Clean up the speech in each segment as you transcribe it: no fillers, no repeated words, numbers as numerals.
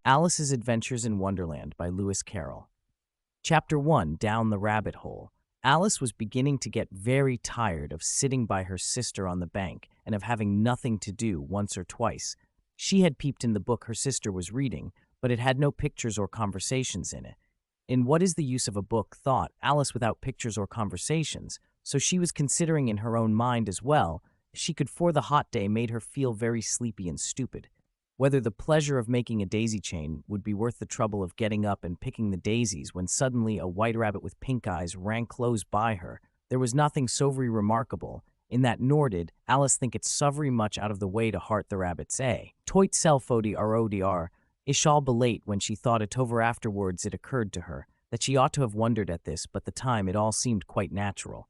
Alice's Adventures in Wonderland by Lewis Carroll. Chapter 1, Down the Rabbit Hole. Alice was beginning to get very tired of sitting by her sister on the bank and of having nothing to do once or twice. She had peeped in the book her sister was reading, but it had no pictures or conversations in it. In what is the use of a book, thought Alice, without pictures or conversations? So she was considering in her own mind as well. She could, for the hot day made her feel very sleepy and stupid. Whether the pleasure of making a daisy chain would be worth the trouble of getting up and picking the daisies when suddenly a white rabbit with pink eyes ran close by her. There was nothing so very remarkable in that, nor did Alice think it so very much out of the way to heart the rabbit's a. Toit self odr ishal belate when she thought it over afterwards. It occurred to her that she ought to have wondered at this, but the time it all seemed quite natural.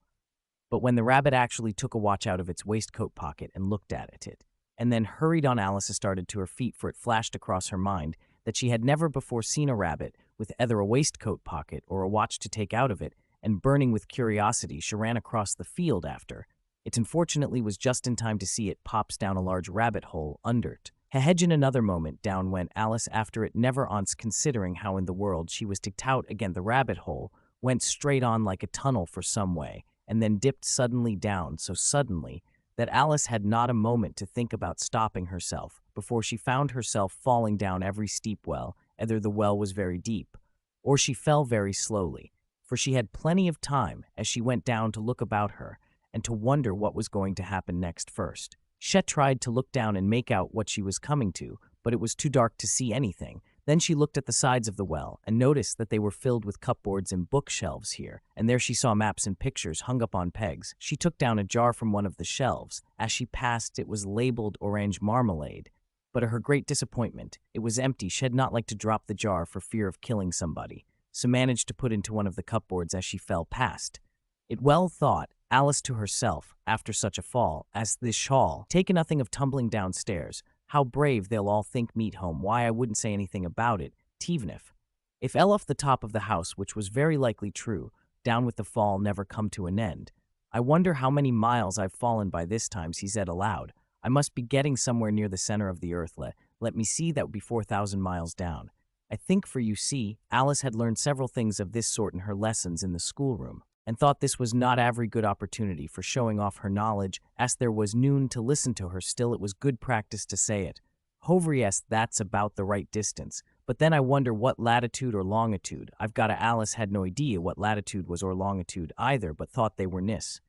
But when the rabbit actually took a watch out of its waistcoat pocket and looked at it, and then hurried on, Alice started to her feet, for it flashed across her mind that she had never before seen a rabbit with either a waistcoat pocket or a watch to take out of it, and burning with curiosity, she ran across the field after it. Unfortunately was just in time to see it pops down a large rabbit hole under't. Hedge in another moment down went Alice after it, never once considering how in the world she was to tout again. The rabbit hole went straight on like a tunnel for some way, and then dipped suddenly down, so suddenly that Alice had not a moment to think about stopping herself before she found herself falling down every steep well. Either the well was very deep, or she fell very slowly, for she had plenty of time as she went down to look about her and to wonder what was going to happen next. First, she tried to look down and make out what she was coming to, but it was too dark to see anything. Then she looked at the sides of the well and noticed that they were filled with cupboards and bookshelves here, and there she saw maps and pictures hung up on pegs. She took down a jar from one of the shelves. As she passed, it was labeled orange marmalade, but to her great disappointment, it was empty. She had not liked to drop the jar for fear of killing somebody, so managed to put into one of the cupboards as she fell past it. Well, thought Alice to herself, after such a fall as this shall take nothing of tumbling downstairs. How brave they'll all think meet home. Why, I wouldn't say anything about it, Tevenif. If Elle off the top of the house, which was very likely true, down with the fall never come to an end. I wonder how many miles I've fallen by this time, he said aloud. I must be getting somewhere near the center of the earth. Let me see, that would be 4,000 miles down. I think, for you see, Alice had learned several things of this sort in her lessons in the schoolroom, and thought this was not every good opportunity for showing off her knowledge, as there was noon to listen to her. Still, it was good practice to say it. Hover, yes, that's about the right distance, but then I wonder what latitude or longitude. I've got Alice had no idea what latitude was or longitude either, but thought they were nis.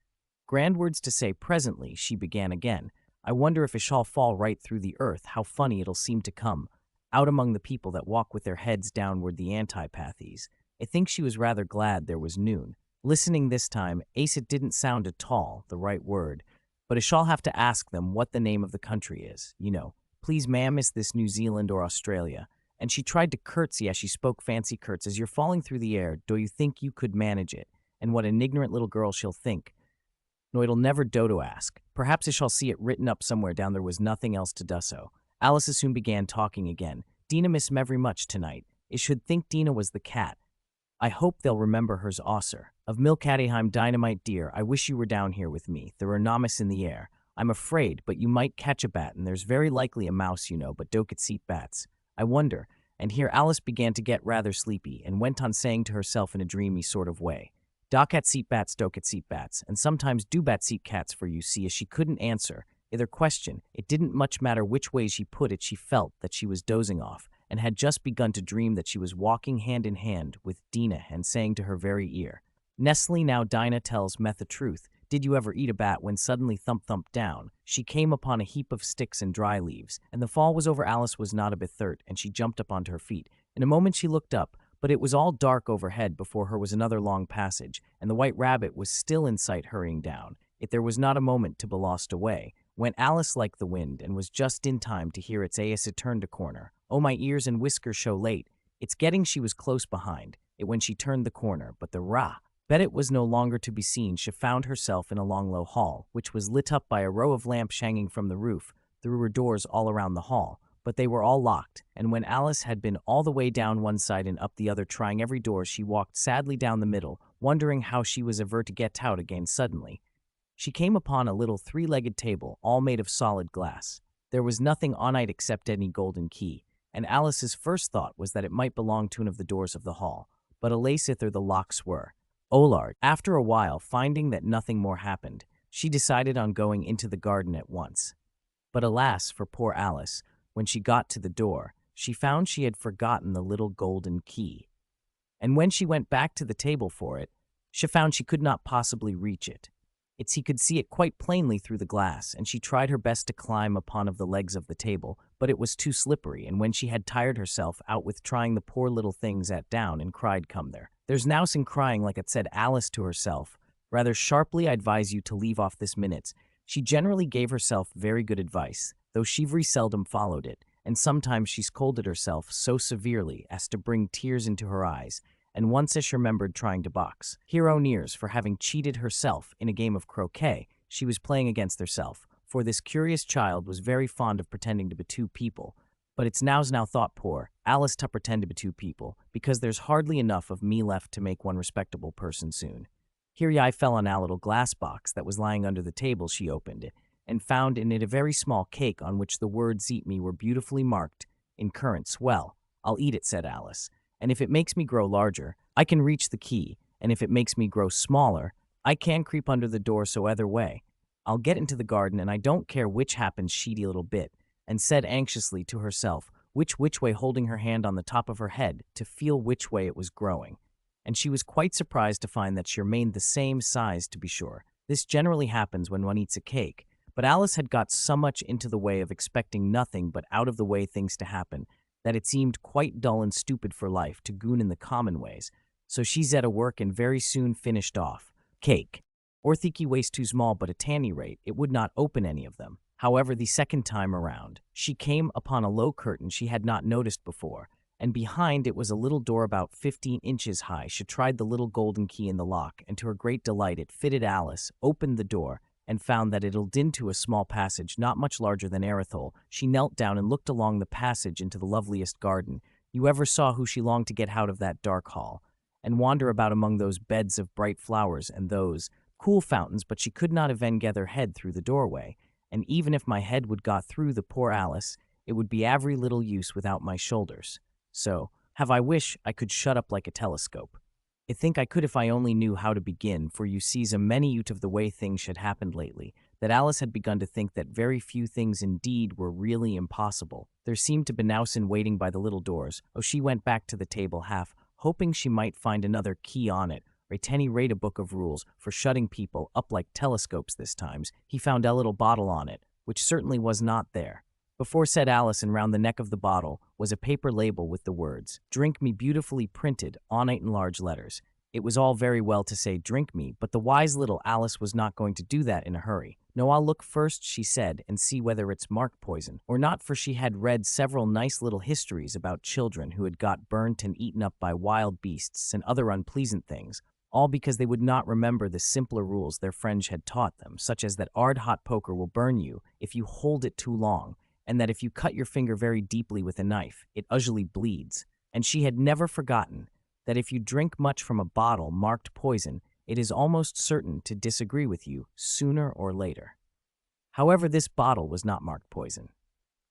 Grand words to say. Presently she began again. I wonder if it shall fall right through the earth, how funny it'll seem to come out among the people that walk with their heads downward, the antipathies. I think she was rather glad there was noon. Listening this time, it didn't sound at all the right word, but I shall have to ask them what the name of the country is. You know, please ma'am, is this New Zealand or Australia? And she tried to curtsy as she spoke, fancy curts. As you're falling through the air, do you think you could manage it? And what an ignorant little girl she'll think. No, it'll never do to ask. Perhaps I shall see it written up somewhere down there was nothing else to do so. Alice soon began talking again. Dina miss me very much tonight. I should think Dina was the cat. I hope they'll remember her's Osser. Of Milcattyheim, dynamite dear, I wish you were down here with me. There are nomis in the air. I'm afraid, but you might catch a bat, and there's very likely a mouse, you know, but doket seat bats. I wonder. And here Alice began to get rather sleepy, and went on saying to herself in a dreamy sort of way, docket seat bats, and sometimes do bat seat cats, for you see, as she couldn't answer either question. It didn't much matter which way she put it. She felt that she was dozing off, and had just begun to dream that she was walking hand in hand with Dina and saying to her very ear, Nestle, now Dinah tells me the truth. Did you ever eat a bat? When suddenly thump down, she came upon a heap of sticks and dry leaves, and the fall was over. Alice was not a bit hurt, and she jumped up onto her feet. In a moment she looked up, but it was all dark overhead. Before her was another long passage, and the white rabbit was still in sight, hurrying down. There was not a moment to be lost away. Went Alice like the wind, and was just in time to hear its as it turned a corner. Oh, my ears and whiskers show late. It's getting. She was close behind it when she turned the corner, but the bet it was no longer to be seen. She found herself in a long low hall, which was lit up by a row of lamps hanging from the roof. There were doors all around the hall, but they were all locked, and when Alice had been all the way down one side and up the other, trying every door, she walked sadly down the middle, wondering how she was ever to get out again. Suddenly she came upon a little three-legged table, all made of solid glass. There was nothing on it except any golden key, and Alice's first thought was that it might belong to one of the doors of the hall, but alasith the locks were. Olard, after a while, finding that nothing more happened, she decided on going into the garden at once. But alas for poor Alice, when she got to the door, she found she had forgotten the little golden key. And when she went back to the table for it, she found she could not possibly reach it. He could see it quite plainly through the glass, and she tried her best to climb upon of the legs of the table, but it was too slippery, and when she had tired herself out with trying, the poor little thing sat down and cried, "Come there. There's now some crying," like it said Alice to herself. "Rather sharply I advise you to leave off this minute." She generally gave herself very good advice, though she very seldom followed it, and sometimes she scolded herself so severely as to bring tears into her eyes, and once she remembered trying to box Here O'Nears for having cheated herself in a game of croquet she was playing against herself, for this curious child was very fond of pretending to be two people. But it's now thought poor Alice to pretend to be two people, because there's hardly enough of me left to make one respectable person soon. Here I fell on a little glass box that was lying under the table. She opened it, and found in it a very small cake on which the words "Eat me" were beautifully marked in currants. "Well, I'll eat it," said Alice, "and if it makes me grow larger, I can reach the key, and if it makes me grow smaller, I can creep under the door, so either way, I'll get into the garden, and I don't care which happens." Sheedy little bit, and said anxiously to herself which way, holding her hand on the top of her head to feel which way it was growing. And she was quite surprised to find that she remained the same size, to be sure. This generally happens when one eats a cake, but Alice had got so much into the way of expecting nothing but out of the way things to happen, that it seemed quite dull and stupid for life to goon in the common ways. So she set a work and very soon finished off cake. Orthiki waist too small, but at any rate it would not open any of them. However, the second time around, she came upon a low curtain she had not noticed before, and behind it was a little door about 15 inches high. She tried the little golden key in the lock, and to her great delight it fitted. Alice opened the door, and found that it led into a small passage not much larger than Erithole. She knelt down and looked along the passage into the loveliest garden you ever saw. Who she longed to get out of that dark hall, and wander about among those beds of bright flowers and those cool fountains, but she could not even get her head through the doorway, and even if my head would got through, the poor Alice, it would be every little use without my shoulders. So, have I wish I could shut up like a telescope. I think I could if I only knew how to begin, for you sees a many out of the way things had happened lately, that Alice had begun to think that very few things indeed were really impossible. There seemed to be Nausen waiting by the little doors. Oh, she went back to the table half, hoping she might find another key on it, or at any rate a book of rules for shutting people up like telescopes. This times he found a little bottle on it, which certainly was not there. Before said Alice, and round the neck of the bottle was a paper label with the words, "Drink me," beautifully printed on it in large letters. It was all very well to say "drink me," but the wise little Alice was not going to do that in a hurry. "No, I'll look first," she said, "and see whether it's marked poison or not," for she had read several nice little histories about children who had got burnt and eaten up by wild beasts and other unpleasant things, all because they would not remember the simpler rules their friends had taught them, such as that hot poker will burn you if you hold it too long, and that if you cut your finger very deeply with a knife, it usually bleeds. And she had never forgotten that if you drink much from a bottle marked poison, it is almost certain to disagree with you sooner or later. However, this bottle was not marked poison.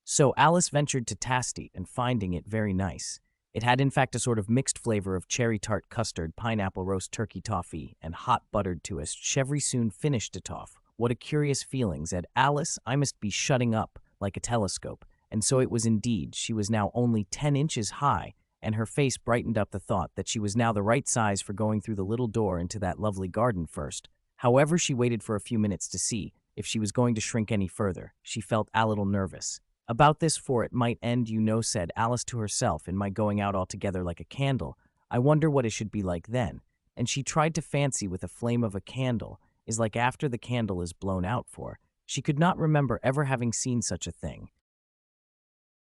So Alice ventured to taste it, and finding it very nice. It had in fact a sort of mixed flavor of cherry tart, custard, pineapple, roast turkey, toffee, and hot buttered to us. Chevry soon finished it off. What a curious feeling, said Alice. I must be shutting up like a telescope. And so it was indeed. She was now only 10 inches high, and her face brightened up the thought that she was now the right size for going through the little door into that lovely garden first. However, she waited for a few minutes to see if she was going to shrink any further. She felt a little nervous about this, for it might end, said Alice to herself, in my going out altogether like a candle. I wonder what it should be like then. And she tried to fancy with the flame of a candle is like after the candle is blown out, for she could not remember ever having seen such a thing.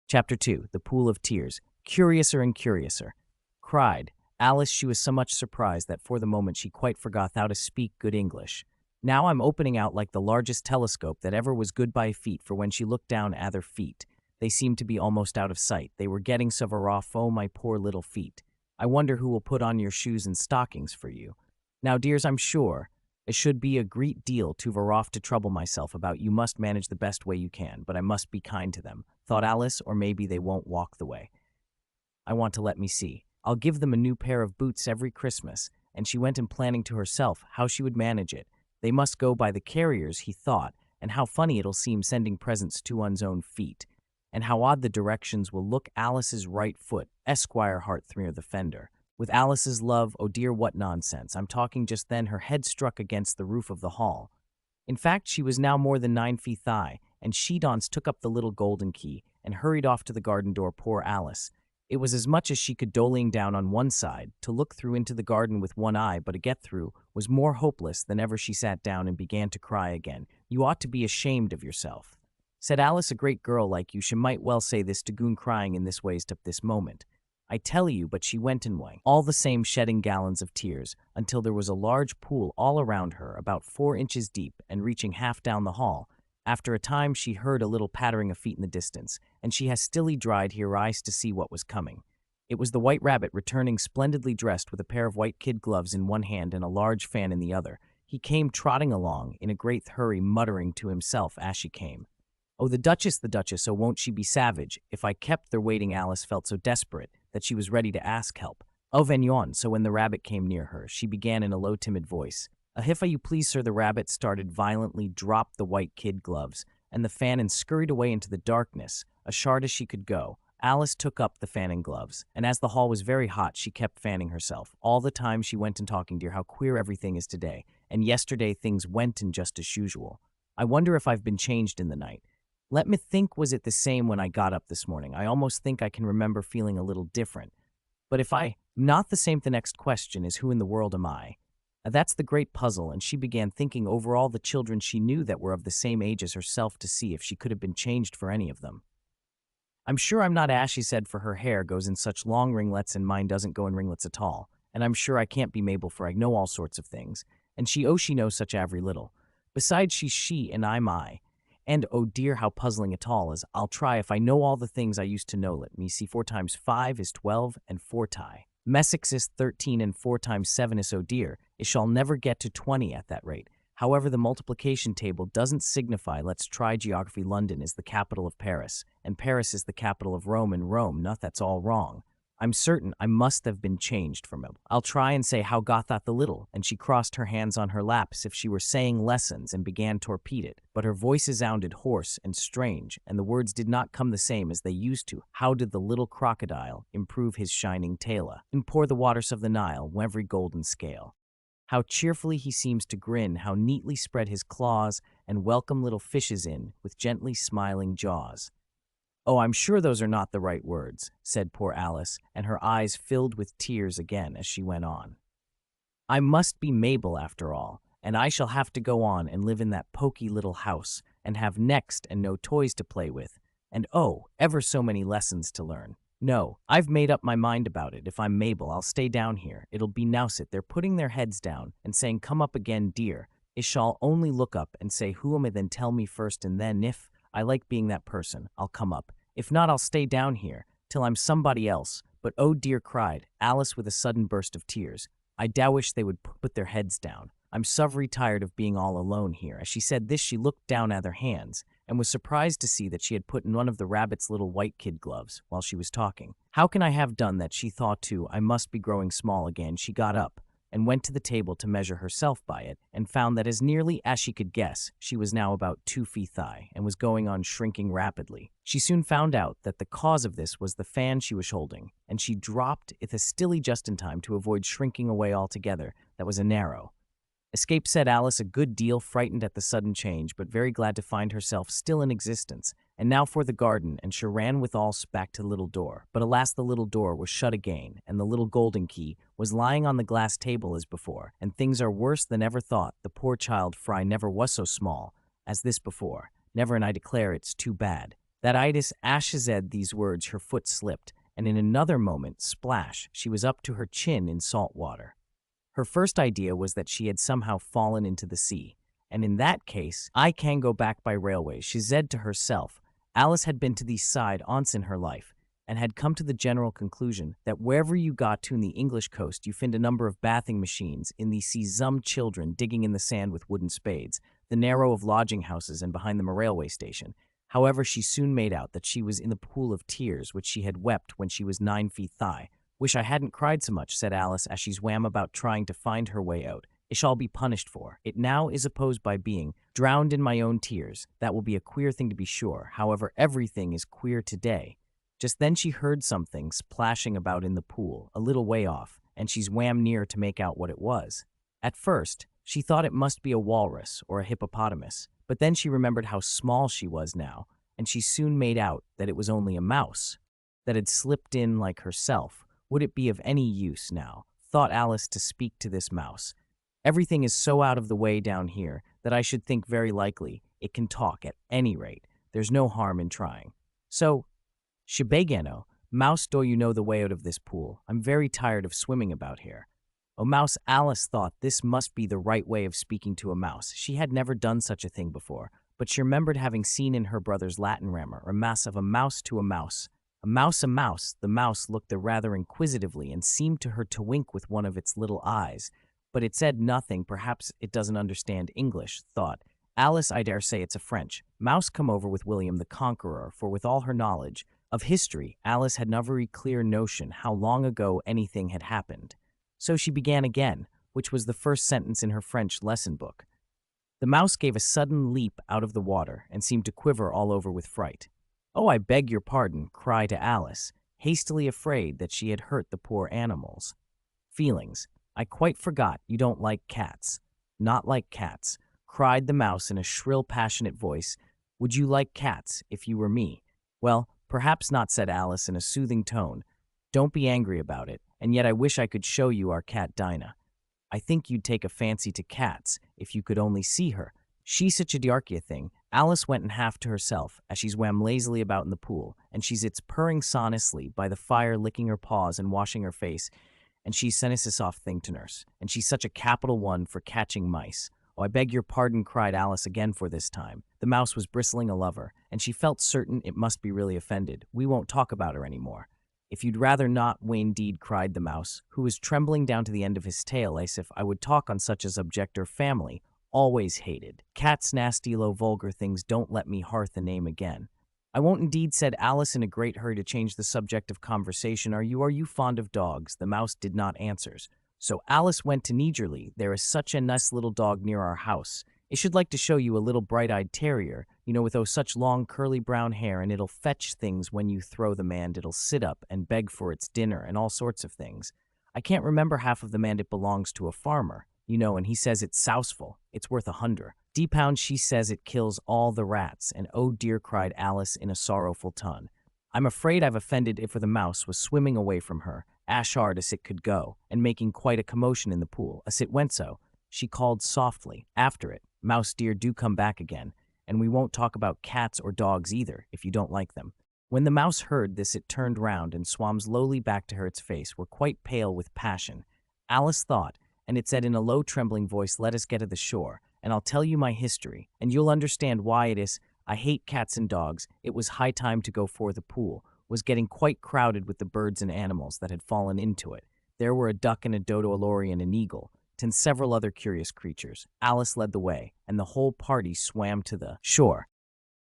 Chapter 2. The Pool of Tears. Curiouser and curiouser, cried Alice. She was so much surprised that for the moment she quite forgot how to speak good English. Now I'm opening out like the largest telescope that ever was good by feet, for when she looked down at their feet, they seemed to be almost out of sight. They were getting so off. Oh, my poor little feet. I wonder who will put on your shoes and stockings for you. Now, dears, I'm sure It should be a great deal to off to trouble myself about. You must manage the best way you can, but I must be kind to them, thought Alice, or maybe they won't walk the way I want to. Let me see. I'll give them a new pair of boots every Christmas. And she went in planning to herself how she would manage it. They must go by the carriers, he thought, and how funny it'll seem sending presents to one's own feet. And how odd the directions will look. Alice's right foot, Esquire Hart through the fender. With Alice's love, oh dear, what nonsense. I'm talking. Just then her head struck against the roof of the hall. In fact, she was now more than 9 feet high, and she took up the little golden key and hurried off to the garden door. Poor Alice. It was as much as she could, doling down on one side, to look through into the garden with one eye, but to get through was more hopeless than ever. She sat down and began to cry again. You ought to be ashamed of yourself, said Alice. A great girl like you, she might well say this to goon crying in this ways to this moment. I tell you, but she went and went, all the same shedding gallons of tears, until there was a large pool all around her, about 4 inches deep and reaching half down the hall. After a time she heard a little pattering of feet in the distance, and she hastily dried her eyes to see what was coming. It was the White Rabbit returning, splendidly dressed, with a pair of white kid gloves in one hand and a large fan in the other. He came trotting along in a great hurry, muttering to himself as she came, oh, the Duchess, oh, won't she be savage if I kept there waiting. Alice felt so desperate that she was ready to ask help. Oh, Vignon. So when the rabbit came near her, she began in a low, timid voice, if you please, sir. The rabbit started violently, dropped the white kid gloves and the fan, and scurried away into the darkness, as hard as she could go. Alice took up the fan and gloves, and as the hall was very hot, she kept fanning herself. All the time she went and talking, dear, how queer everything is today, and yesterday things went in just as usual. I wonder if I've been changed in the night. Let me think, was it the same when I got up this morning? I almost think I can remember feeling a little different. But if I'm not the same, the next question is, who in the world am I? That's the great puzzle, and she began thinking over all the children she knew that were of the same age as herself, to see if she could have been changed for any of them. I'm sure I'm not Ash, she said, for her hair goes in such long ringlets and mine doesn't go in ringlets at all. And I'm sure I can't be Mabel, for I know all sorts of things. And she knows such every little. Besides, she's she and I'm I. And oh dear, how puzzling it all is. I'll try if I know all the things I used to know. Let me see. 4 times 5 is 12, and 4 tie. Messick is 13, and 4 times 7 is, oh dear, it shall never get to 20 at that rate. However, the multiplication table doesn't signify. Let's try geography. London is the capital of Paris, and Paris is the capital of Rome, and Rome, no, that's all wrong. I'm certain I must have been changed from it. I'll try and say, how got that the little? And she crossed her hands on her lap as if she were saying lessons, and began to repeat it. But her voice sounded hoarse and strange, and the words did not come the same as they used to. How did the little crocodile improve his shining tail, and pour the waters of the Nile every golden scale? How cheerfully he seems to grin, how neatly spread his claws, and welcome little fishes in with gently smiling jaws. Oh, I'm sure those are not the right words, said poor Alice, and her eyes filled with tears again as she went on. I must be Mabel after all, and I shall have to go on and live in that poky little house, and have next and no toys to play with, and oh, ever so many lessons to learn. No, I've made up my mind about it. If I'm Mabel, I'll stay down here. It'll be now sit there putting their heads down and saying, come up again, dear. I shall only look up and say, who am I? Then tell me first, and then if I like being that person, I'll come up. If not, I'll stay down here till I'm somebody else. But oh dear, cried Alice with a sudden burst of tears, I do wish they would put their heads down. I'm so very tired of being all alone here. As she said this, she looked down at her hands and was surprised to see that she had put in one of the rabbit's little white kid gloves while she was talking. How can I have done that? She thought too. I must be growing small again. She got up and went to the table to measure herself by it, and found that as nearly as she could guess, she was now about 2 feet high, and was going on shrinking rapidly. She soon found out that the cause of this was the fan she was holding, and she dropped it hastily just in time to avoid shrinking away altogether. That was a narrow escape, said Alice, a good deal frightened at the sudden change, but very glad to find herself still in existence. And now for the garden, and she ran with all back to the little door. But alas, the little door was shut again, and the little golden key was lying on the glass table as before, and things are worse than ever thought. The poor child, for I never was so small as this before. Never, and I declare it's too bad. That itis ashazed these words, her foot slipped, and in another moment, splash, she was up to her chin in salt water. Her first idea was that she had somehow fallen into the sea, and in that case, I can go back by railway, she said to herself. Alice had been to these side once in her life, and had come to the general conclusion that wherever you got to in the English coast, you find a number of bathing machines, in the see some children digging in the sand with wooden spades, the narrow of lodging houses and behind them a railway station. However, she soon made out that she was in the pool of tears which she had wept when she was 9 feet thigh. "Wish I hadn't cried so much," said Alice as she swam about trying to find her way out. "It shall be punished for. It now is opposed by being drowned in my own tears. That will be a queer thing to be sure. However, everything is queer today." Just then she heard something splashing about in the pool, a little way off, and she swam near to make out what it was. At first, she thought it must be a walrus or a hippopotamus, but then she remembered how small she was now, and she soon made out that it was only a mouse that had slipped in like herself. Would it be of any use now, thought Alice, to speak to this mouse? Everything is so out of the way down here that I should think very likely it can talk at any rate. There's no harm in trying. So, Shibegano, mouse, do you know the way out of this pool? I'm very tired of swimming about here. Oh, mouse, Alice thought this must be the right way of speaking to a mouse. She had never done such a thing before, but she remembered having seen in her brother's Latin grammar a mass of a mouse to a mouse. A mouse, a mouse. The mouse looked rather inquisitively and seemed to her to wink with one of its little eyes. But it said nothing. Perhaps it doesn't understand English, thought Alice. I dare say it's a French. Mouse come over with William the Conqueror, for with all her knowledge of history, Alice had no very clear notion how long ago anything had happened. So she began again, which was the first sentence in her French lesson book. The mouse gave a sudden leap out of the water and seemed to quiver all over with fright. "Oh, I beg your pardon," cried Alice, hastily, afraid that she had hurt the poor animal's feelings. "I quite forgot you don't like cats." "Not like cats," cried the mouse in a shrill, passionate voice. "Would you like cats if you were me?" "Well, perhaps not," said Alice in a soothing tone. "Don't be angry about it, and yet I wish I could show you our cat Dinah. I think you'd take a fancy to cats if you could only see her. She's such a diarchia thing." Alice went and half to herself as she swam lazily about in the pool, and she sits purring sonorously by the fire, licking her paws and washing her face, and she's a soft thing to nurse, and she's such a capital one for catching mice. "Oh, I beg your pardon," cried Alice again for this time. The mouse was bristling a lover, and she felt certain it must be really offended. "We won't talk about her any more." "If you'd rather not, indeed," cried the mouse, who was trembling down to the end of his tail, as if I would talk on such a subject. Or family always hated cats, nasty, low, vulgar things. Don't let me hearth the name again." "I won't indeed," said Alice in a great hurry to change the subject of conversation. Are you fond of dogs?" The mouse did not answer. So Alice went to Nigerly. "There is such a nice little dog near our house. I should like to show you a little bright-eyed terrier, with such long curly brown hair, and it'll fetch things when you throw them, and it'll sit up and beg for its dinner and all sorts of things. I can't remember half of them, and it belongs to a farmer, and he says it's souseful. It's worth £100. She says it kills all the rats." "And oh dear," cried Alice in a sorrowful tone. "I'm afraid I've offended it," for the mouse was swimming away from her, as hard as it could go, and making quite a commotion in the pool. As it went so, she called softly after it, "Mouse dear, do come back again, and we won't talk about cats or dogs either, if you don't like them." When the mouse heard this, it turned round and swam slowly back to her. Its face were quite pale with passion, Alice thought, and it said in a low, trembling voice, "Let us get to the shore, and I'll tell you my history, and you'll understand why it is I hate cats and dogs." It was high time to go, for the pool was getting quite crowded with the birds and animals that had fallen into it. There were a duck and a dodo, a lory and an eagle, and several other curious creatures. Alice led the way, and the whole party swam to the shore.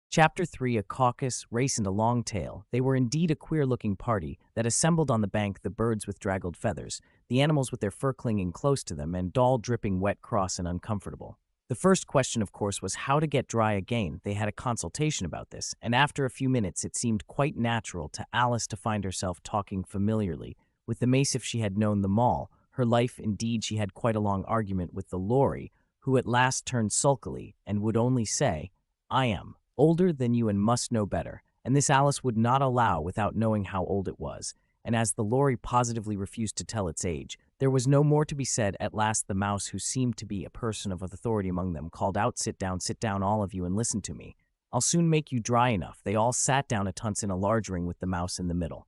Chapter 3: A Caucus-Race and a Long Tail. They were indeed a queer-looking party that assembled on the bank, the birds with draggled feathers, the animals with their fur clinging close to them, and all dripping wet, cross, and uncomfortable. The first question, of course, was how to get dry again. They had a consultation about this, and after a few minutes it seemed quite natural to Alice to find herself talking familiarly with the mace if she had known them all. Her life, indeed, she had quite a long argument with the lory, who at last turned sulkily and would only say, "I am older than you and must know better," and this Alice would not allow without knowing how old it was, and as the lory positively refused to tell its age, there was no more to be said. At last the mouse, who seemed to be a person of authority among them, called out, sit down, all of you, and listen to me. I'll soon make you dry enough." They all sat down at once in a large ring with the mouse in the middle.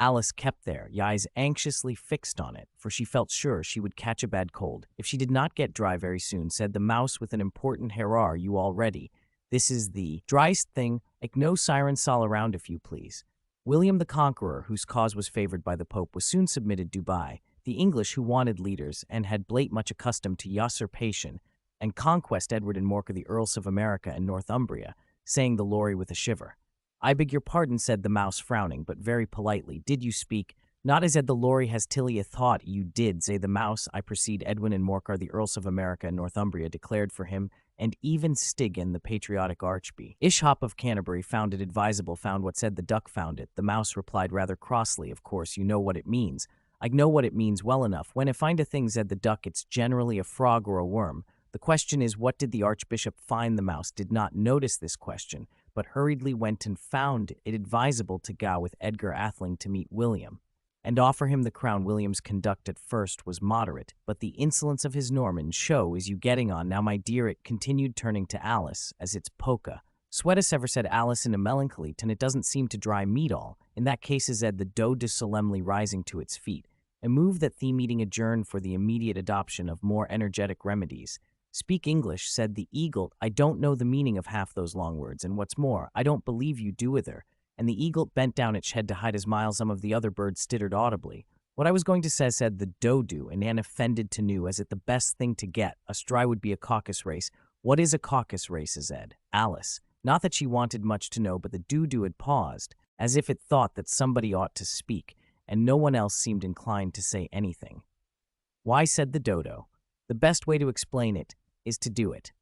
Alice kept there, eyes anxiously fixed on it, for she felt sure she would catch a bad cold if she did not get dry very soon. Said the mouse with an important "Here are you all ready? This is the driest thing, like no sirens all around, if you please." William the Conqueror, whose cause was favored by the Pope, was soon submitted Dubai. The English, who wanted leaders and had Blate much accustomed to usurpation and conquest, Edward and Morcar the Earls of America and Northumbria, saying the Lory with a shiver. "I beg your pardon," said the Mouse, frowning, but very politely. "Did you speak? Not as Ed the Lory has Tilly a thought you did," say the Mouse. "I proceed Edwin and Morcar the Earls of America and Northumbria declared for him, and even Stigand the patriotic Archbishop. Ishop of Canterbury found it advisable, found what said the Duck found it." The Mouse replied rather crossly, "Of course you know what it means." "I know what it means well enough. When I find a thing," said the Duck, "it's generally a frog or a worm. The question is, what did the Archbishop find?" The Mouse did not notice this question, but hurriedly went and found it advisable to go with Edgar Atheling to meet William and offer him the crown. William's conduct at first was moderate, but the insolence of his Norman show is you getting on. Now, my dear, it continued, turning to Alice, as it's polka. "Sweat us ever," said Alice in a melancholy tone. "It doesn't seem to dry meat all." "In that case," said the Dodo, solemnly rising to its feet, "a move that the meeting adjourn for the immediate adoption of more energetic remedies." "Speak English," said the Eagle. "I don't know the meaning of half those long words, and what's more, I don't believe you do either." And the Eagle bent down its head to hide his smile. Some of the other birds stuttered audibly. "What I was going to say," said the Dodo, and Anne offended to know, as it the best thing to get us dry would be a Caucus-Race. "What is a Caucus-Race?" said Alice. Not that she wanted much to know, but the Dodo had paused, as if it thought that somebody ought to speak, and no one else seemed inclined to say anything. "Why," said the Dodo, "the best way to explain it is to do it.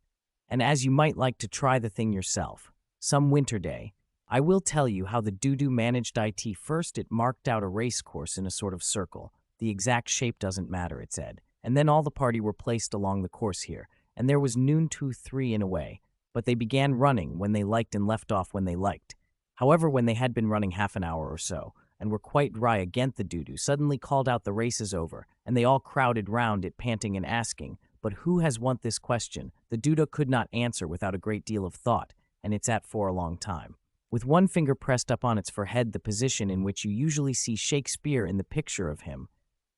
And as you might like to try the thing yourself, some winter day, I will tell you how the Dodo managed it. First, it marked out a race course in a sort of circle. The exact shape doesn't matter," it said. "And then all the party were placed along the course here, and there was noon, 2, 3 in a way. But they began running when they liked and left off when they liked. However, when they had been running half an hour or so, and were quite dry again, the Dodo suddenly called out, 'The race is over,' and they all crowded round it, panting and asking, 'But who has won this question?' The Dodo could not answer without a great deal of thought, and it sat for a long time, with one finger pressed up on its forehead, the position in which you usually see Shakespeare in the picture of him,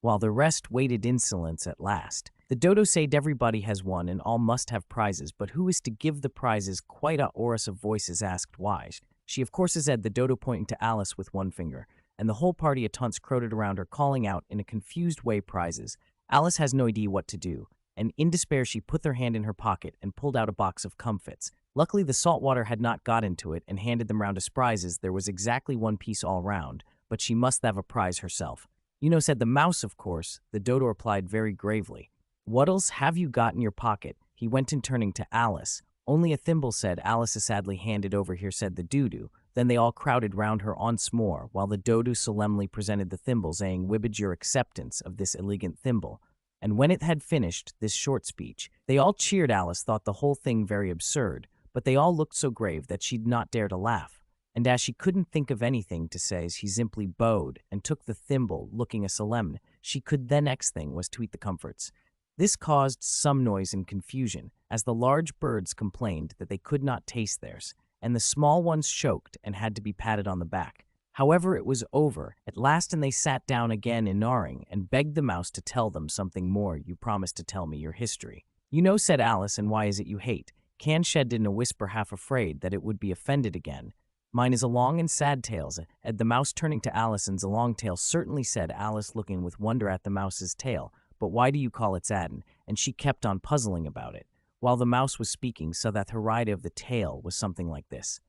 while the rest waited insolence. At last, the Dodo said, 'Everybody has won, and all must have prizes, but who is to give the prizes?' Quite a chorus of voices asked. "Why, she, of course," said the Dodo, pointing to Alice with one finger, and the whole party at once crowded around her, calling out in a confused way, 'Prizes.' Alice has no idea what to do, and in despair she put her hand in her pocket and pulled out a box of comfits. Luckily, the salt water had not got into it, and handed them round as prizes. There was exactly one piece all round, but she must have a prize herself. "You know," said the Mouse. "Of course," the Dodo replied very gravely. "What else have you got in your pocket?" He went in, turning to Alice. "Only a thimble," said Alice. "Sadly handed over here," said the Dodo. Then they all crowded round her once more, while the Dodo solemnly presented the thimble, saying, "Wibbage your acceptance of this elegant thimble." And when it had finished this short speech, they all cheered. Alice thought the whole thing very absurd, but they all looked so grave that she'd not dare to laugh. And as she couldn't think of anything to say, she simply bowed and took the thimble, looking a solemn. She could. The next thing was to eat the comforts. This caused some noise and confusion, as the large birds complained that they could not taste theirs, and the small ones choked and had to be patted on the back. However, it was over at last, and they sat down again in gnawing, and begged the Mouse to tell them something more. "You promised to tell me your history." "You know," said Alice, "and why is it you hate?" Can shed in a whisper, half afraid that it would be offended again. "Mine is a long and sad tale," said the Mouse, turning to Alice. "And a long tale, certainly," said Alice, looking with wonder at the Mouse's tail. "But why do you call it sad?" And she kept on puzzling about it, while the Mouse was speaking, so that the variety of the tale was something like this.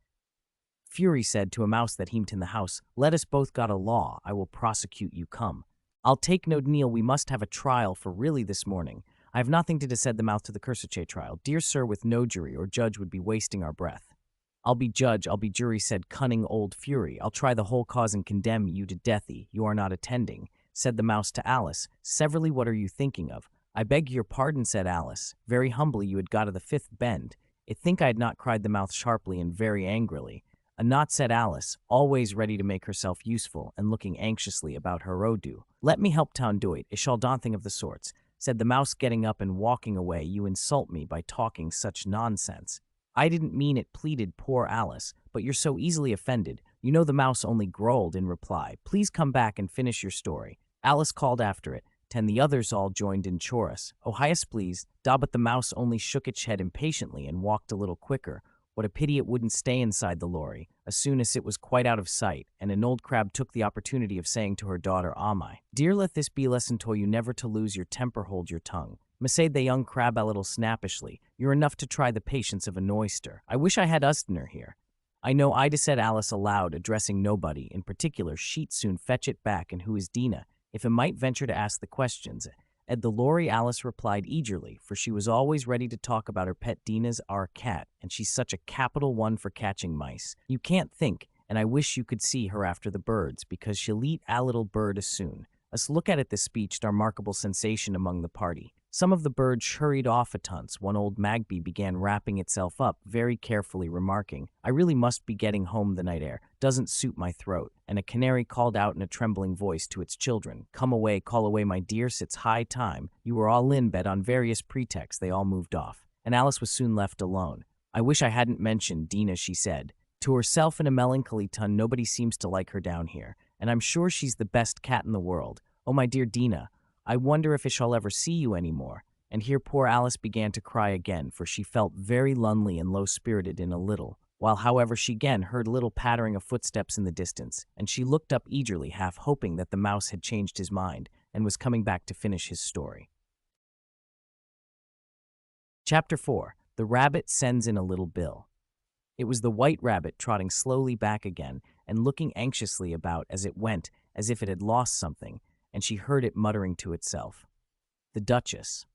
Fury said to a mouse that heamed in the house, "Let us both got a law, I will prosecute you come. I'll take no Neil, we must have a trial, for really this morning I have nothing to do," said the Mouse to the Caucus-Race trial. "Dear sir, with no jury or judge would be wasting our breath." "I'll be judge, I'll be jury," said cunning old Fury. "I'll try the whole cause and condemn you to deathy. You are not attending," said the Mouse to Alice. "Severally, what are you thinking of?" "I beg your pardon," said Alice. Very humbly, you had got to the fifth bend. "I think I had not," cried the Mouse sharply and very angrily. "A not," said Alice, always ready to make herself useful and looking anxiously about her Odu. "Let me help town do it. I shall do nothing of the sorts," said the Mouse, getting up and walking away. "You insult me by talking such nonsense." "I didn't mean it," pleaded poor Alice, "but you're so easily offended." You know, the Mouse only growled in reply. "Please come back and finish your story." Alice called after it. The others all joined in chorus. "Oh, highest please, da," but the Mouse only shook its head impatiently and walked a little quicker. What a pity it wouldn't stay inside the lorry, as soon as it was quite out of sight, and an old crab took the opportunity of saying to her daughter Amai, "Dear, let this be lesson to you never to lose your temper, hold your tongue." Massaid the young crab a little snappishly, "You're enough to try the patience of an oyster. I wish I had Ustner here." "I know," Ida said Alice aloud, addressing nobody in particular. "She'd soon fetch it back, and who is Dina, if I might venture to ask the questions?" Ed the lorry, Alice replied eagerly, for she was always ready to talk about her pet Dina's our cat, and she's such a capital one for catching mice. You can't think, and I wish you could see her after the birds, because she'll eat a little bird as soon. Let's look at it. This speech, a remarkable sensation among the party. Some of the birds hurried off at once. One old magpie began wrapping itself up very carefully, remarking, "I really must be getting home. The night air doesn't suit my throat." And a canary called out in a trembling voice to its children, "Come away, call away, my dears, it's high time. You were all in bed on various pretexts." They all moved off, and Alice was soon left alone. "I wish I hadn't mentioned Dina," she said to herself in a melancholy tone. "Nobody seems to like her down here, and I'm sure she's the best cat in the world. Oh, my dear Dina, I wonder if I shall ever see you any more." And here poor Alice began to cry again, for she felt very lonely and low-spirited in a little, while, however, she again heard a little pattering of footsteps in the distance, and she looked up eagerly, half hoping that the mouse had changed his mind and was coming back to finish his story. Chapter 4. The Rabbit Sends in a Little Bill. It was the White Rabbit trotting slowly back again and looking anxiously about as it went, as if it had lost something, and she heard it muttering to itself, "The Duchess.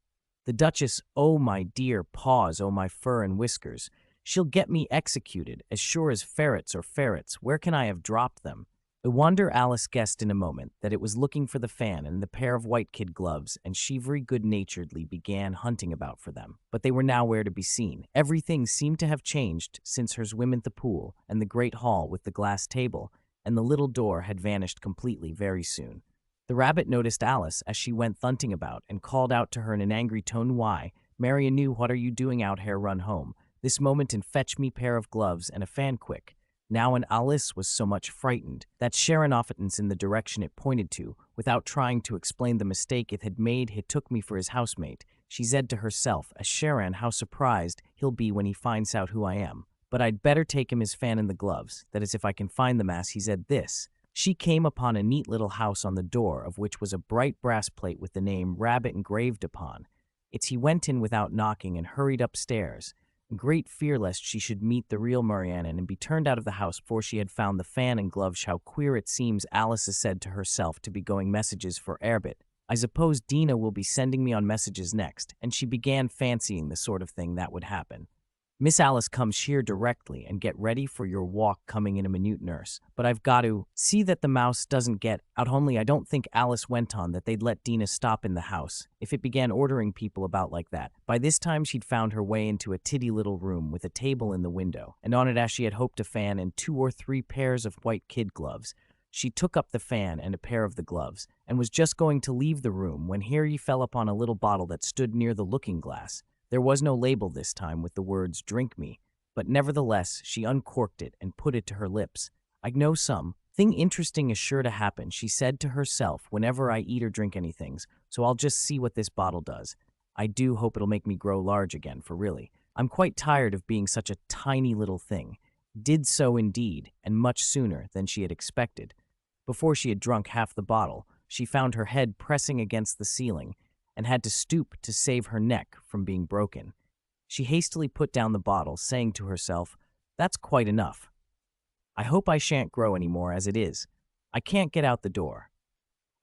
The Duchess, oh my dear paws, oh my fur and whiskers. She'll get me executed, as sure as ferrets or ferrets. Where can I have dropped them?" I wonder Alice guessed in a moment that it was looking for the fan and the pair of white kid gloves, and she very good-naturedly began hunting about for them. But they were nowhere to be seen. Everything seemed to have changed since her swim in the pool, and the great hall with the glass table, and the little door had vanished completely very soon. The rabbit noticed Alice as she went thunting about, and called out to her in an angry tone, "Why, Mary anew, what are you doing out here? Run home this moment and fetch me pair of gloves and a fan quick." Now, and Alice was so much frightened that Sharon off in the direction it pointed to, without trying to explain the mistake it had made, he took me for his housemate. She said to herself, "As Sharon, how surprised he'll be when he finds out who I am. But I'd better take him his fan and the gloves, that is if I can find them." As he said this, she came upon a neat little house, on the door of which was a bright brass plate with the name Rabbit engraved upon. He went in without knocking and hurried upstairs, in great fear lest she should meet the real Marianne and be turned out of the house before she had found the fan and gloves. How queer it seems, Alice said to herself, to be going messages for Rabbit. I suppose Dina will be sending me on messages next, and she began fancying the sort of thing that would happen. "Miss Alice comes here directly, and get ready for your walk coming in a minute, nurse. But I've got to see that the mouse doesn't get out." Only I don't think, Alice went on, that they'd let Dina stop in the house if it began ordering people about like that. By this time she'd found her way into a tiddy little room with a table in the window, and on it, as she had hoped, a fan and 2 or 3 pairs of white kid gloves. She took up the fan and a pair of the gloves, and was just going to leave the room when here he fell upon a little bottle that stood near the looking-glass. There was no label this time with the words, "Drink me," but nevertheless she uncorked it and put it to her lips. "I know something interesting is sure to happen," she said to herself, "whenever I eat or drink anything, so I'll just see what this bottle does. I do hope it'll make me grow large again, for really, I'm quite tired of being such a tiny little thing." Did so indeed, and much sooner than she had expected. Before she had drunk half the bottle, she found her head pressing against the ceiling, and had to stoop to save her neck from being broken. She hastily put down the bottle, saying to herself, "That's quite enough. I hope I shan't grow any more as it is. I can't get out the door.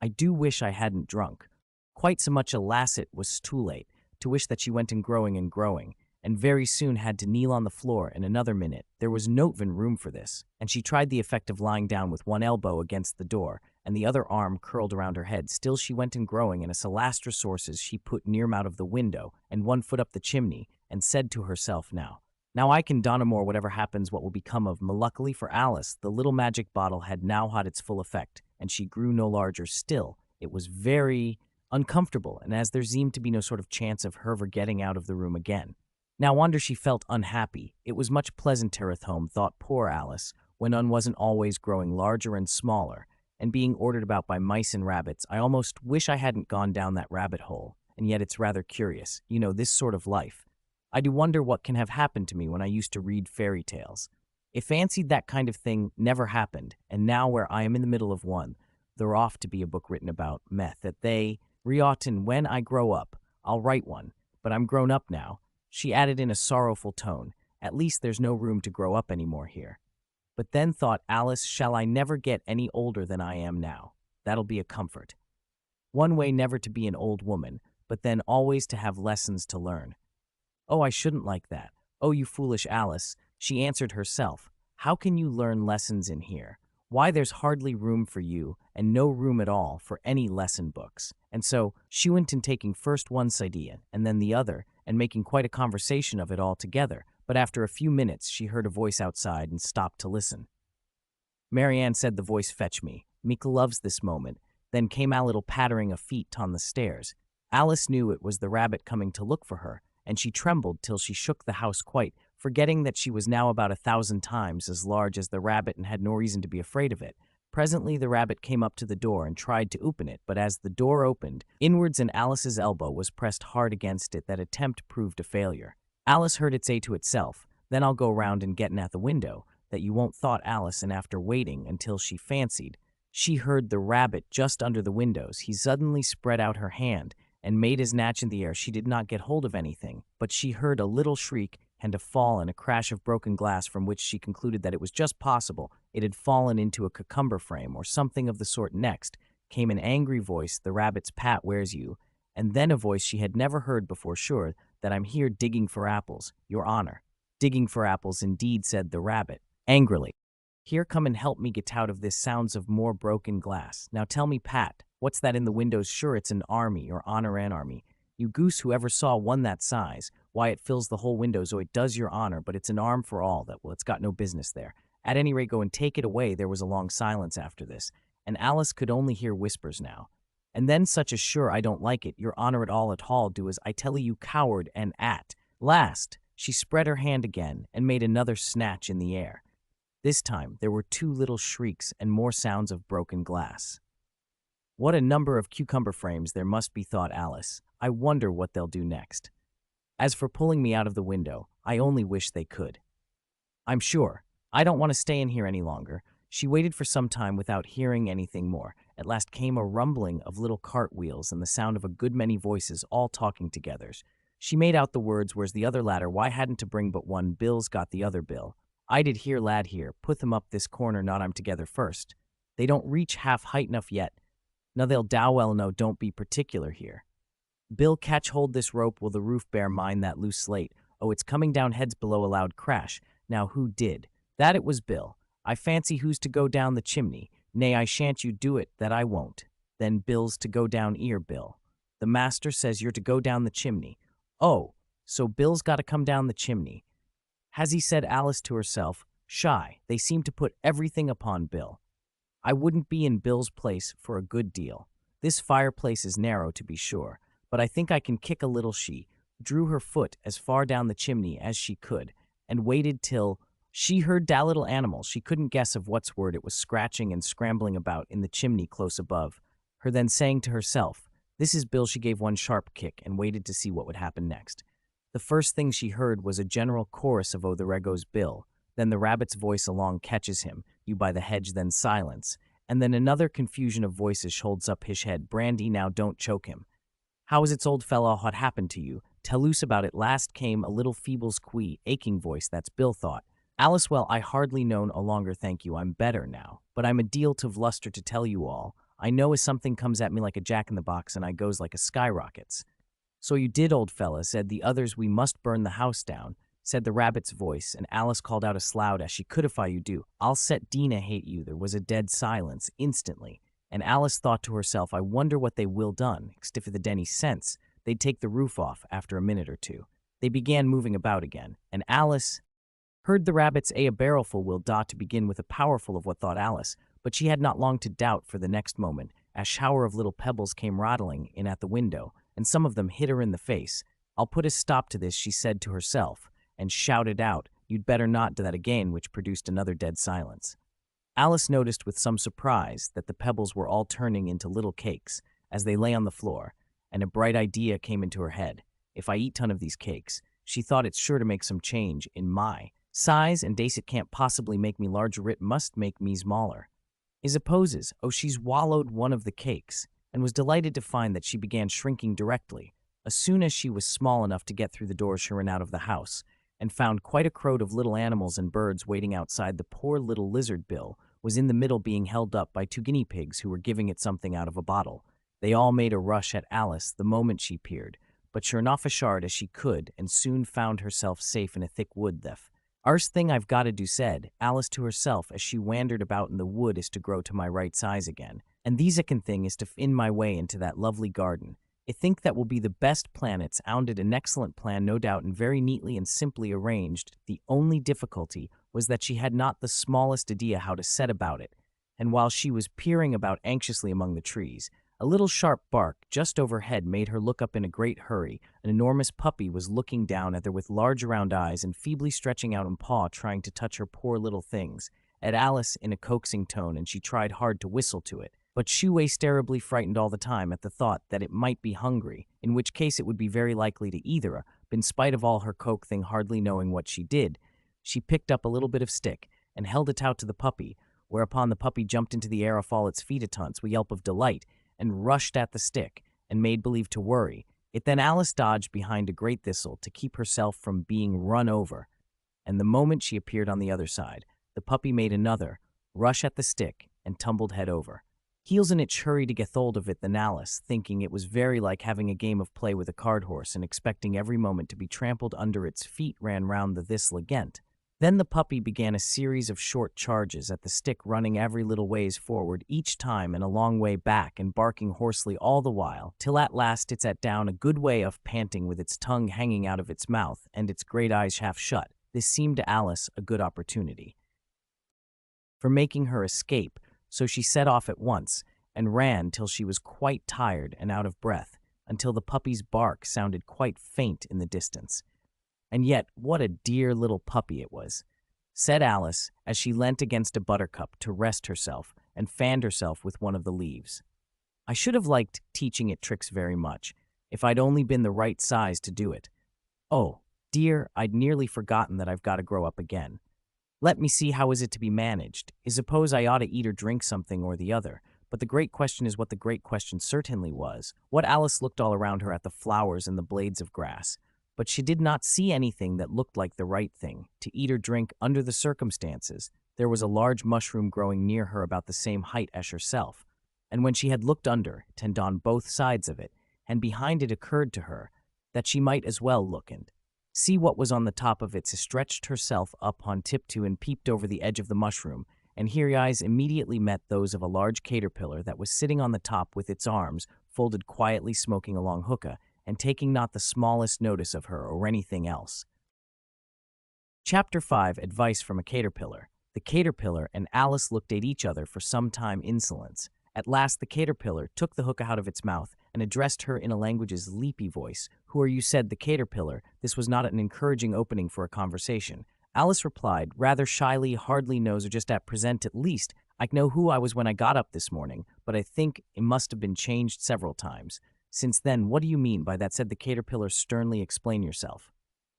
I do wish I hadn't drunk quite so much." Alas, it was too late to wish that she went on growing and growing, and very soon had to kneel on the floor in another minute. There was no even room for this, and she tried the effect of lying down with one elbow against the door, and the other arm curled around her head. Still she went on growing, and a salastra sources she put near out of the window, and 1 foot up the chimney, and said to herself, Now I can don more, whatever happens, what will become of me." Luckily for Alice, the little magic bottle had now had its full effect, and she grew no larger. Still, it was very uncomfortable, and as there seemed to be no sort of chance of her ever getting out of the room again. Now wonder she felt unhappy. It was much pleasanter at home, thought poor Alice, when one wasn't always growing larger and smaller, and being ordered about by mice and rabbits. I almost wish I hadn't gone down that rabbit hole, and yet it's rather curious, this sort of life. I do wonder what can have happened to me when I used to read fairy tales. It fancied that kind of thing never happened, and now where I am in the middle of one, there ought to be a book written about meth that they reoughten when I grow up. I'll write one, but I'm grown up now, she added in a sorrowful tone. At least there's no room to grow up anymore here. But then thought Alice, shall I never get any older than I am now? That'll be a comfort. One way never to be an old woman, but then always to have lessons to learn. Oh, I shouldn't like that. Oh, you foolish Alice, she answered herself. How can you learn lessons in here? Why, there's hardly room for you, and no room at all for any lesson books. And so she went in taking first one idea and then the other, and making quite a conversation of it all together. But after a few minutes she heard a voice outside and stopped to listen. Marianne said the voice, fetch me. Mika loves this moment. Then came a little pattering of feet on the stairs. Alice knew it was the rabbit coming to look for her, and she trembled till she shook the house quite, forgetting that she was now about 1,000 times as large as the rabbit and had no reason to be afraid of it. Presently the rabbit came up to the door and tried to open it, but as the door opened, inwards and Alice's elbow was pressed hard against it. That attempt proved a failure. Alice heard it say to itself, then I'll go round and get in at the window, that you won't, thought Alice, and after waiting until she fancied she heard the rabbit just under the windows, he suddenly spread out her hand and made his snatch in the air. She did not get hold of anything, but she heard a little shriek and a fall and a crash of broken glass, from which she concluded that it was just possible it had fallen into a cucumber frame or something of the sort. Next came an angry voice, the rabbit's, Pat, where's you? And then a voice she had never heard before, sure, that I'm here digging for apples, your honor. Digging for apples indeed, said the rabbit, angrily. Here, come and help me get out of this. Sounds of more broken glass. Now tell me, Pat, what's that in the windows? Sure, it's an army, your honor, an army. You goose, whoever saw one that size? Why, it fills the whole windows. Oh, it does, your honor, but it's an arm for all that. Well, it's got no business there. At any rate, go and take it away. There was a long silence after this, and Alice could only hear whispers now. And then such a sure, I don't like it, your honor, at all, do as I tell you, coward, and at last she spread her hand again and made another snatch in the air. This time there were 2 little shrieks and more sounds of broken glass. What a number of cucumber frames there must be, thought Alice. I wonder what they'll do next. As for pulling me out of the window, I only wish they could. I'm sure I don't want to stay in here any longer. She waited for some time without hearing anything more. At last came a rumbling of little cartwheels and the sound of a good many voices all talking together. She made out the words, where's the other ladder? Why hadn't to bring but one? Bill's got the other bill. I did here, lad, here. Put them up this corner, not I'm together first. They don't reach half height enough yet. Now they'll dow well, no, don't be particular here. Bill, catch hold this rope, will the roof bear? Mind that loose slate. Oh, it's coming down. Heads below, a loud crash. Now who did? That it was Bill. I fancy who's to go down the chimney. Nay, I shan't you do it, that I won't. Then Bill's to go down ear, Bill. The master says you're to go down the chimney. Oh, so Bill's got to come down the chimney. Has he, said Alice to herself. Shy, they seem to put everything upon Bill. I wouldn't be in Bill's place for a good deal. This fireplace is narrow, to be sure, but I think I can kick a little. She drew her foot as far down the chimney as she could, and waited till she heard that little animal. She couldn't guess of what's word it was, scratching and scrambling about in the chimney close above her, then saying to herself, this is Bill. She gave one sharp kick and waited to see what would happen next. The first thing she heard was a general chorus of, oh, there goes Bill. Then the rabbit's voice along catches him, you by the hedge, then silence. And then another confusion of voices holds up his head. Brandy, now don't choke him. How is it's, old fellow, what happened to you? Tell loose about it. Last came a little feeble squee, aching voice. That's Bill, thought Alice. Well, I hardly know no longer, thank you. I'm better now, but I'm a deal to Lobster to tell you all. I know as something comes at me like a jack-in-the-box and I goes like a skyrockets. So you did, old fella, said the others. We must burn the house down, said the rabbit's voice, and Alice called out as loud as she could, if you do, I'll set Dina hate you. There was a dead silence instantly, and Alice thought to herself, I wonder what they will done, if they'd any sense, they'd take the roof off after a minute or two. They began moving about again, and Alice heard the rabbits, a barrelful will to begin with a powerful of what, thought Alice, but she had not long to doubt, for the next moment a shower of little pebbles came rattling in at the window, and some of them hit her in the face. I'll put a stop to this, she said to herself, and shouted out, you'd better not do that again, which produced another dead silence. Alice noticed with some surprise that the pebbles were all turning into little cakes as they lay on the floor, and a bright idea came into her head. If I eat ton of these cakes, She thought it's sure to make some change in my size, and dace it can't possibly make me larger, it must make me smaller. I supposes, oh, she swallowed one of the cakes, and was delighted to find that she began shrinking directly. As soon as she was small enough to get through the door, she ran out of the house, and found quite a crowd of little animals and birds waiting outside. The poor little lizard Bill was in the middle, being held up by 2 guinea pigs who were giving it something out of a bottle. They all made a rush at Alice the moment she appeared, but sure enough as hard as she could, and soon found herself safe in a thick wood. "Thef arst thing I've got to do," said Alice to herself as she wandered about in the wood, "is to grow to my right size again. And the second thing is to fin my way into that lovely garden. I think that will be the best plan." It sounded an excellent plan, no doubt, and very neatly and simply arranged. The only difficulty was that she had not the smallest idea how to set about it, and while she was peering about anxiously among the trees, a little sharp bark just overhead made her look up in a great hurry. An enormous puppy was looking down at her with large round eyes and feebly stretching out a paw, trying to touch her poor little things, at Alice in a coaxing tone, and she tried hard to whistle to it. But she was terribly frightened all the time at the thought that it might be hungry, in which case it would be very likely to eat her. But in spite of all her coaxing, hardly knowing what she did, she picked up a little bit of stick and held it out to the puppy, whereupon the puppy jumped into the air off all its feet at once with a yelp of delight, and rushed at the stick, and made believe to worry it. Then Alice dodged behind a great thistle to keep herself from being run over, and the moment she appeared on the other side, the puppy made another rush at the stick and tumbled head over heels in its hurry to get hold of it. Then Alice, thinking it was very like having a game of play with a cart horse, and expecting every moment to be trampled under its feet, ran round the thistle again. Then the puppy began a series of short charges at the stick, running every little ways forward each time and a long way back, and barking hoarsely all the while, till at last it sat down a good way off, panting, with its tongue hanging out of its mouth and its great eyes half shut. This seemed to Alice a good opportunity for making her escape, so she set off at once and ran till she was quite tired and out of breath, until the puppy's bark sounded quite faint in the distance. "And yet, what a dear little puppy it was," said Alice, as she leant against a buttercup to rest herself and fanned herself with one of the leaves. "I should have liked teaching it tricks very much, if I'd only been the right size to do it. Oh, dear, I'd nearly forgotten that I've got to grow up again. Let me see, how is it to be managed? I suppose I ought to eat or drink something or the other. But the great question is what the great question certainly was. What Alice looked all around her at the flowers and the blades of grass, but she did not see anything that looked like the right thing to eat or drink under the circumstances. There was a large mushroom growing near her about the same height as herself, and when she had looked under it and on both sides of it, and behind it, occurred to her that she might as well look and see what was on the top of it. She stretched herself up on tiptoe and peeped over the edge of the mushroom, and here her eyes immediately met those of a large caterpillar that was sitting on the top with its arms folded, quietly smoking a long hookah, and taking not the smallest notice of her or anything else. Chapter 5. Advice from a Caterpillar. The caterpillar and Alice looked at each other for some time in insolence. At last the caterpillar took the hookah out of its mouth and addressed her in a language's leapy voice. "Who are you?" said the caterpillar. This was not an encouraging opening for a conversation. Alice replied, rather shyly, "Hardly knows, or just at present at least. I know who I was when I got up this morning, but I think it must have been changed several times since then." "What do you mean by that?" said the caterpillar sternly. "Explain yourself."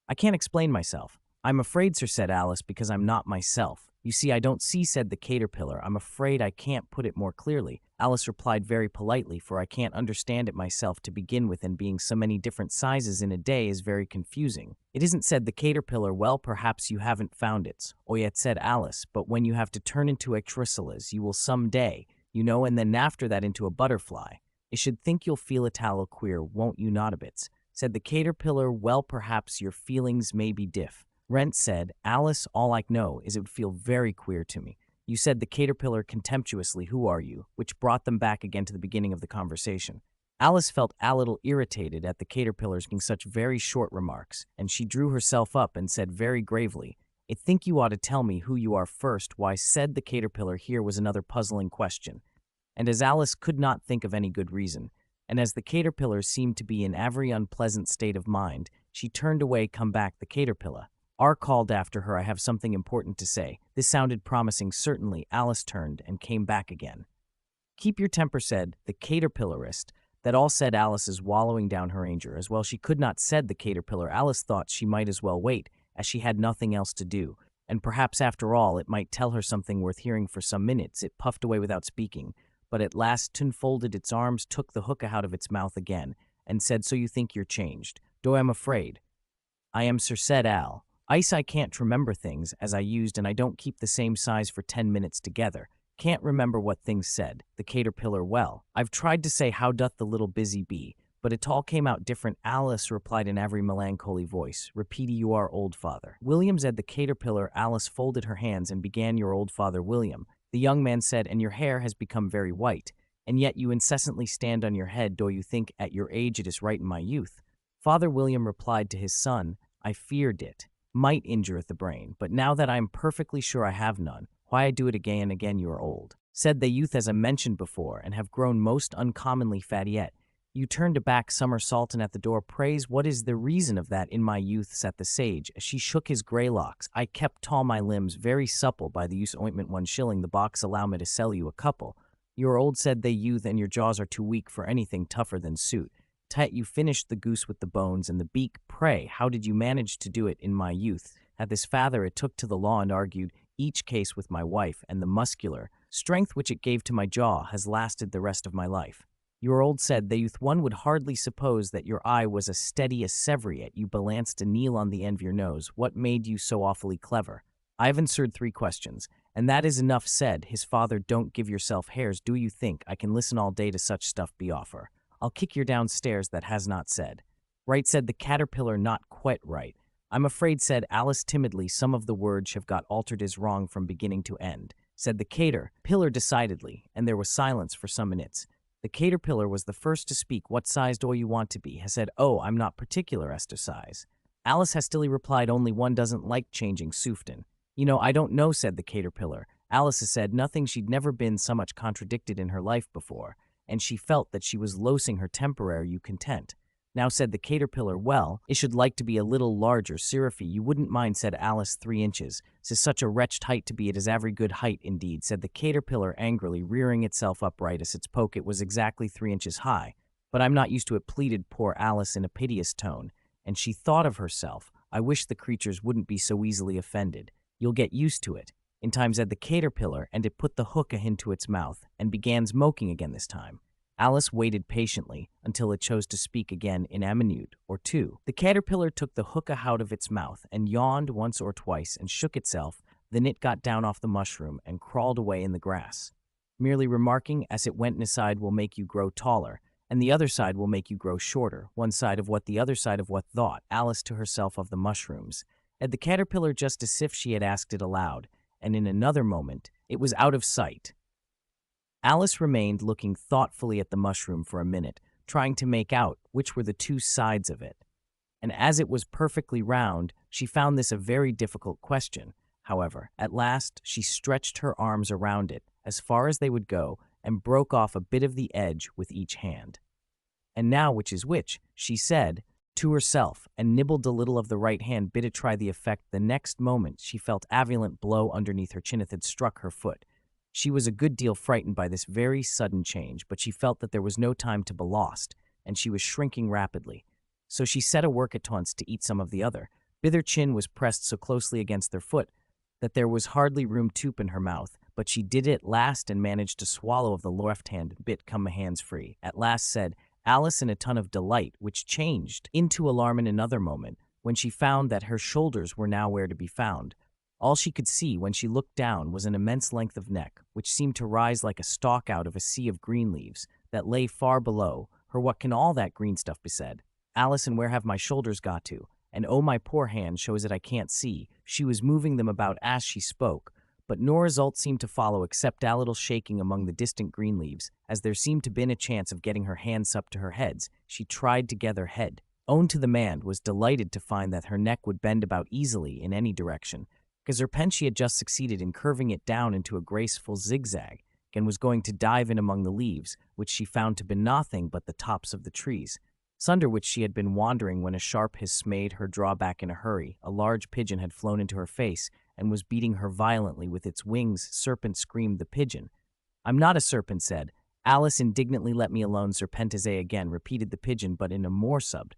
"I can't explain myself. I'm afraid, sir," said Alice, "because I'm not myself." "You see, I don't see," said the caterpillar. "I'm afraid I can't put it more clearly." Alice replied very politely, "For I can't understand it myself to begin with, and being so many different sizes in a day is very confusing." "It isn't," said the caterpillar. "Well, perhaps you haven't found it yet," said Alice, "but when you have to turn into a chrysalis, you will some day, you know, and then after that into a butterfly. I should think you'll feel a tallow queer, won't you not a bit?" said the caterpillar. "Well, perhaps your feelings may be different," said Alice. "All I know is it would feel very queer to me." "You," said the caterpillar contemptuously. "Who are you?" which brought them back again to the beginning of the conversation. Alice felt a little irritated at the caterpillar's making such very short remarks, and she drew herself up and said very gravely, "I think you ought to tell me who you are first." "Why," said the caterpillar, here was another puzzling question, and as Alice could not think of any good reason, and as the caterpillar seemed to be in a very unpleasant state of mind, she turned away. "Come back," the caterpillar called after her. "I have something important to say." This sounded promising, certainly. Alice turned and came back again. "Keep your temper," said the caterpillarist. That all said Alice is wallowing down her anger. As well she could not, said the caterpillar. Alice thought she might as well wait, as she had nothing else to do, and perhaps after all it might tell her something worth hearing. For some minutes it puffed away without speaking, but at last Tun folded its arms, took the hookah out of its mouth again, and said, "So you think you're changed? Do I'm afraid." "I am, sir," said Al. "Ice, I can't remember things as I used, and I don't keep the same size for 10 minutes together. Can't remember what things said." The caterpillar, "Well, I've tried to say, how doth the little busy bee, but it all came out different." Alice replied in every melancholy voice, "Repeat, you are old father." "William," said the caterpillar. Alice folded her hands and began, "Your old father, William." The young man said, "And your hair has become very white, and yet you incessantly stand on your head. Do you think at your age it is right in my youth?" Father William replied to his son, "I feared it might injure the brain, but now that I am perfectly sure I have none, why I do it again and again." "You are old," said the youth, "as I mentioned before, and have grown most uncommonly fat yet. You turned a back somersaulting at the door. Praise, what is the reason of that?" "In my youth," said the sage, as she shook his grey locks, "I kept tall my limbs very supple by the use ointment. 1 shilling the box, allow me to sell you a couple." "You are old," said the youth, "and your jaws are too weak for anything tougher than suit. Tat, you finished the goose with the bones and the beak. Pray, how did you manage to do it?" "In my youth," at this father, "it took to the law and argued each case with my wife, and the muscular strength which it gave to my jaw has lasted the rest of my life." "You are old," said the youth. "One would hardly suppose that your eye was as steady as sever, yet you balanced a needle on the end of your nose. What made you so awfully clever?" "I have answered 3 questions, and that is enough," said his father. "Don't give yourself hairs. Do you think I can listen all day to such stuff? Be offer. I'll kick you downstairs that has not said." "Right," said the caterpillar. "Not quite right, I'm afraid," said Alice timidly. "Some of the words have got altered as wrong from beginning to end," said the caterpillar decidedly, and there was silence for some minutes. The caterpillar was the first to speak. "What size do you want to be?" Has said, "Oh, I'm not particular as to size." Alice hastily replied, "Only one doesn't like changing suften." "You know, I don't know," said the caterpillar. Alice has said nothing. She'd never been so much contradicted in her life before, and she felt that she was losing her temper. "Are you content?" "Now," said the caterpillar. "Well, I should like to be a little larger." "Seraphy, you wouldn't mind," said Alice. 3 inches. "'Tis such a wretched height to be. It is every good height indeed," said the caterpillar angrily, rearing itself upright as its poke. "It was exactly 3 inches high, but I'm not used to it," pleaded poor Alice in a piteous tone, and she thought of herself, "I wish the creatures wouldn't be so easily offended." "You'll get used to it in time," said the caterpillar, and it put the hookah into its mouth and began smoking again this time. Alice waited patiently until it chose to speak again in a minute or 2. The caterpillar took the hookah out of its mouth and yawned once or twice and shook itself. Then it got down off the mushroom and crawled away in the grass, merely remarking as it went, "An side will make you grow taller, and the other side will make you grow shorter." "One side of what? The other side of what?" thought Alice to herself. "Of the mushrooms," said the caterpillar, just as if she had asked it aloud, and in another moment it was out of sight. Alice remained looking thoughtfully at the mushroom for a minute, trying to make out which were the 2 sides of it. And as it was perfectly round, she found this a very difficult question. However, at last she stretched her arms around it as far as they would go and broke off a bit of the edge with each hand. "And now which is which?" she said to herself, and nibbled a little of the right hand bit to try the effect. The next moment she felt a violent blow underneath her chin. It had struck her foot. She was a good deal frightened by this very sudden change, but she felt that there was no time to be lost, and she was shrinking rapidly. So she set a work at once to eat some of the other. Bither chin was pressed so closely against their foot that there was hardly room to open her mouth, but she did it last and managed to swallow of the left hand bit come hands free. At last, said Alice in a tone of delight, which changed into alarm in another moment, when she found that her shoulders were nowhere to be found. All she could see when she looked down was an immense length of neck, which seemed to rise like a stalk out of a sea of green leaves that lay far below her. "What can all that green stuff be?" said Alice, "and where have my shoulders got to? And oh, my poor hand shows it I can't see." She was moving them about as she spoke, but no result seemed to follow except a little shaking among the distant green leaves. As there seemed to been a chance of getting her hands up to her heads, she tried to gather head. Own to the man was delighted to find that her neck would bend about easily in any direction, because her pen she had just succeeded in curving it down into a graceful zigzag, and was going to dive in among the leaves, which she found to be nothing but the tops of the trees, under which she had been wandering, when a sharp hiss made her draw back in a hurry. A large pigeon had flown into her face and was beating her violently with its wings. "Serpent!" screamed the pigeon. "I'm not a serpent," said Alice indignantly let me alone, serpenteze again, repeated the pigeon, but in a more subbed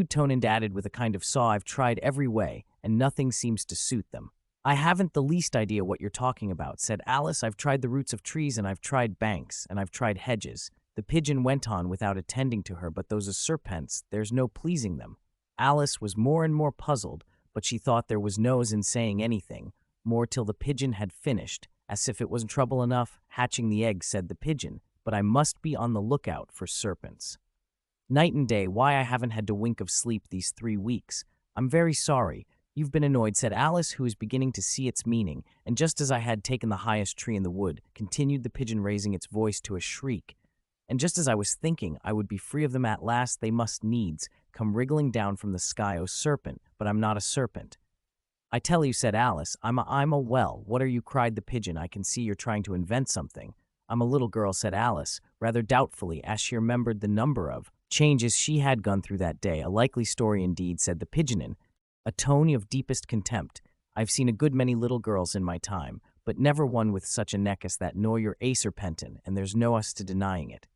tone, and added with a kind of saw, I've tried every way, and nothing seems to suit them. I haven't the least idea what you're talking about, said Alice. I've tried the roots of trees, and I've tried banks, and I've tried hedges. The pigeon went on without attending to her, but those are serpents, there's no pleasing them. Alice was more and more puzzled, but she thought there was no in saying anything more till the pigeon had finished. As if it wasn't trouble enough hatching the egg, said the pigeon, but I must be on the lookout for serpents. Night and day, why I haven't had a wink of sleep these 3 weeks. I'm very sorry. You've been annoyed, said Alice, who was beginning to see its meaning, and just as I had taken the highest tree in the wood, continued the pigeon, raising its voice to a shriek. And just as I was thinking I would be free of them at last, they must needs come wriggling down from the sky. Oh, serpent, but I'm not a serpent. I tell you, said Alice, I'm a well, what are you, cried the pigeon. I can see you're trying to invent something. I'm a little girl, said Alice, rather doubtfully, as she remembered the number of changes she had gone through that day. A likely story indeed, said the pigeon in a tone of deepest contempt. I've seen a good many little girls in my time, but never one with such a neck as that, nor you're a serpentin, and there's no us to denying it.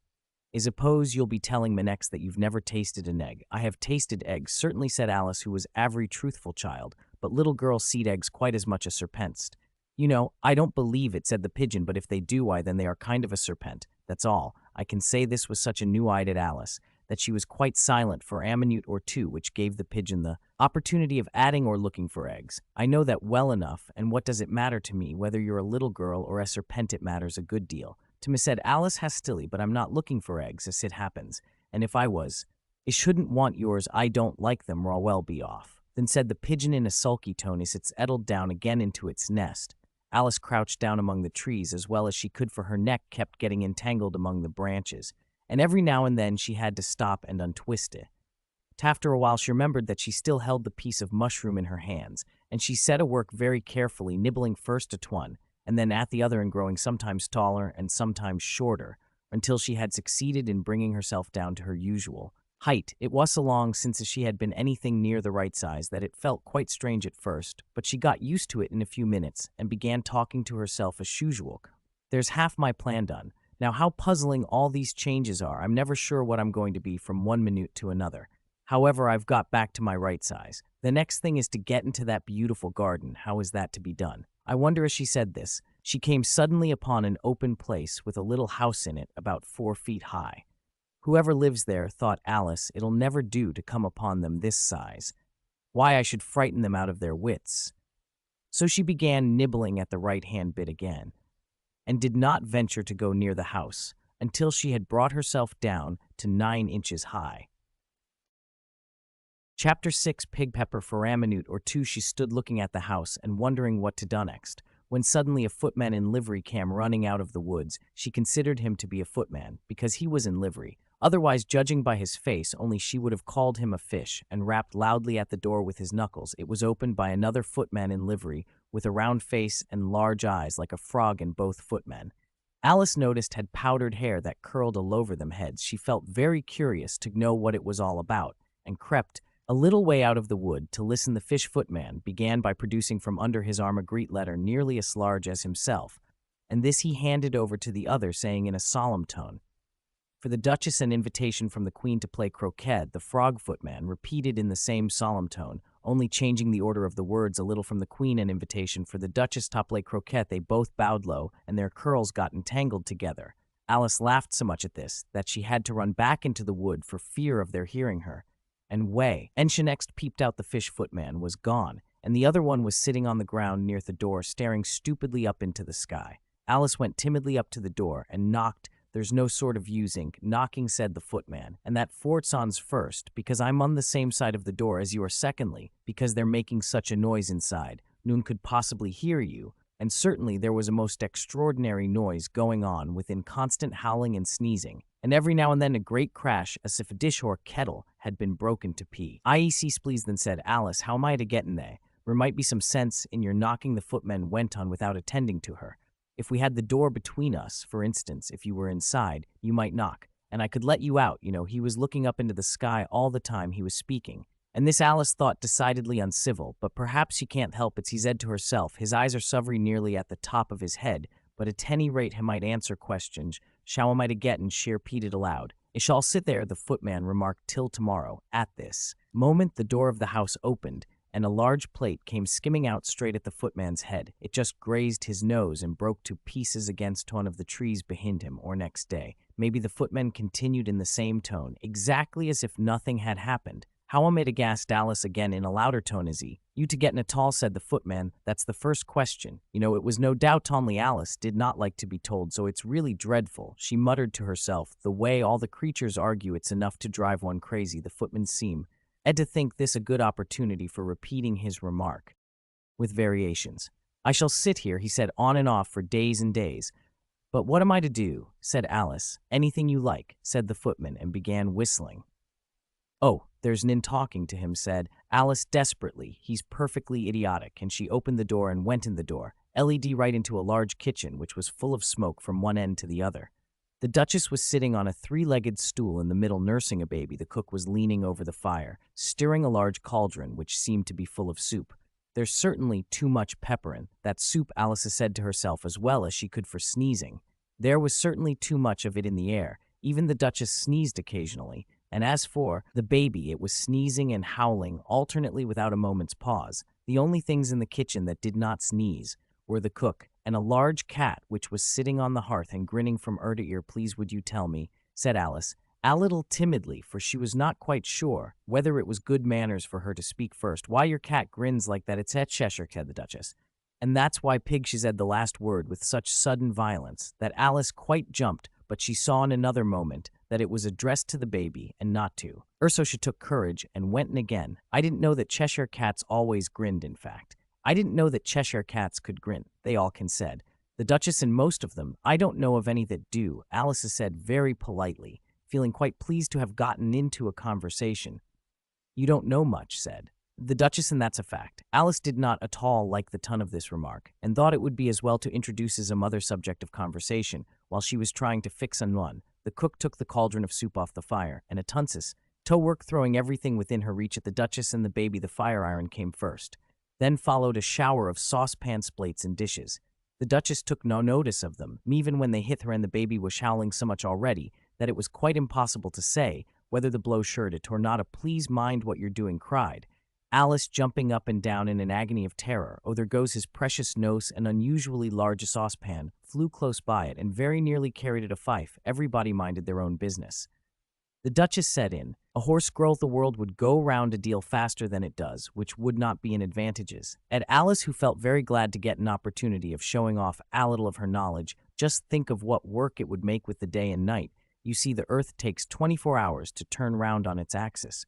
I suppose you'll be telling me next that you've never tasted an egg. I have tasted eggs, certainly, said Alice, who was a very truthful child, but little girls seed eggs quite as much as serpents. You know, I don't believe it, said the pigeon, but if they do, why, then they are kind of a serpent. That's all. I can say this was such a new-eyed at Alice that she was quite silent for a minute or two, which gave the pigeon the opportunity of adding or looking for eggs. I know that well enough, and what does it matter to me whether you're a little girl or a serpent? It matters a good deal to me, said Alice hastily, but I'm not looking for eggs, as it happens, and if I was, I shouldn't want yours. I don't like them, or I'll well be off. Then said the pigeon in a sulky tone as it settled down again into its nest. Alice crouched down among the trees as well as she could, for her neck kept getting entangled among the branches, and every now and then she had to stop and untwist it. After a while she remembered that she still held the piece of mushroom in her hands, and she set to work very carefully, nibbling first at one, and then at the other, and growing sometimes taller and sometimes shorter, until she had succeeded in bringing herself down to her usual height. It was so long since she had been anything near the right size that it felt quite strange at first, but she got used to it in a few minutes and began talking to herself as usual. There's half my plan done. Now how puzzling all these changes are. I'm never sure what I'm going to be from one minute to another. However, I've got back to my right size. The next thing is to get into that beautiful garden. How is that to be done? I wonder. As she said this, she came suddenly upon an open place with a little house in it about 4 feet high. Whoever lives there, thought Alice, it'll never do to come upon them this size. Why, I should frighten them out of their wits. So she began nibbling at the right-hand bit again, and did not venture to go near the house until she had brought herself down to 9 inches high. Chapter 6. Pig Pepper. For a minute or two she stood looking at the house and wondering what to do next, when suddenly a footman in livery came running out of the woods. She considered him to be a footman because he was in livery. Otherwise, judging by his face, only she would have called him a fish, and rapped loudly at the door with his knuckles. It was opened by another footman in livery, with a round face and large eyes like a frog in both footmen. Alice noticed had powdered hair that curled all over them heads. She felt very curious to know what it was all about, and crept a little way out of the wood to listen. The fish footman began by producing from under his arm a great letter nearly as large as himself, and this he handed over to the other, saying in a solemn tone, "For the Duchess, an invitation from the Queen to play croquet." The frog footman repeated in the same solemn tone, only changing the order of the words a little. "From the Queen, an invitation for the Duchess to play croquet." They both bowed low, and their curls got entangled together. Alice laughed so much at this that she had to run back into the wood for fear of their hearing her. And she next peeped out. The fish footman was gone, and the other one was sitting on the ground near the door, staring stupidly up into the sky. Alice went timidly up to the door and knocked. "There's no sort of using knocking," said the footman, "and that fortson's first, because I'm on the same side of the door as you are; secondly, because they're making such a noise inside, none could possibly hear you." And certainly there was a most extraordinary noise going on within, constant howling and sneezing, and every now and then a great crash, as if a dish or kettle had been broken to pieces. "Cease, please," then said Alice. "How am I to get in there? There might be some sense in your knocking." The footman went on without attending to her. "If we had the door between us, for instance, if you were inside, you might knock, and I could let you out, you know." He was looking up into the sky all the time he was speaking, and this Alice thought decidedly uncivil, but perhaps she can't help it, she said to herself. His eyes are sovereign nearly at the top of his head, but at any rate he might answer questions, shall might get and she repeated aloud. "I shall sit there," the footman remarked, "till tomorrow." At this moment the door of the house opened, and a large plate came skimming out straight at the footman's head. It just grazed his nose and broke to pieces against one of the trees behind him, or next day. Maybe the footman continued in the same tone, exactly as if nothing had happened. "How am I to gas?" Alice again in a louder tone as he. "You to get in at all," said the footman. "That's the first question." It was no doubt only Alice did not like to be told, so it's really dreadful, she muttered to herself. The way all the creatures argue, it's enough to drive one crazy. The footman seemed to think this a good opportunity for repeating his remark, with variations. "I shall sit here," he said, "on and off for days and days." "But what am I to do?" said Alice. "Anything you like," said the footman, and began whistling. "Oh, there's Nin talking to him," said Alice desperately. "He's perfectly idiotic," and she opened the door and went in the door, LED right into a large kitchen, which was full of smoke from one end to the other. The Duchess was sitting on a three-legged stool in the middle nursing a baby. The cook was leaning over the fire, stirring a large cauldron, which seemed to be full of soup. "There's certainly too much pepper in that soup," Alice said to herself as well as she could for sneezing. There was certainly too much of it in the air. Even the Duchess sneezed occasionally. And as for the baby, it was sneezing and howling alternately without a moment's pause. The only things in the kitchen that did not sneeze were the cook and a large cat which was sitting on the hearth and grinning from ear to ear. "Please would you tell me," said Alice, a little timidly, for she was not quite sure whether it was good manners for her to speak first, "why your cat grins like that?" "It's at Cheshire," said the Duchess. "And that's why Pig," she said the last word with such sudden violence that Alice quite jumped, but she saw in another moment that it was addressed to the baby and not to her. So she took courage and went in again. "I didn't know that Cheshire cats always grinned, in fact. I didn't know that Cheshire cats could grin," they all can said. "The Duchess and most of them. I don't know of any that do," Alice said very politely, feeling quite pleased to have gotten into a conversation. "You don't know much," said the Duchess, "and that's a fact." Alice did not at all like the tone of this remark, and thought it would be as well to introduce some other subject of conversation while she was trying to fix on one. The cook took the cauldron of soup off the fire, and Atunsis to work, throwing everything within her reach at the Duchess and the baby. The fire iron came first. Then followed a shower of saucepans, plates, and dishes. The Duchess took no notice of them, even when they hit her, and the baby was howling so much already that it was quite impossible to say whether the blow shirred it or not. "A please mind what you're doing," cried Alice, jumping up and down in an agony of terror. "Oh, there goes his precious nose." An unusually large saucepan flew close by it and very nearly carried it a fife. Everybody minded their own business. The Duchess said in a hoarse growl, "The world would go round a deal faster than it does, which would not be an advantages." At Alice, who felt very glad to get an opportunity of showing off a little of her knowledge. "Just think of what work it would make with the day and night. You see, the earth takes 24 hours to turn round on its axis."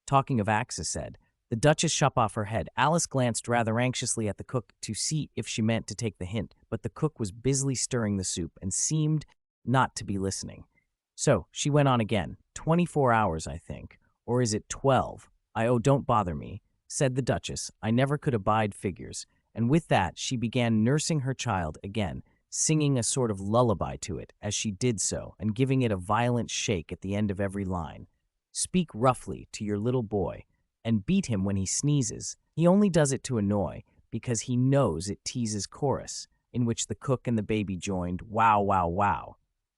"Talking of axis," said the Duchess, shop off her head. Alice glanced rather anxiously at the cook to see if she meant to take the hint, but the cook was busily stirring the soup and seemed not to be listening. So she went on again. 24 hours, I think. Or is it 12? Oh, don't bother me," said the Duchess. "I never could abide figures." And with that she began nursing her child again, singing a sort of lullaby to it as she did so, and giving it a violent shake at the end of every line. "Speak roughly to your little boy, and beat him when he sneezes. He only does it to annoy, because he knows it teases." Chorus, in which the cook and the baby joined, "Wow, wow, wow."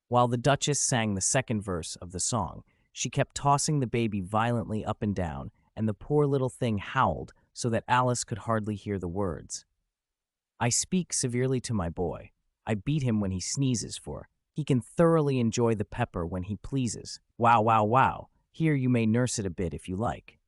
While the Duchess sang the second verse of the song, she kept tossing the baby violently up and down, and the poor little thing howled so that Alice could hardly hear the words. "I speak severely to my boy. I beat him when he sneezes, for he can thoroughly enjoy the pepper when he pleases. Wow, wow, wow. Here, you may nurse it a bit if you like."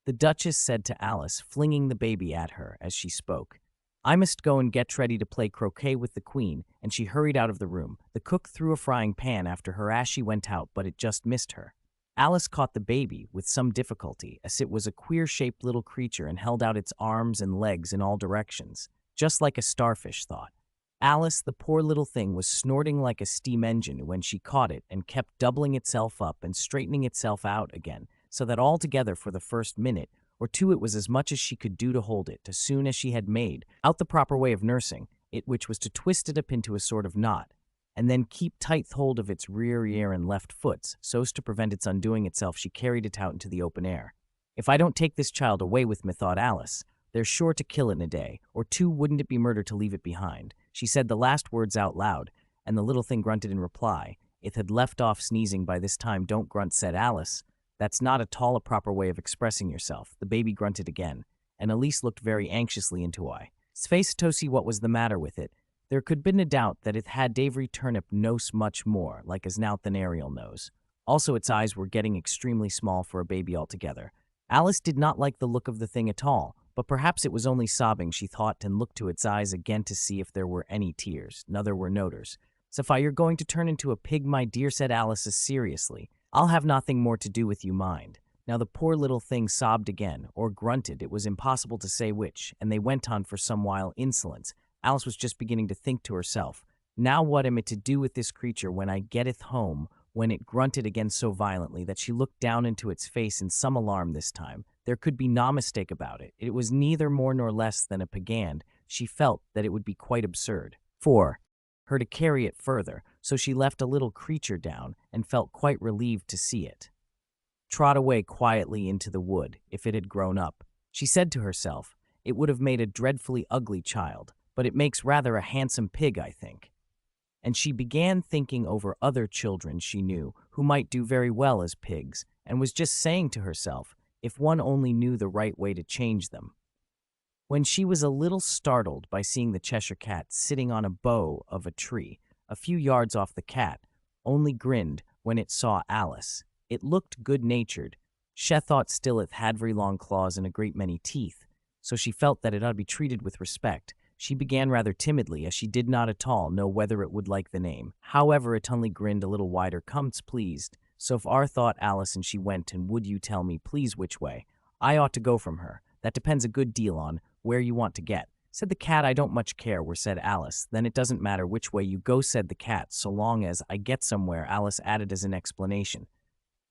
The Duchess said to Alice, flinging the baby at her as she spoke, "I must go and get ready to play croquet with the Queen," and she hurried out of the room. The cook threw a frying pan after her as she went out, but it just missed her. Alice caught the baby with some difficulty, as it was a queer-shaped little creature and held out its arms and legs in all directions, just like a starfish, thought Alice. The poor little thing was snorting like a steam engine when she caught it, and kept doubling itself up and straightening itself out again, so that altogether for the first minute or two it was as much as she could do to hold it, as soon as she had made out the proper way of nursing it, which was to twist it up into a sort of knot, and then keep tight hold of its rear ear and left foot, so as to prevent its undoing itself. She carried it out into the open air. "If I don't take this child away with me," thought Alice, "they're sure to kill it in a day or two. Wouldn't it be murder to leave it behind?" She said the last words out loud, and the little thing grunted in reply. It had left off sneezing by this time. Don't grunt, said Alice. That's not at all a proper way of expressing yourself. The baby grunted again, and Elise looked very anxiously into I's face to see what was the matter with it. There could been a doubt that it had Davry Turnip knows much more, like as nout than Ariel knows. Also, its eyes were getting extremely small for a baby altogether. Alice did not like the look of the thing at all, but perhaps it was only sobbing, she thought, and looked to its eyes again to see if there were any tears. No, there were noters. Sophia, you're going to turn into a pig, my dear, said Alice as seriously. I'll have nothing more to do with you, mind. Now the poor little thing sobbed again, or grunted, it was impossible to say which, and they went on for some while. Insolence. Alice was just beginning to think to herself, now what am I to do with this creature when I getteth home? When it grunted again so violently that she looked down into its face in some alarm this time. There could be no mistake about it. It was neither more nor less than a pigand. She felt that it would be quite absurd for her to carry it further, so she left a little creature down and felt quite relieved to see it trot away quietly into the wood. If it had grown up, she said to herself, it would have made a dreadfully ugly child, but it makes rather a handsome pig, I think. And she began thinking over other children she knew who might do very well as pigs, and was just saying to herself, if one only knew the right way to change them, when she was a little startled by seeing the Cheshire Cat sitting on a bough of a tree a few yards off. The cat only grinned when it saw Alice. It looked good-natured. She thought still it had very long claws and a great many teeth, so she felt that it ought to be treated with respect. She began rather timidly, as she did not at all know whether it would like the name. However, it only grinned a little wider. Comes pleased. So far, thought Alice, and she went, and would you tell me, please, which way I ought to go from her? That depends a good deal on where you want to get, said the cat. I don't much care where, said Alice. Then it doesn't matter which way you go, said the cat, so long as I get somewhere, Alice added as an explanation.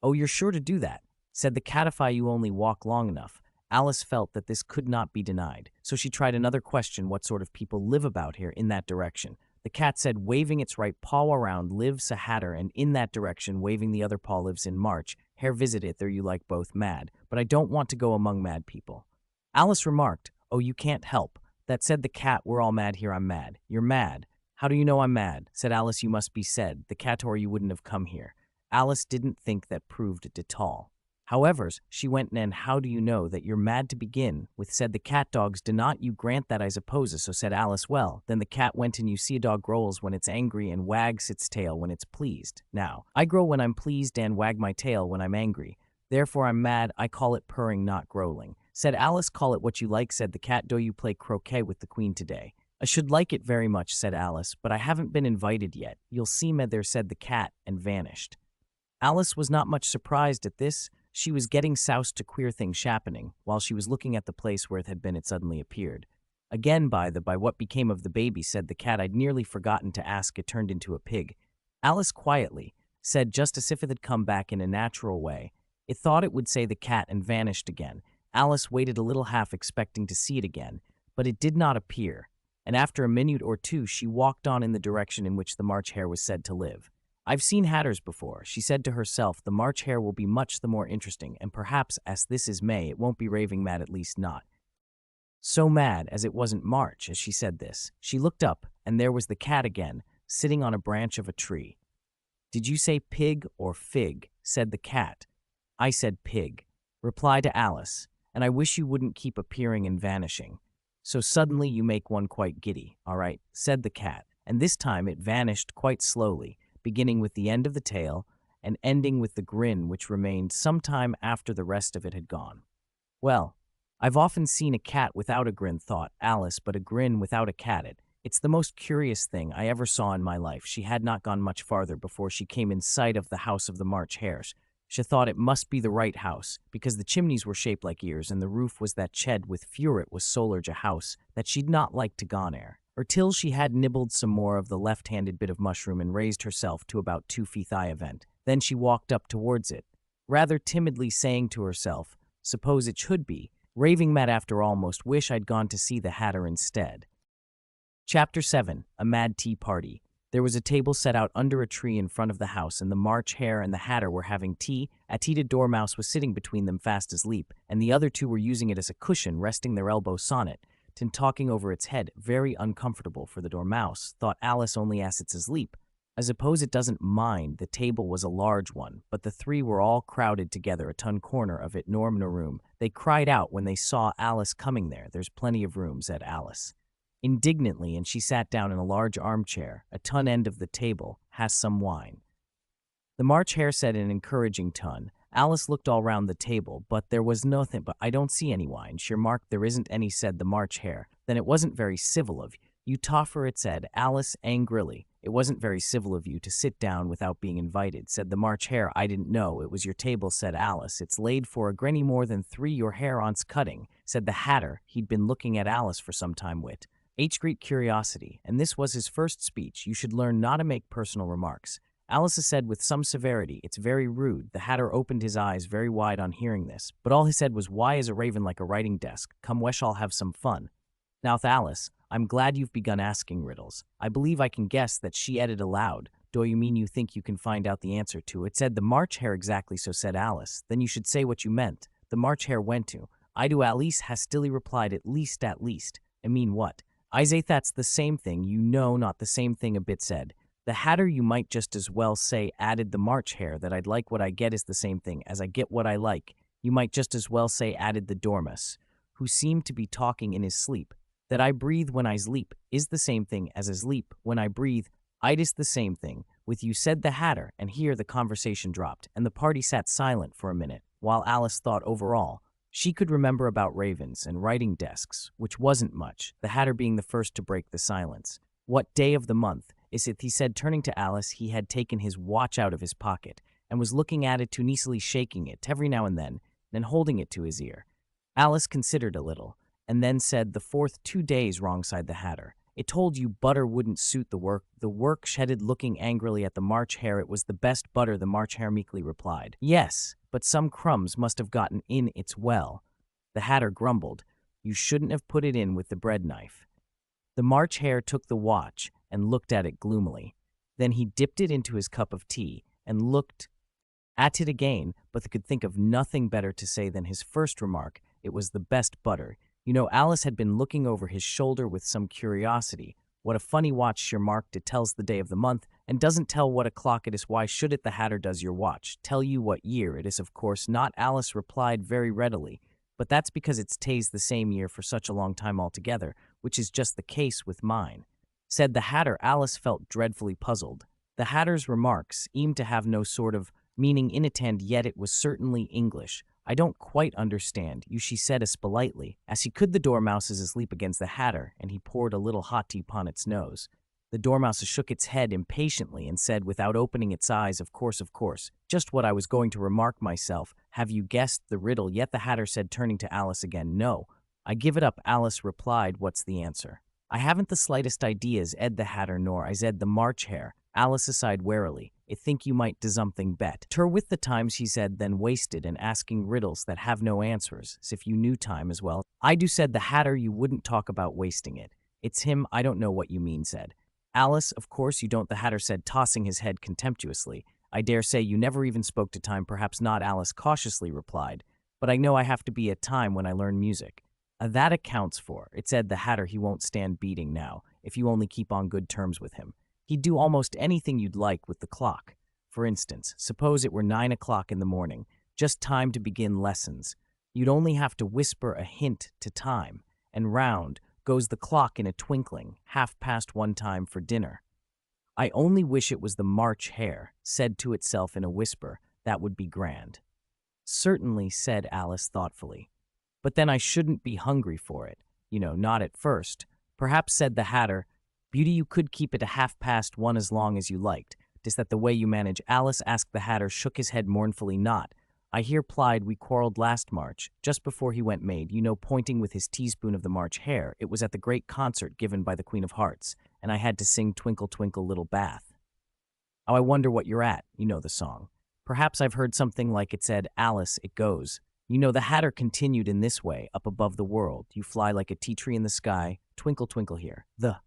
Oh, you're sure to do that, said the cat, if you only walk long enough. Alice felt that this could not be denied, so she tried another question. What sort of people live about here in that direction? The cat said, waving its right paw around, lives a hatter, and in that direction, waving the other paw, lives in March. Hare visited there, you like both mad, but I don't want to go among mad people. Alice remarked, oh, you can't help that, said the cat. We're all mad here. I'm mad. You're mad. How do you know I'm mad? Said Alice. You must be, said the cat, or you wouldn't have come here. Alice didn't think that proved it at all. However, she went, and how do you know that you're mad to begin with, said the cat. Dogs do not you grant that, I suppose, so, said Alice. Well, then the cat went, and you see a dog growls when it's angry and wags its tail when it's pleased. Now, I growl when I'm pleased and wag my tail when I'm angry. Therefore I'm mad. I call it purring, not growling, said Alice. Call it what you like, said the cat. Do you play croquet with the queen today? I should like it very much, said Alice, but I haven't been invited yet. You'll see me there, said the cat, and vanished. Alice was not much surprised at this. She was getting soused to queer things happening. While she was looking at the place where it had been, it suddenly appeared. Again, by what became of the baby, said the cat. I'd nearly forgotten to ask. It turned into a pig. Alice quietly said, just as if it had come back in a natural way. It thought it would say the cat, and vanished again. Alice waited a little, half expecting to see it again, but it did not appear, and after a minute or two she walked on in the direction in which the March Hare was said to live. I've seen hatters before, she said to herself. The March Hare will be much the more interesting, and perhaps, as this is May, it won't be raving mad, at least not so mad as it wasn't March. As she said this, she looked up, and there was the cat again, sitting on a branch of a tree. Did you say pig or fig? Said the cat. I said pig, replied Alice, and I wish you wouldn't keep appearing and vanishing. So suddenly you make one quite giddy. All right, said the cat, and this time it vanished quite slowly, beginning with the end of the tail and ending with the grin, which remained some time after the rest of it had gone. Well, I've often seen a cat without a grin, thought Alice, but a grin without a cat. It's the most curious thing I ever saw in my life. She had not gone much farther before she came in sight of the house of the March Hares. She thought it must be the right house, because the chimneys were shaped like ears, and the roof was that shed with furet was so large a house that she'd not like to gone ere, or till she had nibbled some more of the left-handed bit of mushroom and raised herself to about 2 feet high event. Then she walked up towards it, rather timidly, saying to herself, suppose it should be raving mad after all. Most wish I'd gone to see the Hatter instead. Chapter 7. A Mad Tea Party. There was a table set out under a tree in front of the house, and the March Hare and the Hatter were having tea. A teated dormouse was sitting between them fast asleep, and the other two were using it as a cushion, resting their elbows on it. and talking over its head, very uncomfortable for the Dormouse, thought Alice only as it's asleep. I suppose it doesn't mind. The table was a large one, but the three were all crowded together a ton corner of it, no room. They cried out when they saw Alice coming there. There's plenty of room, said Alice indignantly, and she sat down in a large armchair. A ton end of the table has some wine. The March Hare said in an encouraging tone. Alice looked all round the table, but there was nothing. But I don't see any wine. She remarked. There isn't any, said the March Hare. Then it wasn't very civil of you, Toffer, it said Alice angrily. It wasn't very civil of you to sit down without being invited, said the March Hare. I didn't know it was your table, said Alice. It's laid for a granny more than three your hair on's cutting, said the Hatter. He'd been looking at Alice for some time with great curiosity, and this was his first speech. You should learn not to make personal remarks. Alice said with some severity, it's very rude. The Hatter opened his eyes very wide on hearing this, but all he said was, why is a raven like a writing desk? Come, wesh, I'll have some fun. Now, Alice, I'm glad you've begun asking riddles. I believe I can guess that, she added aloud. Do you mean you think you can find out the answer to it? Said the March Hare. Exactly so, said Alice. Then you should say what you meant. The March Hare went to. I do, Alice hastily replied. At least. I mean what? I say that's the same thing. You know, not the same thing a bit, said the Hatter. You might just as well say, added the March Hare, that I'd like what I get is the same thing as I get what I like. You might just as well say, added the Dormouse, who seemed to be talking in his sleep, that I breathe when I sleep is the same thing as I sleep when I breathe. It is the same thing with you, said the Hatter, and here the conversation dropped, and the party sat silent for a minute, while Alice thought overall. She could remember about ravens and writing desks, which wasn't much, the Hatter being the first to break the silence. What day of the month is it? He said, turning to Alice. He had taken his watch out of his pocket and was looking at it, tunaciously shaking it every now and then holding it to his ear. Alice considered a little, and then said, the fourth 2 days wrong, sighed the Hatter. It told you butter wouldn't suit the work. The work, shedded, looking angrily at the March Hare. It was the best butter, the March Hare meekly replied. Yes, but some crumbs must have gotten in its well. The Hatter grumbled. You shouldn't have put it in with the bread knife. The March Hare took the watch and looked at it gloomily. Then he dipped it into his cup of tea and looked at it again, but could think of nothing better to say than his first remark. It was the best butter. You know, Alice had been looking over his shoulder with some curiosity. What a funny watch, she remarked. It tells the day of the month and doesn't tell what o'clock it is. Why should it? The Hatter. Does your watch tell you what year it is? Of course not, Alice replied very readily. But that's because it stays the same year for such a long time altogether, which is just the case with mine, said the Hatter. Alice felt dreadfully puzzled. The Hatter's remarks seemed to have no sort of meaning in it, and yet it was certainly English. I don't quite understand you, she said as politely as he could. The Dormouse is asleep against the Hatter, and he poured a little hot tea upon its nose. The Dormouse shook its head impatiently and said, without opening its eyes, of course, just what I was going to remark myself. Have you guessed the riddle yet? The Hatter said, turning to Alice again. No, I give it up, Alice replied. What's the answer? I haven't the slightest idea, said the Hatter, nor I, said the March Hare. Alice sighed warily. I think you might do something bet. Tur with the times, he said, then wasted and asking riddles that have no answers, as if you knew time as well. I do, said the Hatter. You wouldn't talk about wasting it. It's him. I don't know what you mean, said Alice. Of course you don't, the Hatter said, tossing his head contemptuously. I dare say you never even spoke to time. Perhaps not, Alice cautiously replied, but I know I have to be at time when I learn music. That accounts for it, said the Hatter. He won't stand beating now, if you only keep on good terms with him. He'd do almost anything you'd like with the clock. For instance, suppose it were 9 o'clock in the morning, just time to begin lessons. You'd only have to whisper a hint to time, and round goes the clock in a twinkling, 1:30 time for dinner. I only wish it was the March Hare, said to itself in a whisper. That would be grand. Certainly, said Alice thoughtfully. But then I shouldn't be hungry for it. You know, not at first. Perhaps, said the Hatter. Beauty, you could keep it to 1:30 as long as you liked. Is that the way you manage? Alice asked. The Hatter shook his head mournfully. Not. I hear plied. We quarreled last March, just before he went made, you know, pointing with his teaspoon of the March Hare. It was at the great concert given by the Queen of Hearts, and I had to sing Twinkle, Twinkle, Little Bath. Oh, I wonder what you're at. You know the song. Perhaps I've heard something like it, said Alice. It goes. You know, the Hatter continued in this way, up above the world. You fly like a tea tree in the sky. Twinkle, twinkle here. The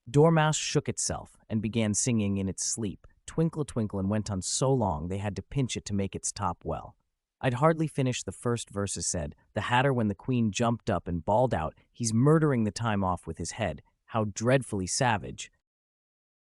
Dormouse shook itself and began singing in its sleep. Twinkle, twinkle, and went on so long they had to pinch it to make its top well. I'd hardly finished the first verses said, the Hatter when the Queen jumped up and bawled out, "He's murdering the time off with his head. How dreadfully savage!"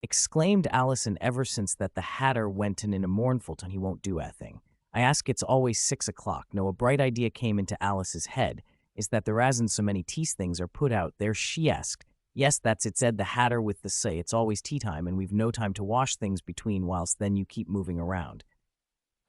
Exclaimed Alice, and ever since that the Hatter went in a mournful tone, he won't do a thing. I ask, it's always 6 o'clock. No, a bright idea came into Alice's head, is that there asn't so many tea things are put out there. She asked, yes, that's it, said the Hatter with the say, it's always tea time and we've no time to wash things between whilst then you keep moving around.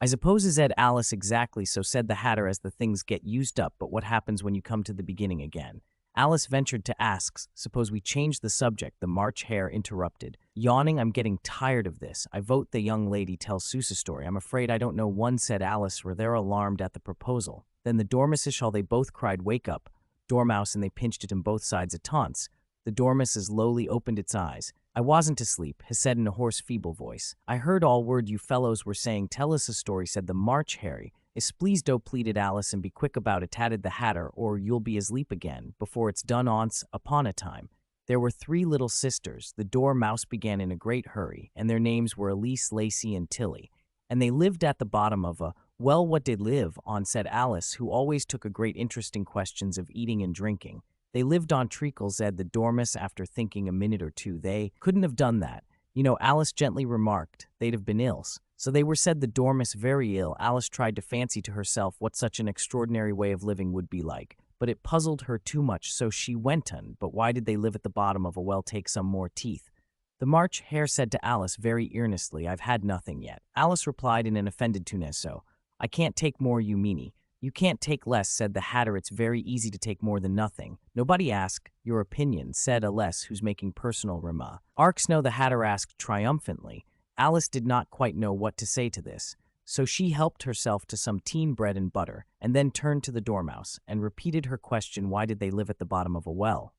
I suppose said Alice, exactly so, said the Hatter, as the things get used up, but what happens when you come to the beginning again? Alice ventured to ask, suppose we change the subject. The March Hare interrupted, yawning, I'm getting tired of this. I vote the young lady tell Seuss a story. I'm afraid I don't know one, said Alice, were they're alarmed at the proposal. Then the Dormices all they both cried, wake up, Dormouse, and they pinched it in both sides at taunts. The Dormice lowly opened its eyes. I wasn't asleep, has said in a hoarse, feeble voice. I heard all word you fellows were saying. Tell us a story, said the March Hare. Is please do, pleaded Alice, and be quick about it, added the Hatter, or you'll be asleep again, before it's done. Once upon a time, there were 3 little sisters. The Dormouse began in a great hurry, and their names were Elise, Lacey, and Tilly, and they lived at the bottom of a, well, what did live on, said Alice, who always took a great interest in questions of eating and drinking. They lived on treacle, said the Dormouse, after thinking a minute or two. They couldn't have done that. You know, Alice gently remarked, they'd have been ill. So they were, said the Dormouse, very ill. Alice tried to fancy to herself what such an extraordinary way of living would be like, but it puzzled her too much, so she went on, but why did they live at the bottom of a well? Take some more teeth. The March Hare said to Alice very earnestly, I've had nothing yet. Alice replied in an offended tone, so, I can't take more, you meanie. You can't take less, said the Hatter. It's very easy to take more than nothing. Nobody ask your opinion, said Alice, who's making personal remarks. No, the Hatter asked triumphantly. Alice did not quite know what to say to this, so she helped herself to some tea, bread and butter, and then turned to the Dormouse and repeated her question, why did they live at the bottom of a well?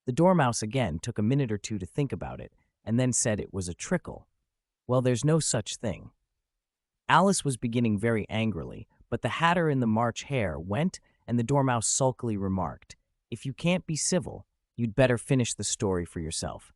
The Dormouse again took a minute or two to think about it, and then said it was a trickle. Well, there's no such thing. Alice was beginning very angrily, but the Hatter and the March Hare went, and the Dormouse sulkily remarked, if you can't be civil, you'd better finish the story for yourself.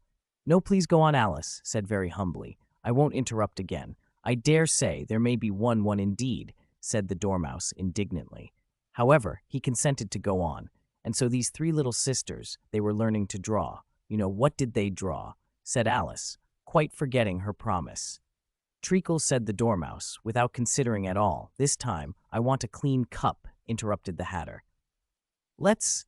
No, please go on, Alice said very humbly. I won't interrupt again. I dare say there may be one indeed, said the Dormouse indignantly. However, he consented to go on, and so these 3 little sisters, they were learning to draw. You know, what did they draw? Said Alice, quite forgetting her promise. Treacle, said the Dormouse, without considering at all. This time, I want a clean cup, interrupted the Hatter. Let's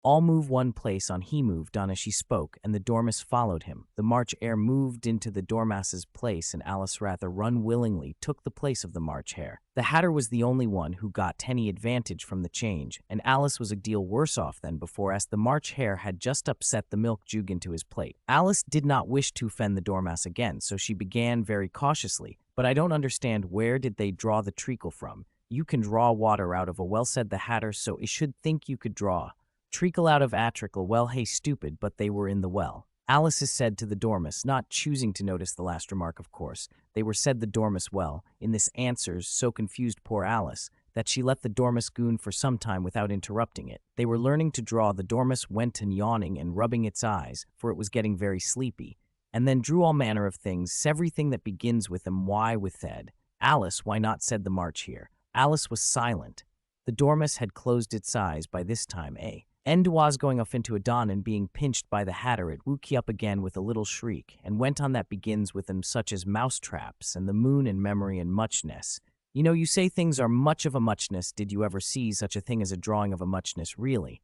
all move one place on. He moved on as she spoke, and the Dormouse followed him. The March Hare moved into the Dormouse's place, and Alice rather unwillingly took the place of the March Hare. The Hatter was the only one who got any advantage from the change, and Alice was a deal worse off than before, as the March Hare had just upset the milk jug into his plate. Alice did not wish to offend the Dormouse again, so she began very cautiously, but I don't understand, where did they draw the treacle from? You can draw water out of a well, said the Hatter, so I should think you could draw treacle out of a trickle. Well, hey, stupid, but they were in the well. Alice is said to the Dormouse, not choosing to notice the last remark, of course. They were, said the Dormouse. Well, in this answers so confused poor Alice that she let the Dormouse goon for some time without interrupting it. They were learning to draw. The Dormouse went on yawning and rubbing its eyes, for it was getting very sleepy, and then drew all manner of things, everything that begins with them. Why, with said Alice, why not, said the March Hare. Alice was silent. The Dormouse had closed its eyes by this time, and was going off into a dawn, and being pinched by the Hatter, it woke up again with a little shriek, and went on that begins with them, such as mouse-traps, and the moon, and memory, and muchness. You know, you say things are much of a muchness. Did you ever see such a thing as a drawing of a muchness, really?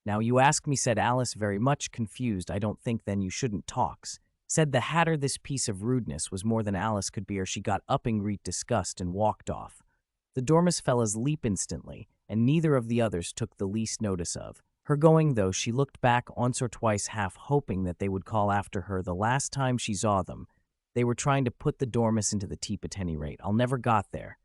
Now you ask me, said Alice, very much confused. I don't think then you shouldn't talks, said the Hatter. This piece of rudeness was more than Alice could bear. She got up in great disgust and walked off. The Dormouse fell asleep instantly, and neither of the others took the least notice of her going, though she looked back once or twice, half hoping that they would call after her. The last time she saw them, they were trying to put the Dormouse into the teep at any rate. I'll never got there.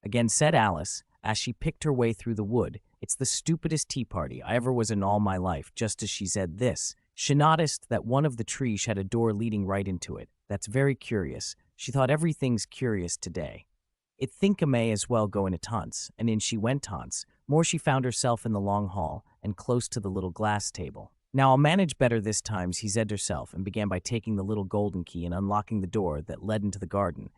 Again, said Alice, as she picked her way through the wood. It's the stupidest tea party I ever was in all my life. Just as she said this, she noticed that one of the trees had a door leading right into it. That's very curious. She thought everything's curious today. It think I may as well go in at once, and in she went once. More she found herself in the long hall, and close to the little glass table. Now I'll manage better this time, she said herself, and began by taking the little golden key and unlocking the door that led into the garden.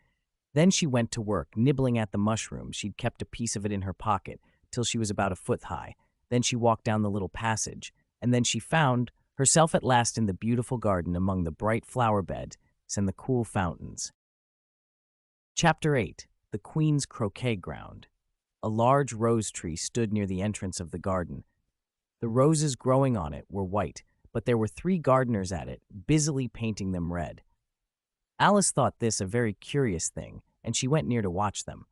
Then she went to work, nibbling at the mushroom. She'd kept a piece of it in her pocket till she was about a foot high. Then she walked down the little passage, and then she found herself at last in the beautiful garden among the bright flower beds and the cool fountains. Chapter 8. The Queen's Croquet-Ground. A large rose tree stood near the entrance of the garden. The roses growing on it were white, but there were 3 gardeners at it, busily painting them red. Alice thought this a very curious thing, and she went near to watch them.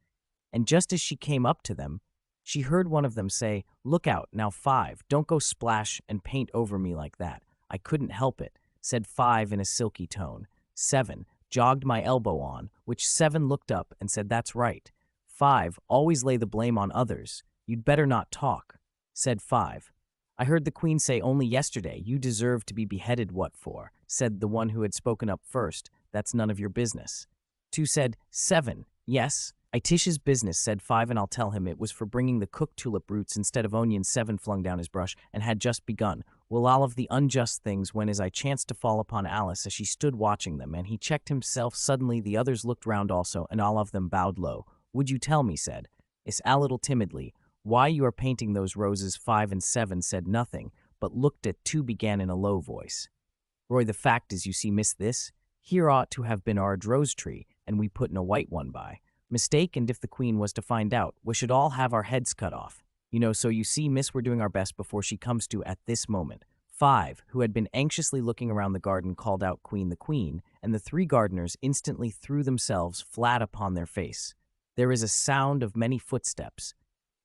And just as she came up to them, she heard one of them say, "Look out, now 5, don't go splash and paint over me like that. I couldn't help it," said 5 in a silky tone. 7 jogged my elbow on, which 7 looked up and said, "That's right. 5 always lay the blame on others. You'd better not talk," said 5. "I heard the Queen say only yesterday, you deserve to be beheaded." "What for?" said the one who had spoken up first. "That's none of your business." 2 said, "7, yes, Itish's business," said 5, "and I'll tell him it was for bringing the cooked tulip roots instead of onions." 7 flung down his brush and had just begun. "Well, all of the unjust things," when as I chanced to fall upon Alice as she stood watching them, and he checked himself suddenly. The others looked round also, and all of them bowed low. "Would you tell me," said a little timidly, "why you are painting those roses?" 5 and 7 said nothing, but looked at 2 began in a low voice. "Roy, the fact is, you see, miss, this here ought to have been our rose tree, and we put in a white one by mistake, and if the Queen was to find out, we should all have our heads cut off. You know, so you see, miss, we're doing our best before she comes to at this moment." 5, who had been anxiously looking around the garden, called out, "Queen, the Queen," and the 3 gardeners instantly threw themselves flat upon their face. There is a sound of many footsteps,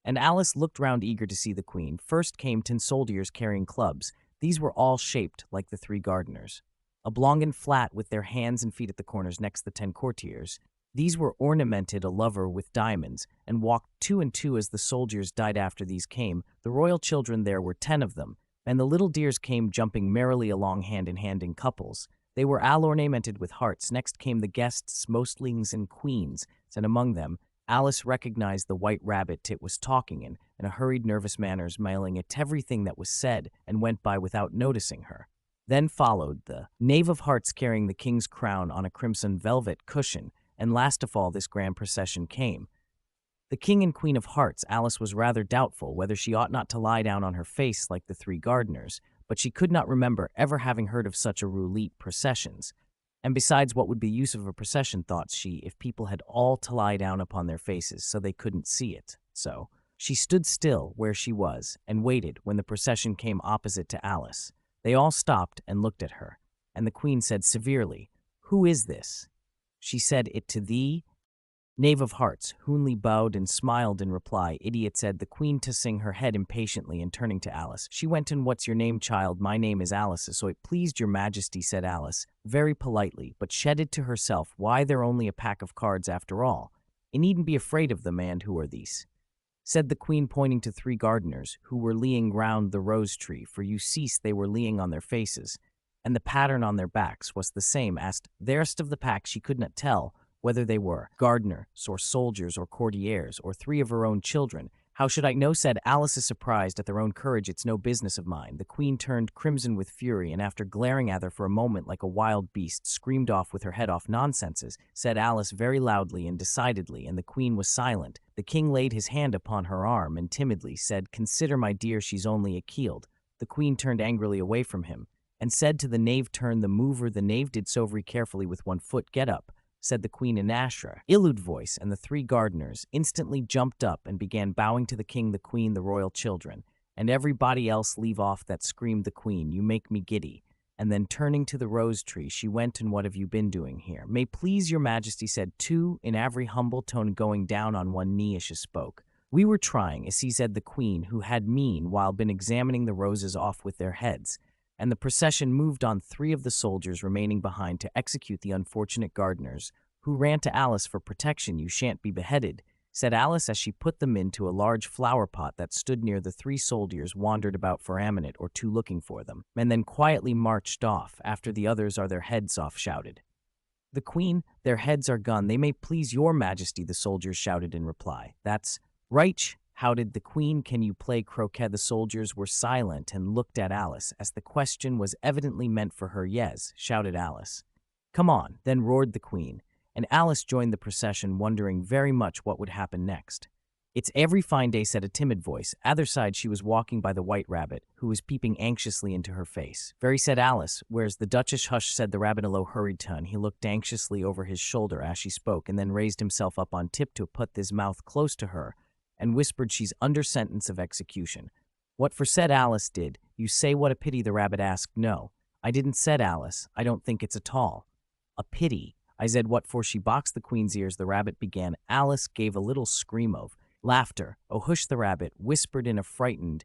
and Alice looked round eager to see the Queen. First came 10 soldiers carrying clubs. These were all shaped like the 3 gardeners, oblong and flat, with their hands and feet at the corners. Next, the 10 courtiers. These were ornamented a lover with diamonds, and walked 2 and 2 as the soldiers died. After these came the royal children. There were 10 of them, and the little dears came jumping merrily along hand in hand in couples. They were all ornamented with hearts. Next came the guests, mostlings and queens, and among them Alice recognized the white rabbit. It was talking in a hurried, nervous manner, smiling at everything that was said, and went by without noticing her. Then followed the Knave of Hearts carrying the king's crown on a crimson velvet cushion, and last of all this grand procession came the King and Queen of Hearts. Alice was rather doubtful whether she ought not to lie down on her face like the 3 gardeners, but she could not remember ever having heard of such a roulette processions. And besides, what would be use of a procession, thought she, if people had all to lie down upon their faces so they couldn't see it? So she stood still where she was and waited when the procession came opposite to Alice. They all stopped and looked at her, and the Queen said severely, "Who is this?" She said, "It to thee, Knave of Hearts." Hoonley bowed and smiled in reply. "Idiot," said the Queen, tossing her head impatiently and turning to Alice. She went, "And what's your name, child?" "My name is Alice, so it pleased your majesty," said Alice, very politely, but shedded to herself, "Why, they're only a pack of cards after all. You needn't be afraid of them." "And who are these?" said the Queen, pointing to 3 gardeners who were leaning round the rose tree, for you cease they were leaning on their faces, and the pattern on their backs was the same. Asked the rest of the pack, she could not tell whether they were gardeners or soldiers or courtiers or 3 of her own children. "How should I know?" said Alice, is surprised at their own courage. "It's no business of mine." The Queen turned crimson with fury, and after glaring at her for a moment like a wild beast, screamed off with her head off. "Nonsense," said Alice very loudly and decidedly, and the Queen was silent. The King laid his hand upon her arm and timidly said, "Consider, my dear, she's only a keeled." The Queen turned angrily away from him and said to the knave, "Turn the mover." The knave did so very carefully with one foot. "Get up," said the Queen in Ashra, illud voice, and the 3 gardeners instantly jumped up and began bowing to the King, the Queen, the royal children, and everybody else. "Leave off that," screamed the Queen. "You make me giddy." And then turning to the rose tree, she went, "And what have you been doing here?" "May please your majesty," said 2 in every humble tone, going down on one knee as she spoke. "We were trying," as he said the Queen, who had meanwhile been examining the roses off with their heads, and the procession moved on, 3 of the soldiers remaining behind to execute the unfortunate gardeners, who ran to Alice for protection. "You shan't be beheaded," said Alice as she put them into a large flower pot that stood near. The 3 soldiers wandered about for a minute or 2 looking for them, and then quietly marched off. "After the others are their heads off," shouted the Queen. "Their heads are gone." "They may please your majesty," the soldiers shouted in reply. "That's right," shouted the Queen. "Can you play croquet?" The soldiers were silent and looked at Alice, as the question was evidently meant for her. "Yes," shouted Alice. "Come on," then roared the Queen, and Alice joined the procession, wondering very much what would happen next. "It's every fine day," said a timid voice. Other side she was walking by the White Rabbit, who was peeping anxiously into her face. "Very," said Alice. "Where's the Duchess?" "Hush," said the rabbit in a low, hurried tone. He looked anxiously over his shoulder as she spoke, and then raised himself up on tiptoe, put his mouth close to her, and whispered, "She's under sentence of execution." "What for?" said Alice. "Did you say what a pity?" the rabbit asked. "No, I didn't," said Alice. "I don't think it's at all a pity. I said what for." She boxed the Queen's ears, the rabbit began. Alice gave a little scream of laughter. "Oh, hush," the rabbit whispered in a frightened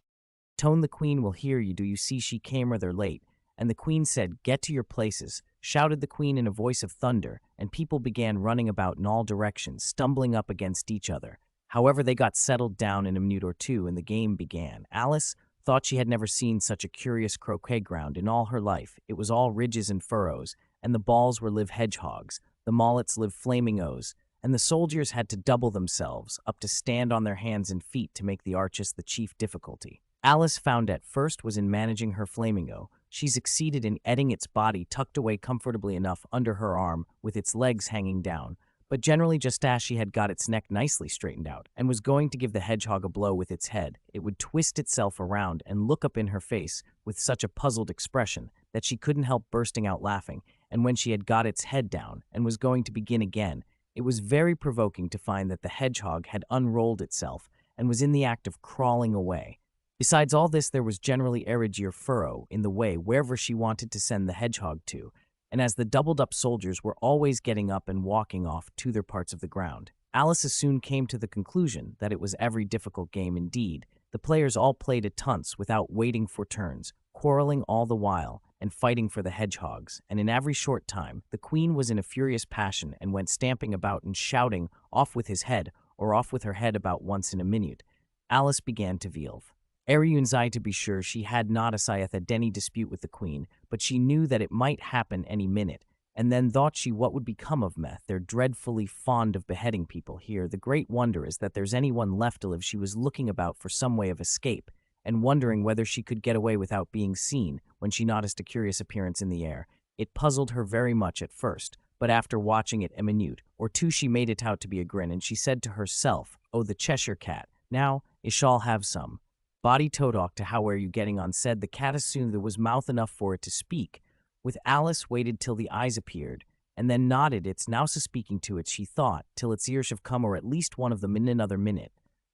tone. "The Queen will hear you. Do you see she came rather late?" And the Queen said, "Get to your places," shouted the Queen in a voice of thunder, and people began running about in all directions, stumbling up against each other. However, they got settled down in a minute or two, and the game began. Alice thought she had never seen such a curious croquet-ground in all her life. It was all ridges and furrows, and the balls were live hedgehogs, the mallets live flamingos, and the soldiers had to double themselves up to stand on their hands and feet to make the arches the chief difficulty. Alice found at first was in managing her flamingo. She succeeded in getting its body tucked away comfortably enough under her arm with its legs hanging down, but generally just as she had got its neck nicely straightened out and was going to give the hedgehog a blow with its head, it would twist itself around and look up in her face with such a puzzled expression that she couldn't help bursting out laughing, and when she had got its head down and was going to begin again, it was very provoking to find that the hedgehog had unrolled itself and was in the act of crawling away. Besides all this, there was generally a ridge or furrow in the way wherever she wanted to send the hedgehog to, and as the doubled-up soldiers were always getting up and walking off to their parts of the ground, Alice soon came to the conclusion that it was a very difficult game indeed. The players all played at once without waiting for turns, quarreling all the while, and fighting for the hedgehogs, and in every short time the Queen was in a furious passion and went stamping about and shouting, "Off with his head," or "Off with her head," about once in a minute. Alice began to veil. Ariunzai, to be sure, she had not a scythe at any dispute with the Queen, but she knew that it might happen any minute, and then thought she what would become of Meth. They're dreadfully fond of beheading people here. The great wonder is that there's anyone left to live. She was looking about for some way of escape, and wondering whether she could get away without being seen, when she noticed a curious appearance in the air. It puzzled her very much at first, but after watching it a minute or two she made it out to be a grin, and she said to herself, "Oh, the Cheshire Cat. Now, I shall have some." "Body Todoc, to how are you getting on?" said the cat as soon as there was mouth enough for it to speak. With Alice waited till the eyes appeared, and then nodded. "It's now speaking to it," she thought, "till its ears have come, or at least one of them in another minute."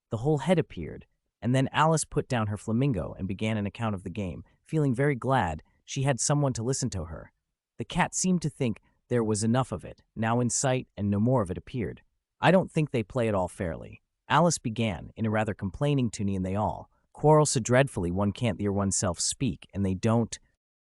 The whole head appeared, and then Alice put down her flamingo and began an account of the game, feeling very glad she had someone to listen to her. The cat seemed to think there was enough of it, now in sight, and no more of it appeared. "I don't think they play it all fairly," Alice began, in a rather complaining tune, "and they all quarrel so dreadfully one can't hear oneself speak, and they don't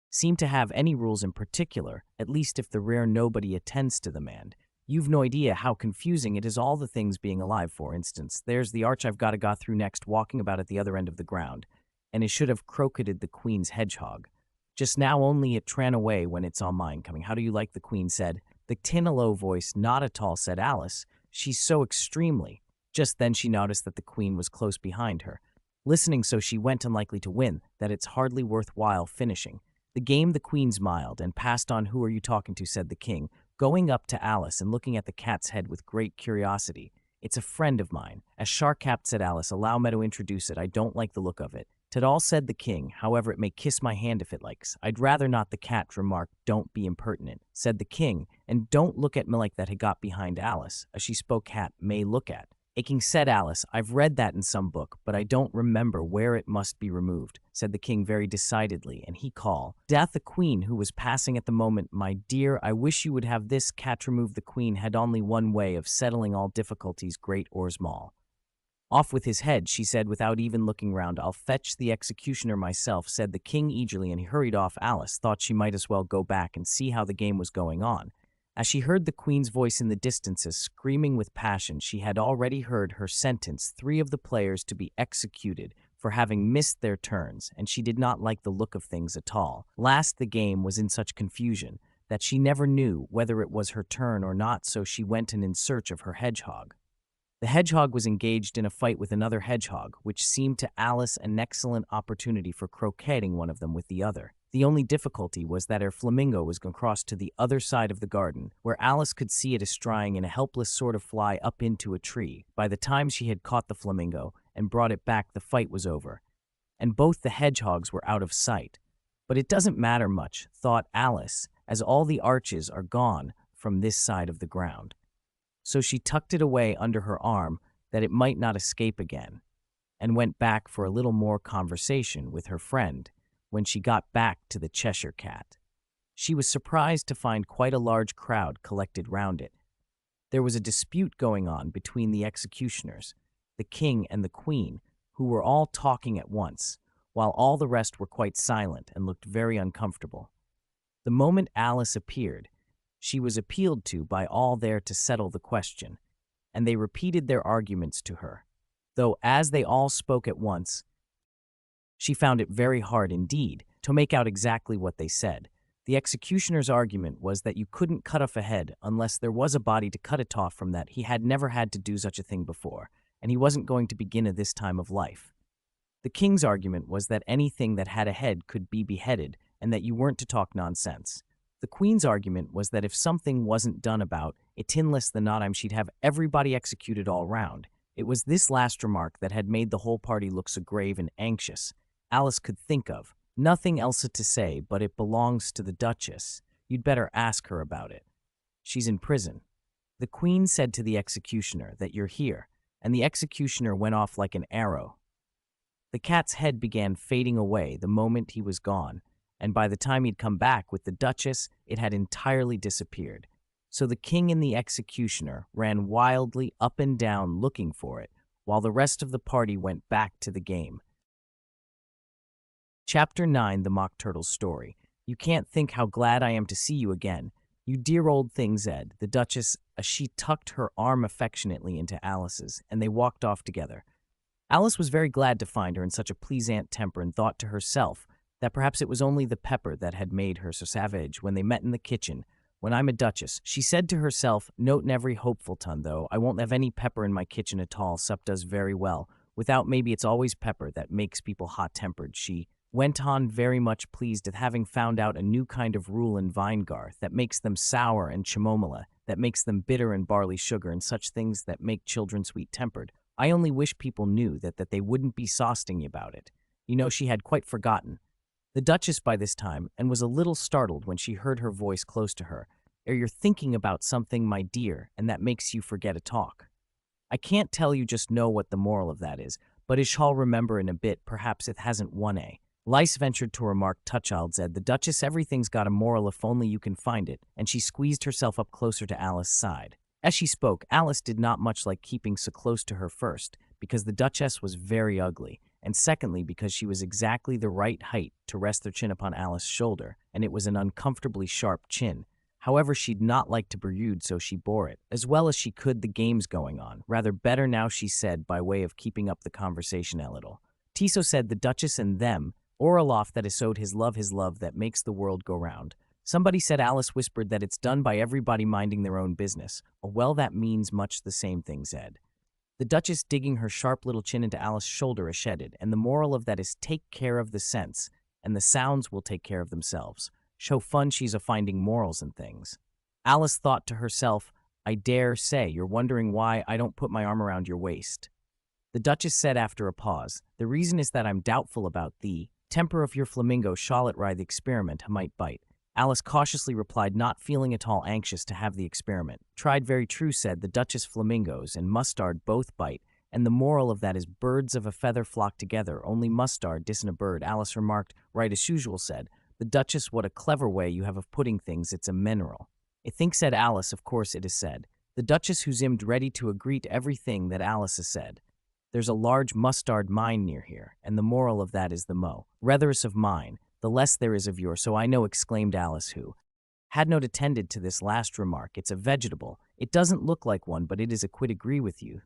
seem to have any rules in particular, at least if the rare nobody attends to them, and you've no idea how confusing it is, all the things being alive. For instance, there's the arch I've got to go through next, walking about at the other end of the ground, and it should have croqueted the Queen's hedgehog. Just now only it ran away when it's on mine coming. How do you like?" the Queen said. The tin a low voice, "Not at all," said Alice. "She's so extremely." Just then she noticed that the Queen was close behind her, listening, so she went unlikely to win, that it's hardly worthwhile finishing the game. The Queen smiled and passed on. "Who are you talking to?" said the King, going up to Alice and looking at the cat's head with great curiosity. "It's a friend of mine, a shark-capped," said Alice. "Allow me to introduce it. I don't like the look of it." "'Ted all," said the King. "However, it may kiss my hand if it likes." "I'd rather not," the cat remarked. "Don't be impertinent," said the King, "and don't look at me like that." He got behind Alice. As she spoke, "Cat may look at." "Aching," said Alice. "I've read that in some book, but I don't remember where it must be removed," said the King very decidedly, and he called Death, the Queen, who was passing at the moment. "My dear, I wish you would have this cat removed." The Queen had only one way of settling all difficulties, great or small. "Off with his head," she said without even looking round. "I'll fetch the executioner myself," said the King eagerly, and he hurried off. Alice thought she might as well go back and see how the game was going on. As she heard the Queen's voice in the distances, screaming with passion, she had already heard her sentence 3 of the players to be executed for having missed their turns, and she did not like the look of things at all. Last, the game was in such confusion that she never knew whether it was her turn or not, so she went in search of her hedgehog. The hedgehog was engaged in a fight with another hedgehog, which seemed to Alice an excellent opportunity for croqueting one of them with the other. The only difficulty was that her flamingo was going to cross to the other side of the garden, where Alice could see it astraying in a helpless sort of fly up into a tree. By the time she had caught the flamingo and brought it back, the fight was over, and both the hedgehogs were out of sight. But it doesn't matter much, thought Alice, as all the arches are gone from this side of the ground. So she tucked it away under her arm that it might not escape again, and went back for a little more conversation with her friend when she got back to the Cheshire Cat. She was surprised to find quite a large crowd collected round it. There was a dispute going on between the executioners, the king and the queen, who were all talking at once, while all the rest were quite silent and looked very uncomfortable. The moment Alice appeared, she was appealed to by all there to settle the question, and they repeated their arguments to her, though as they all spoke at once, she found it very hard indeed to make out exactly what they said. The executioner's argument was that you couldn't cut off a head unless there was a body to cut it off from, that he had never had to do such a thing before, and he wasn't going to begin at this time of life. The king's argument was that anything that had a head could be beheaded, and that you weren't to talk nonsense. The queen's argument was that if something wasn't done about it in less than no time, she'd have everybody executed all round. It was this last remark that had made the whole party look so grave and anxious. Alice could think of nothing else to say, but it belongs to the Duchess. You'd better ask her about it. She's in prison. The queen said to the executioner that you're here, and the executioner went off like an arrow. The cat's head began fading away the moment he was gone, and by the time he'd come back with the Duchess, it had entirely disappeared. So the king and the executioner ran wildly up and down looking for it, while the rest of the party went back to the game. Chapter 9, The Mock Turtle's Story. You can't think how glad I am to see you again. You dear old thing, Zed, the Duchess, as she tucked her arm affectionately into Alice's, and they walked off together. Alice was very glad to find her in such a pleasant temper, and thought to herself that perhaps it was only the pepper that had made her so savage when they met in the kitchen. When I'm a Duchess, she said to herself, note every hopeful ton, though, I won't have any pepper in my kitchen at all, sup does very well. Without maybe it's always pepper that makes people hot-tempered, she went on, very much pleased at having found out a new kind of rule in Vinegarth that makes them sour, and Chimomala that makes them bitter, and barley sugar, and such things that make children sweet-tempered. I only wish people knew that they wouldn't be saucing about it. You know, she had quite forgotten the Duchess by this time, and was a little startled when she heard her voice close to her. You're thinking about something, my dear, and that makes you forget a talk. I can't tell you just know what the moral of that is, but I shall remember in a bit, perhaps it hasn't one a. Lice ventured to remark, Tuchchild said, the Duchess, everything's got a moral if only you can find it, and she squeezed herself up closer to Alice's side. As she spoke, Alice did not much like keeping so close to her, first, because the Duchess was very ugly, and secondly, because she was exactly the right height to rest their chin upon Alice's shoulder, and it was an uncomfortably sharp chin. However, she'd not like to be rude, so she bore it, as well as she could, the games going on. Rather better now, she said, by way of keeping up the conversation a little. Tiso said, the Duchess and them, or aloft that is owed his love that makes the world go round. Somebody said, Alice whispered, that it's done by everybody minding their own business. Oh, well, that means much the same thing, Zed. The Duchess, digging her sharp little chin into Alice's shoulder, ashedded, and the moral of that is take care of the sense, and the sounds will take care of themselves. Show fun she's a finding morals and things. Alice thought to herself, I dare say you're wondering why I don't put my arm around your waist. The Duchess said after a pause, the reason is that I'm doubtful about the temper of your flamingo, shall it ride the experiment, might bite. Alice cautiously replied, not feeling at all anxious to have the experiment. Tried, very true, said the Duchess, flamingos and mustard both bite, and the moral of that is birds of a feather flock together, only mustard disn't a bird. Alice remarked, right as usual, said the Duchess, what a clever way you have of putting things, it's a mineral. I think, said Alice, of course it is said. The Duchess, who seemed ready to agree to everything that Alice has said. There's a large mustard mine near here, and the moral of that is the ratherest of mine, the less there is of yours, so I know, exclaimed Alice, who had not attended to this last remark. It's a vegetable. It doesn't look like one, but it is a quite agree with you,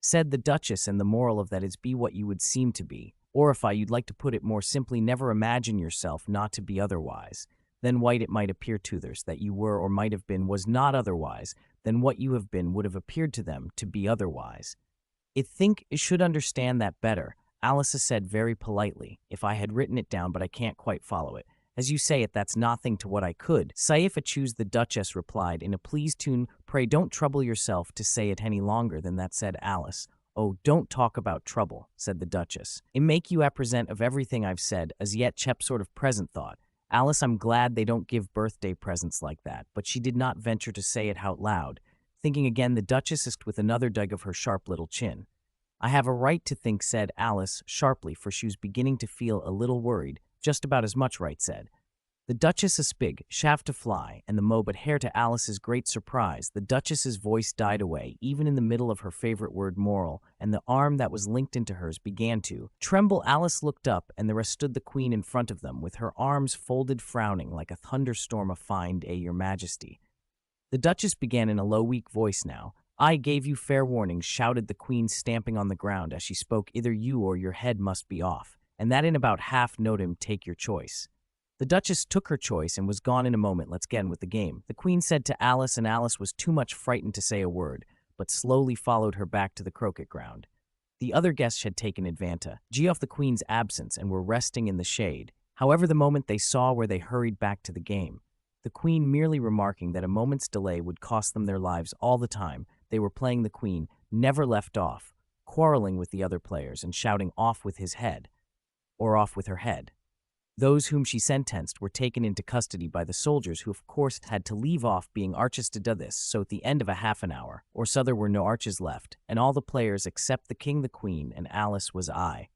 said the Duchess, and the moral of that is be what you would seem to be, or if you'd like to put it more simply, never imagine yourself not to be otherwise. Then white it might appear to others that you were or might have been was not otherwise, then what you have been would have appeared to them to be otherwise. I think I should understand that better, Alice said very politely, if I had written it down, but I can't quite follow it. As you say it, that's nothing to what I could. Saif choose, the Duchess replied in a pleased tune. Pray don't trouble yourself to say it any longer than that, said Alice. Oh, don't talk about trouble, said the Duchess. It make you appresent of everything I've said, as yet Chep sort of present thought. Alice, I'm glad they don't give birthday presents like that, but she did not venture to say it out loud. Thinking again, the Duchess asked with another dig of her sharp little chin. I have a right to think, said Alice sharply, for she was beginning to feel a little worried. Just about as much right, said the Duchess. A spig, shaft to fly, and the mo, but hair. To Alice's great surprise, the Duchess's voice died away, even in the middle of her favorite word moral, and the arm that was linked into hers began to tremble. Alice looked up, and there stood the Queen in front of them, with her arms folded, frowning like a thunderstorm. A fine day, your Majesty. The Duchess began in a low, weak voice now. I gave you fair warning, shouted the Queen, stamping on the ground as she spoke. Either you or your head must be off, and that in about half notum. Take your choice. The Duchess took her choice and was gone in a moment. Let's get on with the game, the Queen said to Alice, and Alice was too much frightened to say a word, but slowly followed her back to the Croquet-Ground. The other guests had taken advantage of the Queen's absence and were resting in the shade. However, the moment they saw where, they hurried back to the game. The Queen merely remarking that a moment's delay would cost them their lives. All the time they were playing, the Queen never left off, quarreling with the other players and shouting off with his head, or off with her head. Those whom she sentenced were taken into custody by the soldiers, who of course had to leave off being arches to do this. So at the end of a half an hour or so there were no arches left, and all the players except the King, the Queen, and Alice was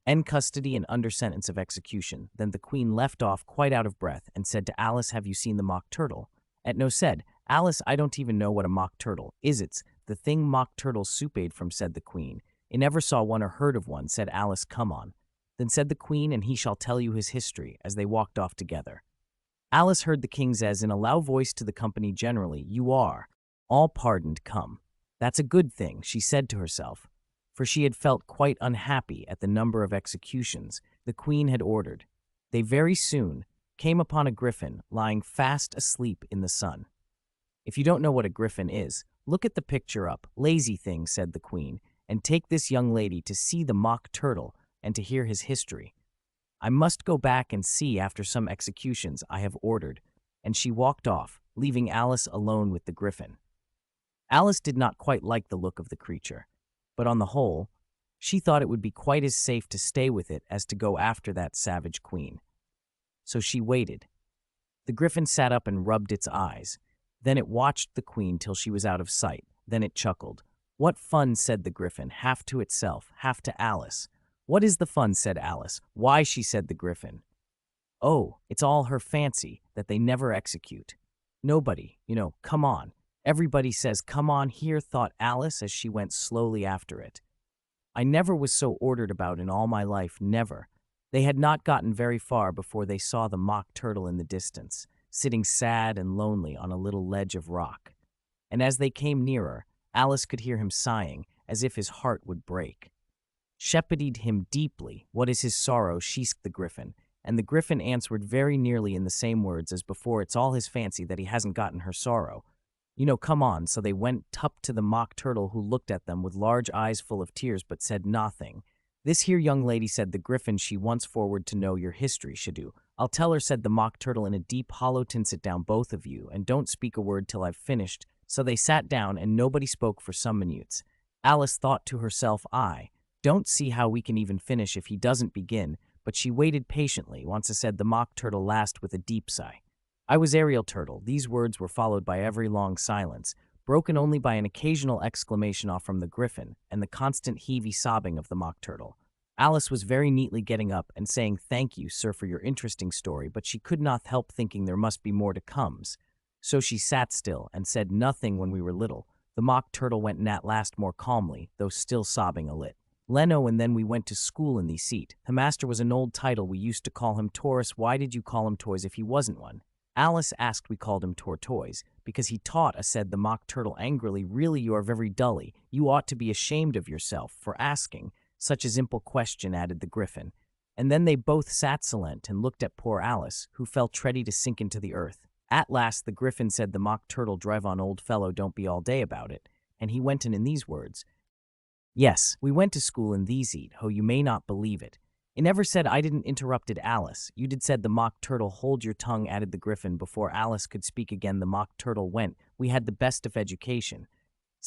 in custody and under sentence of execution. Then the Queen left off quite out of breath and said to Alice, have you seen the mock turtle? No, said Alice, I don't even know what a mock turtle is. It's the thing mock turtles soupade from, said the Queen. I never saw one or heard of one, said Alice. Come on. Then said the Queen, and he shall tell you his history, as they walked off together. Alice heard the King says in a loud voice to the company generally, you are all pardoned, come. That's a good thing, she said to herself, for she had felt quite unhappy at the number of executions the Queen had ordered. They very soon came upon a griffin lying fast asleep in the sun. If you don't know what a griffin is, look at the picture up. Lazy thing, said the Queen, and take this young lady to see the mock turtle and to hear his history. I must go back and see after some executions I have ordered, and she walked off, leaving Alice alone with the griffin. Alice did not quite like the look of the creature, but on the whole, she thought it would be quite as safe to stay with it as to go after that savage Queen. So she waited. The griffin sat up and rubbed its eyes. Then it watched the Queen till she was out of sight. Then it chuckled. What fun, said the griffin, half to itself, half to Alice. What is the fun, said Alice. Why, she said the griffin. Oh, it's all her fancy that they never execute. Nobody, come on. Everybody says, come on here, thought Alice as she went slowly after it. I never was so ordered about in all my life, never. They had not gotten very far before they saw the mock turtle in the distance, sitting sad and lonely on a little ledge of rock. And as they came nearer, Alice could hear him sighing, as if his heart would break. Shepherded him deeply. What is his sorrow? Shrieked the griffin, and the griffin answered very nearly in the same words as before. It's all his fancy that he hasn't gotten her sorrow. Come on. So they went up to the mock turtle, who looked at them with large eyes full of tears, but said nothing. This here young lady, said the griffin, she wants forward to know your history, Shadu. I'll tell her, said the mock turtle in a deep hollow tone. Sit down, both of you, and don't speak a word till I've finished. So they sat down, and nobody spoke for some minutes. Alice thought to herself, I don't see how we can even finish if he doesn't begin, but she waited patiently. Once said the mock turtle last with a deep sigh. I was Ariel Turtle. These words were followed by every long silence, broken only by an occasional exclamation off from the griffin and the constant heavy sobbing of the mock turtle. Alice was very neatly getting up and saying, thank you, sir, for your interesting story, but she could not help thinking there must be more to come. So she sat still and said nothing. When we were little, the mock turtle went at last more calmly, though still sobbing a lit. Leno, and then we went to school in the seat. The master was an old title. We used to call him Taurus. Why did you call him Toys if he wasn't one? Alice asked. We called him Tortoise, because he taught, said the mock turtle angrily. Really, you are very dully. You ought to be ashamed of yourself for asking such a simple question, added the griffin. And then they both sat silent and looked at poor Alice, who felt ready to sink into the earth. At last the griffin said, the mock turtle, drive on, old fellow, don't be all day about it. And he went in these words. Yes, we went to school in these eat, ho, you may not believe it. It never said I didn't, interrupted Alice. You did, said the Mock Turtle. Hold your tongue, added the Griffin. Before Alice could speak again, the Mock Turtle went. We had the best of education.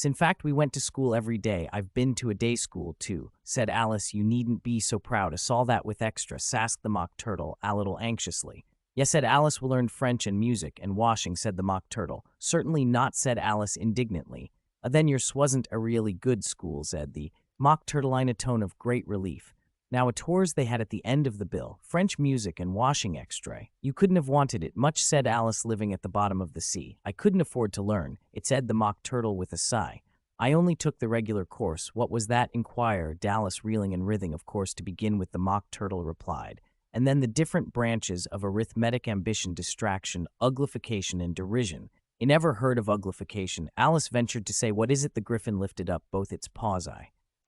In fact, we went to school every day. I've been to a day school, too, said Alice. You needn't be so proud. I saw that with extra, sassed the Mock Turtle, a little anxiously. Yes, said Alice, we learned French and music and washing, said the Mock Turtle. Certainly not, said Alice indignantly. Then yours wasn't a really good school, said the Mock Turtle in a tone of great relief. Now, a tours they had at the end of the bill, French music and washing extra. You couldn't have wanted it much, said Alice, living at the bottom of the sea. I couldn't afford to learn, it said the Mock Turtle with a sigh. I only took the regular course. What was that? Inquired Alice, reeling and writhing. Of course, to begin with, the Mock Turtle replied. And then the different branches of arithmetic, ambition, distraction, uglification, and derision. You never heard of uglification? Alice ventured to say. What is it? The Griffin lifted up both its paws.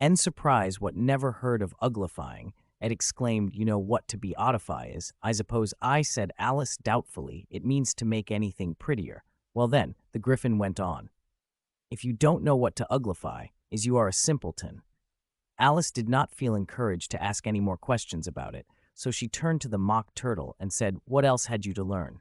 And surprise, what, never heard of uglifying? It exclaimed. You know what to be odify is? I suppose I, said Alice doubtfully. It means to make anything prettier. Well then, the Griffin went on. If you don't know what to uglify is, you are a simpleton. Alice did not feel encouraged to ask any more questions about it, so she turned to the Mock Turtle and said, what else had you to learn?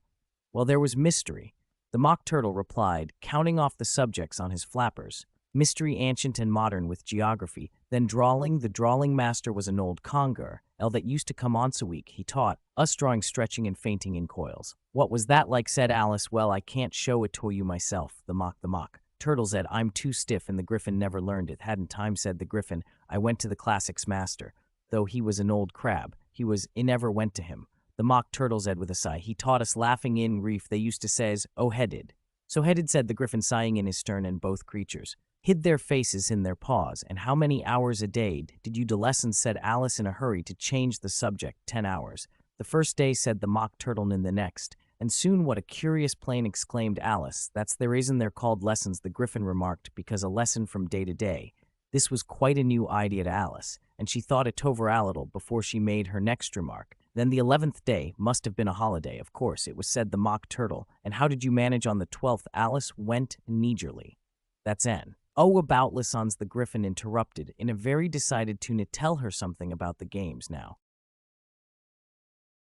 Well, there was mystery. The Mock Turtle replied, counting off the subjects on his flappers. Mystery, ancient and modern, with geography. Then drawing. The drawing master was an old conger, that used to come once a week. He taught us drawing, stretching, and fainting in coils. What was that like? Said Alice. Well, I can't show it to you myself. The Mock Turtle said, I'm too stiff, and the Griffin never learned it. Hadn't time, said the Griffin. I went to the classics master. Though he was an old crab, I never went to him. The Mock Turtle said with a sigh. He taught us laughing in reef. They used to says, oh, headed. So headed, said the Griffin, sighing in his stern, and both creatures hid their faces in their paws. And how many hours a day did you do lessons? Said Alice in a hurry to change the subject. 10 hours. The first day, said the Mock Turtle, and the next. And soon. What a curious plane, exclaimed Alice. That's the reason they're called lessons, the Griffin remarked, because a lesson from day to day. This was quite a new idea to Alice, and she thought it over a little before she made her next remark. Then the 11th day must have been a holiday, of course, it was, said the Mock Turtle. And how did you manage on the 12th? Alice went eagerly. That's N. Oh, about lessons, the Griffin interrupted in a very decided tone. To tell her something about the games now.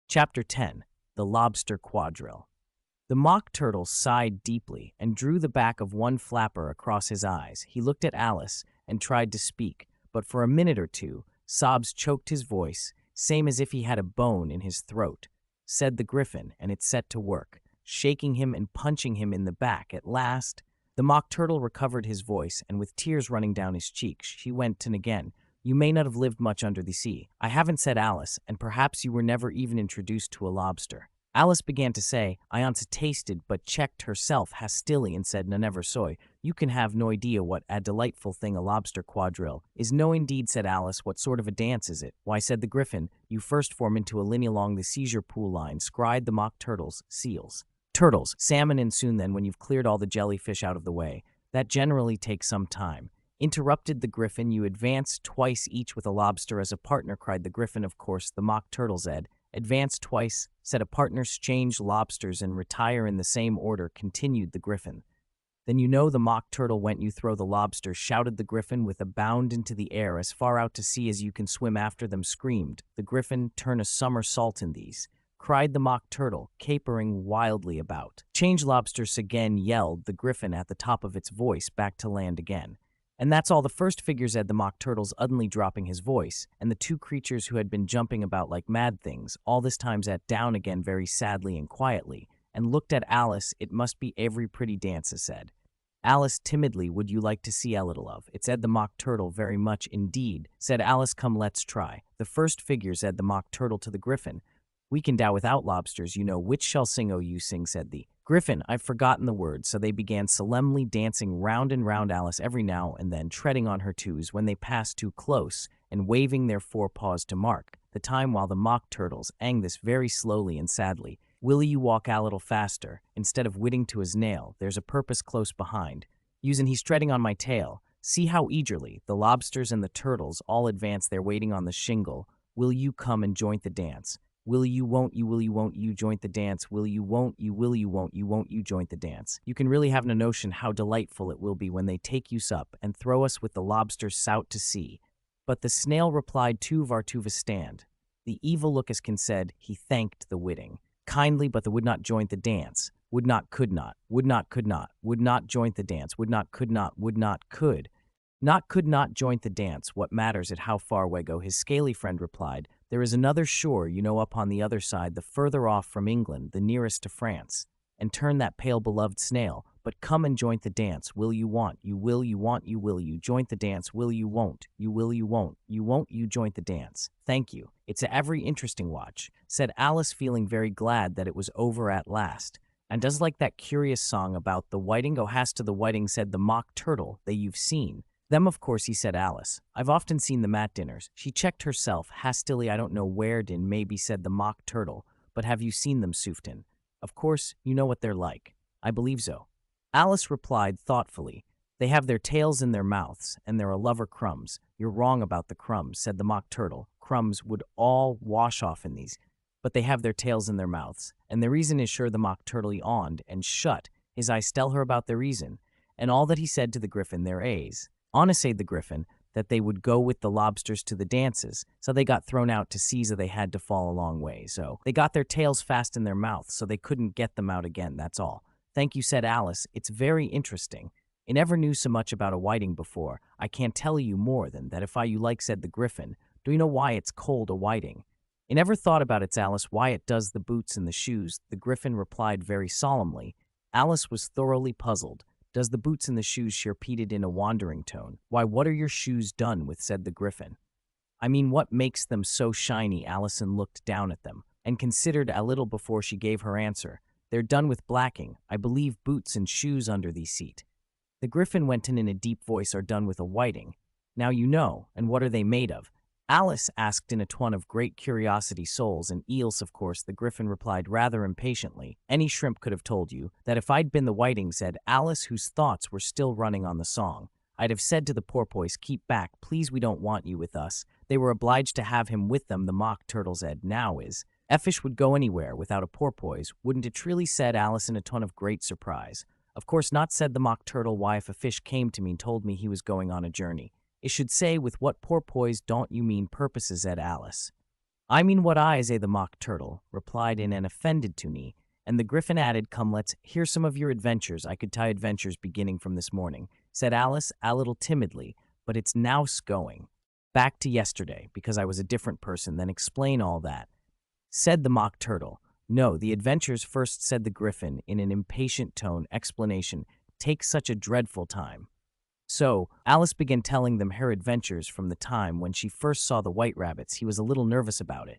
Chapter 10. The Lobster Quadrille. The Mock Turtle sighed deeply and drew the back of one flapper across his eyes. He looked at Alice and tried to speak, but for a minute or two, sobs choked his voice, same as if he had a bone in his throat. Said the Griffin, and it set to work, shaking him and punching him in the back. At last, the Mock Turtle recovered his voice, and with tears running down his cheeks, she went on again. You may not have lived much under the sea. I haven't, said Alice, and perhaps you were never even introduced to a lobster. Alice began to say, I once tasted, but checked herself hastily and said, no, never soy. You can have no idea what a delightful thing a lobster quadrille is. No, indeed, said Alice. What sort of a dance is it? Why, said the Griffin, you first form into a line along the seizure pool line, cried the Mock Turtles, seals, turtles, salmon, and soon then, when you've cleared all the jellyfish out of the way. That generally takes some time. Interrupted the Griffin, you advance twice each with a lobster as a partner, cried the Griffin. Of course, the Mock Turtle said. Advance twice, said a partners, change lobsters and retire in the same order, continued the Griffin. Then you know the Mock Turtle went, you throw the lobsters, shouted the Griffin with a bound into the air, as far out to sea as you can swim after them, screamed the Griffin. Turn a somersault in these, cried the Mock Turtle, capering wildly about. Change lobsters again, yelled the Griffin at the top of its voice, back to land again. And that's all. The first figure, said the Mock Turtle, suddenly dropping his voice, and the two creatures who had been jumping about like mad things, all this time sat down again very sadly and quietly, and looked at Alice. It must be every pretty dance, said Alice timidly. Would you like to see a little of it? Said the Mock Turtle. Very much indeed, said Alice. Come, let's try. The first figure, said the Mock Turtle to the Griffin. We can do without lobsters, you know. Which shall sing? Oh, you sing, said the Griffin. I've forgotten the words. So they began solemnly dancing round and round Alice, every now and then treading on her toes when they passed too close, and waving their forepaws to mark the time, while the Mock Turtles sang this very slowly and sadly. Will you walk a little faster, instead of witting to his nail? There's a purpose close behind. Using he's treading on my tail. See how eagerly the lobsters and the turtles all advance there, waiting on the shingle. Will you come and join the dance? Will you, won't you join the dance? Will you, won't you join the dance? You can really have no notion how delightful it will be when they take you up and throw us with the lobsters out to sea. But the snail replied, to var to stand. The evil Lookiskin said he thanked the Whitting kindly, but the would not join the dance. Would not, could not, would not, could not, would not join the dance, would not, could not, would not, could. Not could not join the dance, what matters it how far we go? His scaly friend replied, there is another shore, you know, upon the other side, the further off from England, the nearest to France. And turn that pale beloved snail, but come and join the dance, will you want, you will you want, you will you, join the dance, will you won't, you will you won't, you join the dance. Thank you, it's a every interesting watch, said Alice, feeling very glad that it was over at last. And does like that curious song about the whiting, oh has to the whiting, said the mock turtle, they you've seen. Them of course, he said Alice. I've often seen them at dinners. She checked herself, hastily, I don't know where din maybe, said the mock turtle, but have you seen them, Sufton? Of course, you know what they're like. I believe so. Alice replied thoughtfully, they have their tails in their mouths, and they're a lover crumbs. You're wrong about the crumbs, said the mock turtle. Crumbs would all wash off in these, but they have their tails in their mouths, and the reason is sure. The mock turtle yawned and shut his eyes, tell her about the reason, and all that he said to the griffin their A's. Honest the griffin, that they would go with the lobsters to the dances, so they got thrown out to sea, so they had to fall a long way, so they got their tails fast in their mouths, so they couldn't get them out again, that's all. Thank you, said Alice, it's very interesting. I never knew so much about a whiting before. I can't tell you more than that if I you like, said the griffin. Do you know why it's called a whiting? I never thought about it, Alice, why it does the boots and the shoes, the griffin replied very solemnly. Alice was thoroughly puzzled. Does the boots and the shoes, she repeated in a wandering tone. Why, what are your shoes done with, said the griffin. I mean, what makes them so shiny? Allison looked down at them and considered a little before she gave her answer. They're done with blacking. I believe boots and shoes under the seat. The griffin went in a deep voice, are done with a whiting. Now you know, and what are they made of? Alice asked in a tone of great curiosity. Soles and eels, of course, the griffin replied rather impatiently. Any shrimp could have told you that if I'd been the whiting, said Alice, whose thoughts were still running on the song. I'd have said to the porpoise, keep back, please, we don't want you with us. They were obliged to have him with them, the mock turtle said. Now is, Effish would go anywhere without a porpoise, wouldn't it really, said Alice in a tone of great surprise. Of course not, said the mock turtle. Why, if a fish came to me and told me he was going on a journey, it should say, with what porpoise don't you mean purposes, said Alice. I mean what I say, the mock turtle replied in an offended tone, and the griffin added, come, let's hear some of your adventures. I could tell adventures beginning from this morning, said Alice a little timidly, but it's now going back to yesterday, because I was a different person. Then explain all that, said the mock turtle. No, the adventures first, said the griffin in an impatient tone. Explanation takes such a dreadful time. So, Alice began telling them her adventures from the time when she first saw the white rabbits. He was a little nervous about it.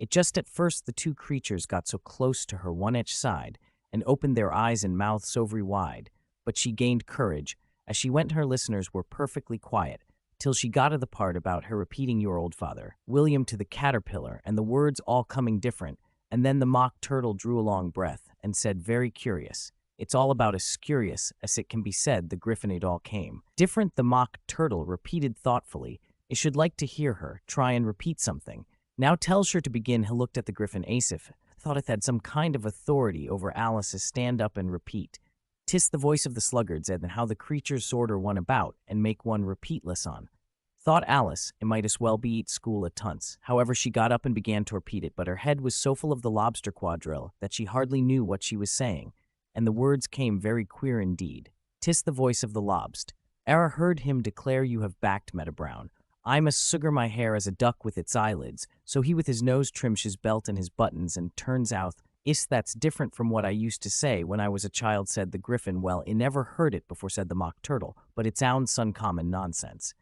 It just at first the two creatures got so close to her, one each side, and opened their eyes and mouths so very wide. But she gained courage. As she went, her listeners were perfectly quiet, till she got to the part about her repeating your old father, William, to the caterpillar, and the words all coming different, and then the mock turtle drew a long breath, and said, very curious. It's all about as curious as it can be said, the griffin. It all came different, the mock turtle repeated thoughtfully. I should like to hear her try and repeat something. Now tells her to begin. He looked at the griffin. Asif thought it had some kind of authority over Alice's stand up and repeat. 'Tis the voice of the sluggard, said, and how the creatures sorter one about and make one repeatless on. Thought Alice, it might as well be at school at Tunts. However, she got up and began to repeat it, but her head was so full of the lobster quadrille that she hardly knew what she was saying, and the words came very queer indeed. 'Tis the voice of the lobst. E'er heard him declare you have backed Meta Brown. I must sugar my hair as a duck with its eyelids, so he with his nose trims his belt and his buttons and turns out. Is that's different from what I used to say when I was a child, said the griffin. Well, I never heard it before, said the mock turtle, but it sounds uncommon nonsense.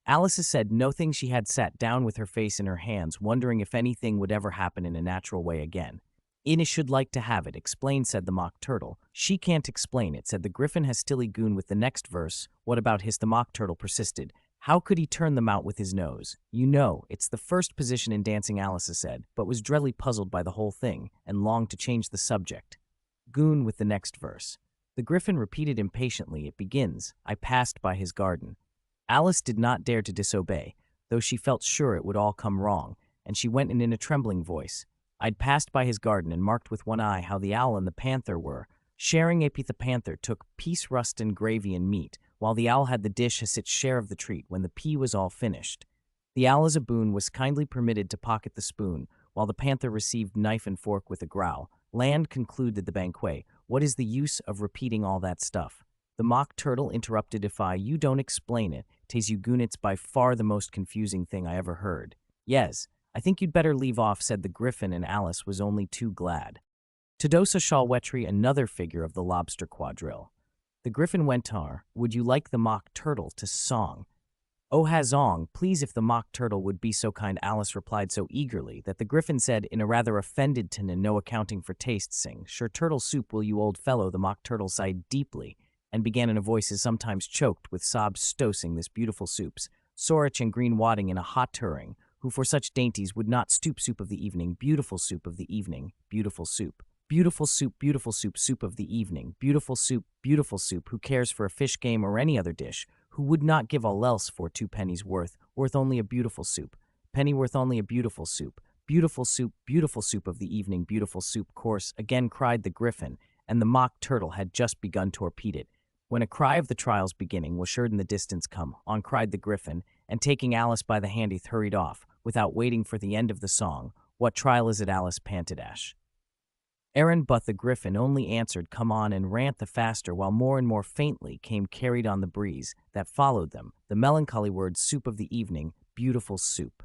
Alice said nothing. She had sat down with her face in her hands, wondering if anything would ever happen in a natural way again. Ina should like to have it explained, said the mock turtle. She can't explain it, said the griffin hastily. Goon with the next verse. What about his? The mock turtle persisted. How could he turn them out with his nose? You know, it's the first position in dancing, Alice said, but was dreadfully puzzled by the whole thing, and longed to change the subject. Goon with the next verse. The griffin repeated impatiently. It begins, I passed by his garden. Alice did not dare to disobey, though she felt sure it would all come wrong, and she went in a trembling voice. I'd passed by his garden and marked with one eye how the owl and the panther were sharing. The panther took piece rust and gravy and meat, while the owl had the dish as its share of the treat. When the pea was all finished, The Alizaboon was kindly permitted to pocket the spoon, while the panther received knife and fork with a growl. Land concluded the banquet. What is the use of repeating all that stuff? The mock turtle interrupted. If you don't explain it, tes you goon, it's by far the most confusing thing I ever heard. Yes, I think you'd better leave off, said the griffin, and Alice was only too glad. Todosa Shalwetri, another figure of the Lobster Quadrille. The griffin went on, would you like the mock turtle to song? Oh, Hazong, please, if the mock turtle would be so kind, Alice replied so eagerly that the griffin said in a rather offended tone, and no accounting for taste, sing, sure turtle soup, will you, old fellow? The mock turtle sighed deeply and began in a voice as sometimes choked with sobs, stosing this beautiful soups, sorich and green wadding in a hot turring, who for such dainties would not stoop, soup of the evening, beautiful soup of the evening, beautiful soup. Beautiful soup, soup of the evening, beautiful soup, who cares for a fish, game, or any other dish, who would not give all else for 2 pennies worth only a beautiful soup, penny worth only a beautiful soup of the evening, beautiful soup course, again cried the griffin, and the mock turtle had just begun to repeat it, when a cry of the trial's beginning was heard in the distance. Come on, cried the griffin, and taking Alice by the hand he hurried off, without waiting for the end of the song. What trial is it, Alice panted Ash. Aaron, but the griffin only answered, come on, and ran the faster, while more and more faintly came carried on the breeze that followed them the melancholy words, soup of the evening, beautiful soup.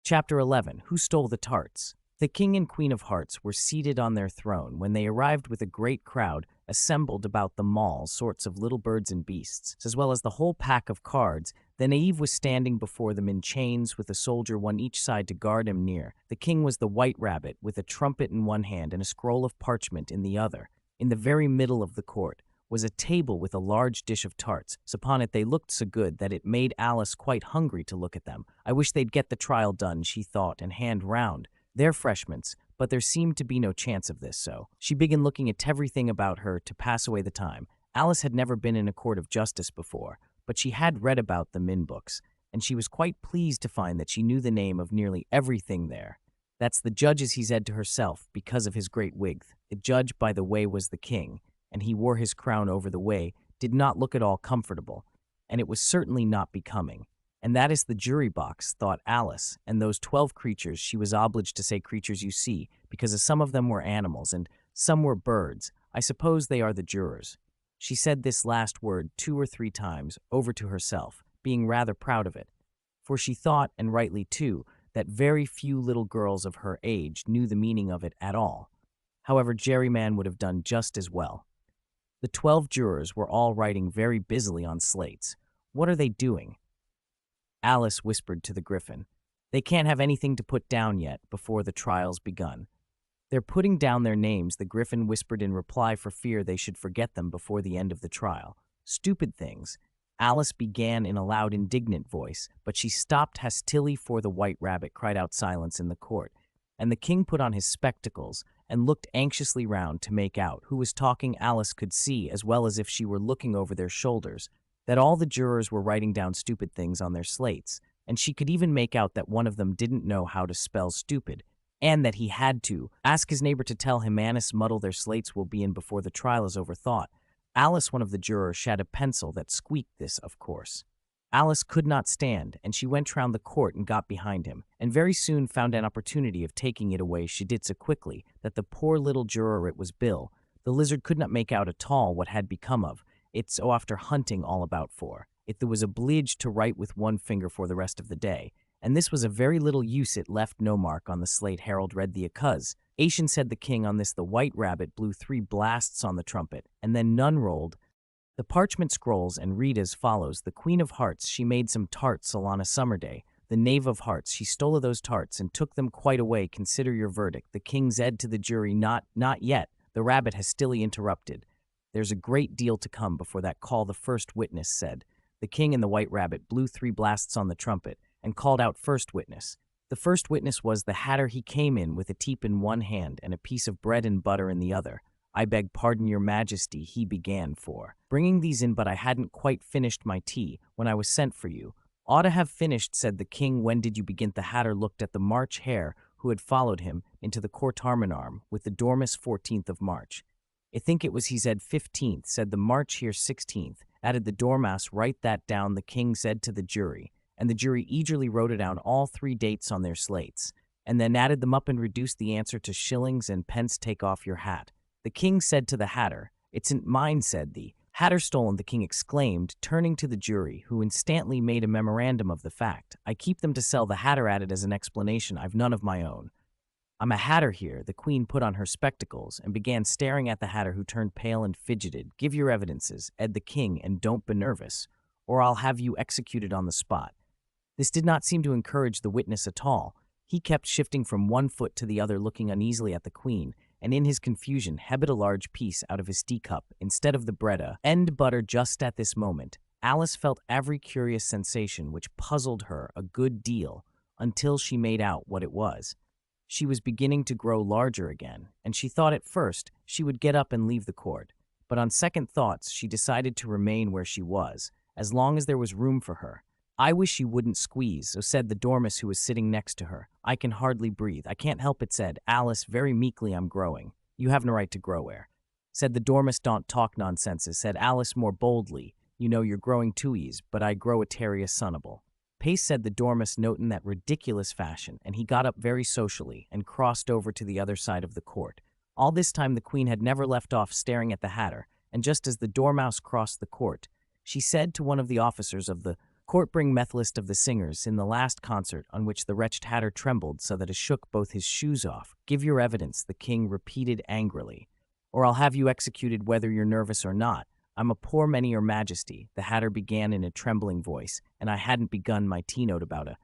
Chapter 11. Who Stole the Tarts? The King and Queen of Hearts were seated on their throne when they arrived, with a great crowd assembled about them, all sorts of little birds and beasts, as well as the whole pack of cards. The knave was standing before them in chains, with a soldier one each side to guard him near. The king was the white rabbit, with a trumpet in one hand and a scroll of parchment in the other. In the very middle of the court was a table with a large dish of tarts. Upon it they looked so good that it made Alice quite hungry to look at them. I wish they'd get the trial done, she thought, and hand round their refreshments, but there seemed to be no chance of this, so she began looking at everything about her to pass away the time. Alice had never been in a court of justice before, but she had read about them in books, and she was quite pleased to find that she knew the name of nearly everything there. That's the judges, he said to herself, because of his great wig. The judge, by the way, was the king, and he wore his crown over the way, did not look at all comfortable, and it was certainly not becoming. And that is the jury box, thought Alice, and those 12 creatures, she was obliged to say creatures, you see, because some of them were animals and some were birds. I suppose they are the jurors. She said this last word 2 or 3 times over to herself, being rather proud of it, for she thought, and rightly too, that very few little girls of her age knew the meaning of it at all. However, Jerryman would have done just as well. The 12 jurors were all writing very busily on slates. What are they doing? Alice whispered to the griffin. They can't have anything to put down yet, before the trial's begun. They're putting down their names, the griffin whispered in reply, for fear they should forget them before the end of the trial. Stupid things, Alice began in a loud, indignant voice, but she stopped hastily, for the white rabbit cried out silence in the court, and the king put on his spectacles and looked anxiously round to make out who was talking. Alice could see, as well as if she were looking over their shoulders, that all the jurors were writing down stupid things on their slates, and she could even make out that one of them didn't know how to spell stupid, and that he had to ask his neighbor to tell him. Manus muddle their slates will be in before the trial is over, thought Alice. One of the jurors shat a pencil that squeaked this, of course. Alice could not stand, and she went round the court and got behind him, and very soon found an opportunity of taking it away. She did so quickly that the poor little juror, it was Bill, the lizard, could not make out at all what had become of it, so after hunting all about for it, there was obliged to write with one finger for the rest of the day, and this was a very little use. It left no mark on the slate. Harold read the accuse. Asian, said the king. On this the white rabbit blew 3 blasts on the trumpet, and then none rolled the parchment scrolls, and read as follows. The Queen of Hearts, she made some tarts on a summer day. The Knave of Hearts, she stole of those tarts and took them quite away. Consider your verdict. The king said to the jury, not yet. The rabbit has stilly interrupted. There's a great deal to come before that. Call the first witness, said the king, and the white rabbit blew 3 blasts on the trumpet and called out, first witness. The first witness was the hatter. He came in with a teep in one hand and a piece of bread and butter in the other. I beg pardon, your majesty, he began, for bringing these in, but I hadn't quite finished my tea when I was sent for you. Ought to have finished, said the king. When did you begin? The hatter looked at the March hare, who had followed him into the court arm with the Dormus 14th of March. I think it was, he said, 15th, said the March here 16th, Added the Dormouse, write that down, the king said to the jury, and the jury eagerly wrote down all 3 dates on their slates, and then added them up and reduced the answer to shillings and pence. Take off your hat. The king said to the hatter. It's not mine, said the hatter. Stolen, the king exclaimed, turning to the jury, who instantly made a memorandum of the fact. I keep them to sell, the hatter added as an explanation. I've none of my own. I'm a hatter here. The queen put on her spectacles and began staring at the hatter, who turned pale and fidgeted. Give your evidences, said the king, and don't be nervous, or I'll have you executed on the spot. This did not seem to encourage the witness at all. He kept shifting from one foot to the other, looking uneasily at the queen, and in his confusion hebbed a large piece out of his teacup instead of the bread and butter. Just at this moment, Alice felt every curious sensation which puzzled her a good deal until she made out what it was. She was beginning to grow larger again, and she thought at first she would get up and leave the court. But on second thoughts, she decided to remain where she was, as long as there was room for her. I wish you wouldn't squeeze, so said the Dormouse, who was sitting next to her. I can hardly breathe. I can't help it, said Alice very meekly. I'm growing. You have no right to grow where, said the Dormouse. Don't talk nonsense, said Alice more boldly. You know you're growing too easy, but I grow a terrier sonable. Pace, said the Dormouse, noting that ridiculous fashion, and he got up very socially and crossed over to the other side of the court. All this time the queen had never left off staring at the hatter, and just as the Dormouse crossed the court, she said to one of the officers of the court, bring meth list of the singers in the last concert, on which the wretched hatter trembled so that it shook both his shoes off. Give your evidence, the king repeated angrily, or I'll have you executed whether you're nervous or not. I'm a poor man, your majesty, the hatter began in a trembling voice, and I hadn't begun my tea-note about a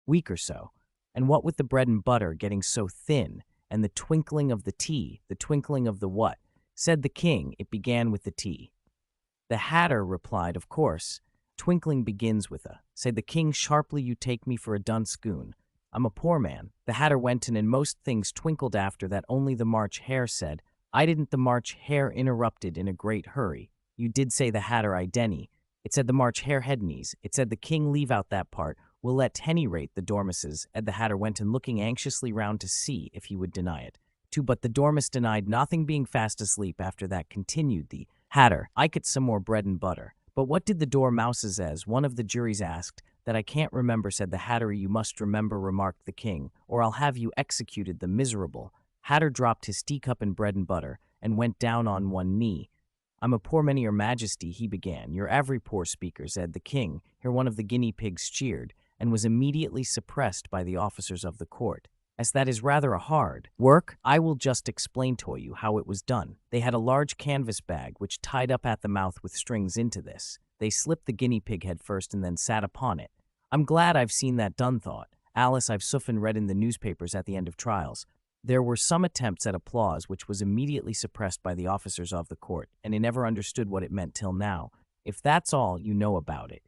week or so. And what with the bread and butter getting so thin, and the twinkling of the tea, the twinkling of the what? Said the king. It began with the tea. The hatter replied, of course. Twinkling begins with a, said the king sharply. You take me for a dunce-goon. I'm a poor man. The hatter went in, and most things twinkled after that. Only the March Hare said, I didn't. The March Hare interrupted in a great hurry. You did, say the hatter. I denny. It said the March Hare Headneys. It said the king. Leave out that part. We'll let any rate the Dormouses. Ed the hatter went in, looking anxiously round to see if he would deny it. Too, but the Dormouse denied nothing, being fast asleep. After that, continued the hatter, I get some more bread and butter. But what did the Dormouses, as one of the juries asked? That I can't remember, said the hatter. You must remember, remarked the king, or I'll have you executed. The miserable hatter dropped his teacup and bread and butter and went down on one knee. I'm a poor man, your majesty, he began. You're every poor speaker, said the king. Here one of the guinea pigs cheered, and was immediately suppressed by the officers of the court. As that is rather a hard work, I will just explain to you how it was done. They had a large canvas bag, which tied up at the mouth with strings. Into this they slipped the guinea pig head first and then sat upon it. I'm glad I've seen that done, thought Alice. I've often read in the newspapers at the end of trials. There were some attempts at applause, which was immediately suppressed by the officers of the court, and they never understood what it meant till now. If that's all you know about it,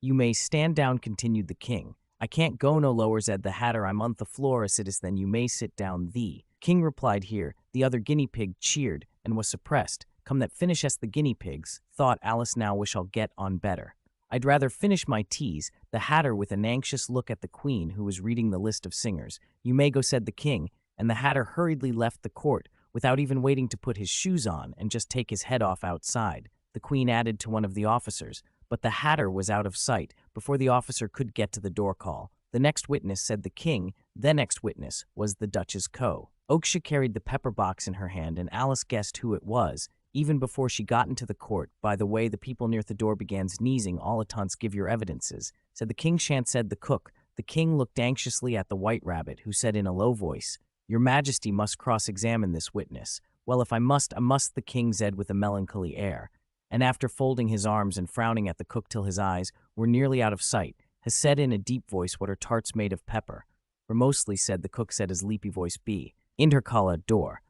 you may stand down, continued the king. I can't go no lower, said the hatter. I'm on the floor, a citizen. You may sit down. The king replied. Here the other guinea pig cheered and was suppressed. Come that finishest the guinea pigs, thought Alice. Now we shall get on better. I'd rather finish my teas. The hatter, with an anxious look at the queen, who was reading the list of singers. You may go, said the king, and the hatter hurriedly left the court without even waiting to put his shoes on and just take his head off outside. The queen added to one of the officers, but the hatter was out of sight before the officer could get to the door call. The next witness, said the king. The next witness was the Duchess Co. Oaksha carried the pepper box in her hand, and Alice guessed who it was, even before she got into the court. By the way, the people near the door began sneezing all at once. Give your evidences, said the king. Shan't, said the cook. The king looked anxiously at the White Rabbit, who said in a low voice, Your Majesty must cross-examine this witness. Well, if I must, the king said with a melancholy air, and after folding his arms and frowning at the cook till his eyes were nearly out of sight, has said in a deep voice, What are tarts made of pepper? For mostly, said the cook, said his leapy voice, be intercala door.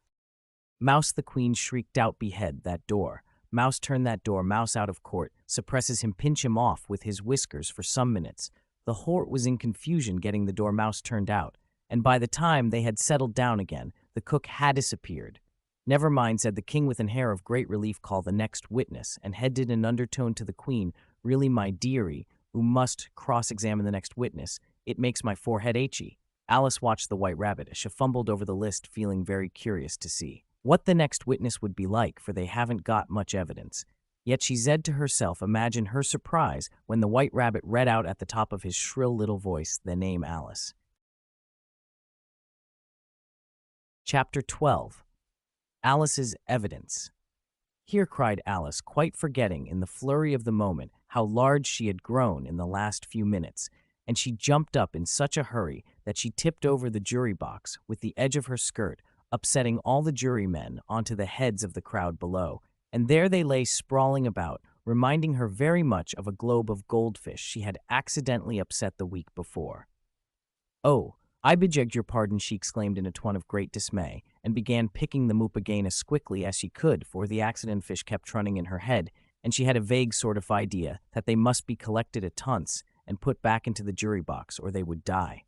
Mouse, the queen shrieked out, behead that door. Mouse, turn that door. Mouse out of court, suppresses him, pinch him off with his whiskers for some minutes. The court was in confusion getting the door. Mouse turned out, and by the time they had settled down again, the cook had disappeared. Never mind, said the king with an air of great relief. Call the next witness, and headed in an undertone to the queen. Really, my dearie, who must cross-examine the next witness. It makes my forehead achy. Alice watched the White Rabbit as she fumbled over the list, feeling very curious to see what the next witness would be like, for they haven't got much evidence. Yet she said to herself, imagine her surprise when the white rabbit read out at the top of his shrill little voice the name Alice. Chapter 12. Alice's Evidence. Here, cried Alice, quite forgetting in the flurry of the moment how large she had grown in the last few minutes, and she jumped up in such a hurry that she tipped over the jury box with the edge of her skirt, upsetting all the jurymen onto the heads of the crowd below, and there they lay sprawling about, reminding her very much of a globe of goldfish she had accidentally upset the week before. "Oh, I beg your pardon," she exclaimed in a tone of great dismay, and began picking them up again as quickly as she could, for the accident fish kept running in her head, and she had a vague sort of idea that they must be collected at once and put back into the jury box, or they would die.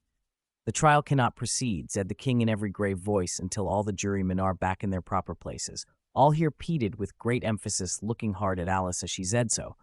"The trial cannot proceed," said the king in every grave voice, "until all the jurymen are back in their proper places." All here repeated with great emphasis, looking hard at Alice as she said so.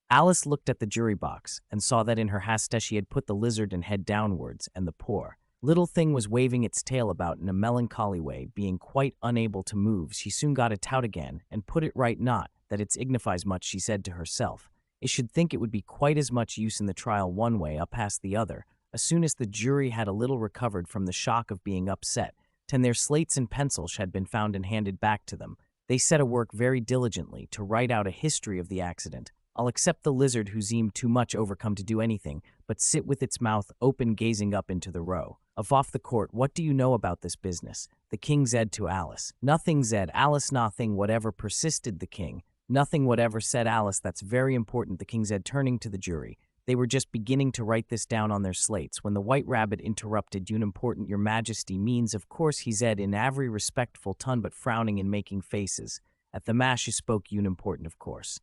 Alice looked at the jury box and saw that in her haste she had put the lizard and head downwards, and the poor little thing was waving its tail about in a melancholy way. Being quite unable to move, she soon got it out again and put it right. Not that it signifies much, she said to herself. It should think it would be quite as much use in the trial one way up past the other. As soon as the jury had a little recovered from the shock of being upset, and their slates and pencils had been found and handed back to them, they set to work very diligently to write out a history of the accident. I'll accept the lizard, who seemed too much overcome to do anything, but sit with its mouth open gazing up into the row. Off the court, what do you know about this business? The king said to Alice. Nothing, said Alice. Nothing whatever, persisted the king. Nothing whatever, said Alice. That's very important, the king said, turning to the jury. They were just beginning to write this down on their slates when the white rabbit interrupted. Unimportant, your majesty means, of course, he said in every respectful tone, but frowning and making faces. At the mash you spoke unimportant, of course.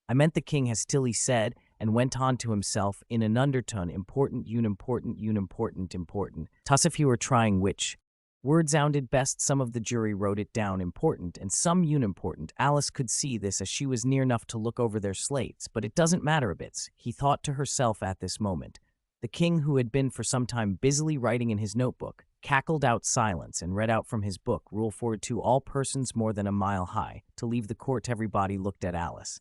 I meant, the king hastily said, and went on to himself in an undertone, important, unimportant, unimportant, important. Thus if he were trying which word sounded best, some of the jury wrote it down important and some unimportant. Alice could see this as she was near enough to look over their slates, but it doesn't matter a bit, he thought to herself at this moment. The king, who had been for some time busily writing in his notebook, cackled out silence and read out from his book, Rule 42, all persons more than a mile high, to leave the court. Everybody looked at Alice.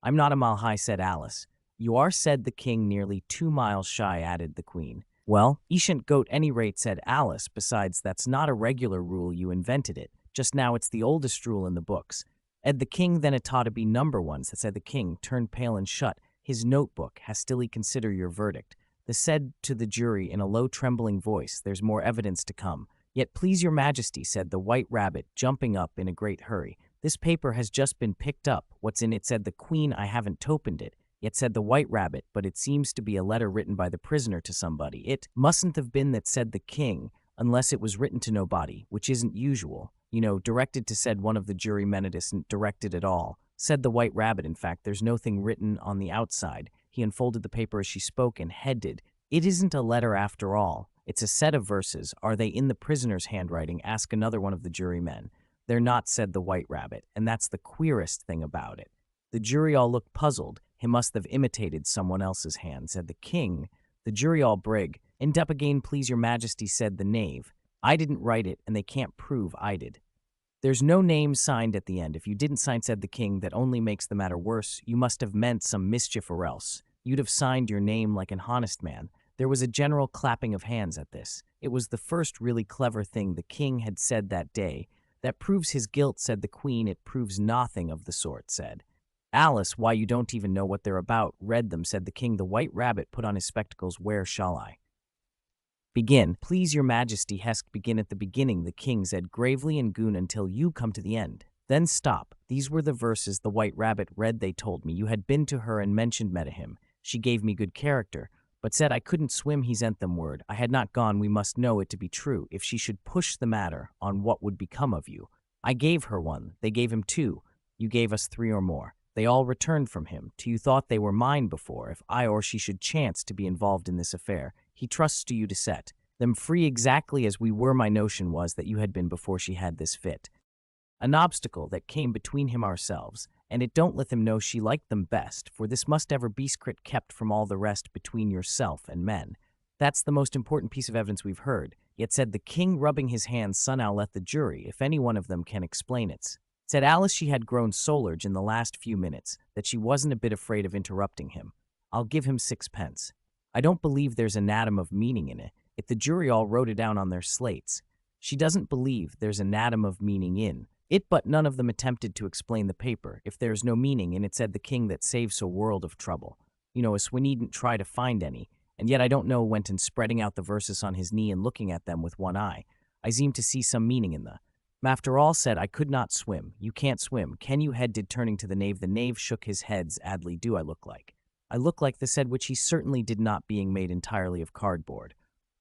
I'm not a mile high, said Alice. You are, said the king. Nearly 2 miles shy, added the queen. Well, ye shan't go at any rate, said Alice. Besides, that's not a regular rule, you invented it. Just now it's the oldest rule in the books. Ed the king, then it ought to be number 1, said the king, turned pale and shut his notebook. Hastily consider your verdict. The said to the jury in a low trembling voice, there's more evidence to come. Yet please your majesty, said the white rabbit, jumping up in a great hurry. This paper has just been picked up. What's in it, said the queen. I haven't opened it. Yet, said the white rabbit, but it seems to be a letter written by the prisoner to somebody. It mustn't have been that, said the king, unless it was written to nobody, which isn't usual. You know, directed to, said one of the jurymen. It isn't directed at all, said the white rabbit. In fact, there's nothing written on the outside. He unfolded the paper as she spoke and headed, it isn't a letter after all. It's a set of verses. Are they in the prisoner's handwriting? Asked another one of the jurymen. They're not, said the white rabbit, and that's the queerest thing about it. The jury all looked puzzled. He must have imitated someone else's hand, said the king. The jury all brig. End up again, please your majesty, said the knave. I didn't write it, and they can't prove I did. There's no name signed at the end. If you didn't sign, said the king, that only makes the matter worse. You must have meant some mischief, or else you'd have signed your name like an honest man. There was a general clapping of hands at this. It was the first really clever thing the king had said that day. That proves his guilt, said the queen. It proves nothing of the sort, said Alice. Why, you don't even know what they're about. Read them, said the king. The white rabbit put on his spectacles. Where shall I begin? Please your majesty. Hesk begin at the beginning, the king said gravely, and goon until you come to the end. Then stop. These were the verses the white rabbit read. They told me you had been to her and mentioned met him. She gave me good character, but said I couldn't swim. He sent them word. I had not gone. We must know it to be true. If she should push the matter on, what would become of you? I gave her 1. They gave him 2. You gave us 3 or more. They all returned from him. To you thought they were mine before. If I or she should chance to be involved in this affair, he trusts to you to set them free exactly as we were. My notion was that you had been before she had this fit. An obstacle that came between him ourselves, and it don't let them know she liked them best, for this must ever be secret kept from all the rest between yourself and men. That's the most important piece of evidence we've heard. Yet, said the king, rubbing his hands, son, I'll let the jury, if any one of them can explain it. Said Alice she had grown so large in the last few minutes that she wasn't a bit afraid of interrupting him. I'll give him 6 pence. I don't believe there's an atom of meaning in it, if the jury all wrote it down on their slates. She doesn't believe there's an atom of meaning in it, but none of them attempted to explain the paper. If there's no meaning in it, said the king that saves a world of trouble. As we needn't try to find any, and yet I don't know went and spreading out the verses on his knee and looking at them with one eye. I seem to see some meaning in the. After all said, I could not swim. You can't swim. Can you? Head did turning to the knave. The knave shook his heads. Adly, do I look like? I look like the said, which he certainly did not, being made entirely of cardboard.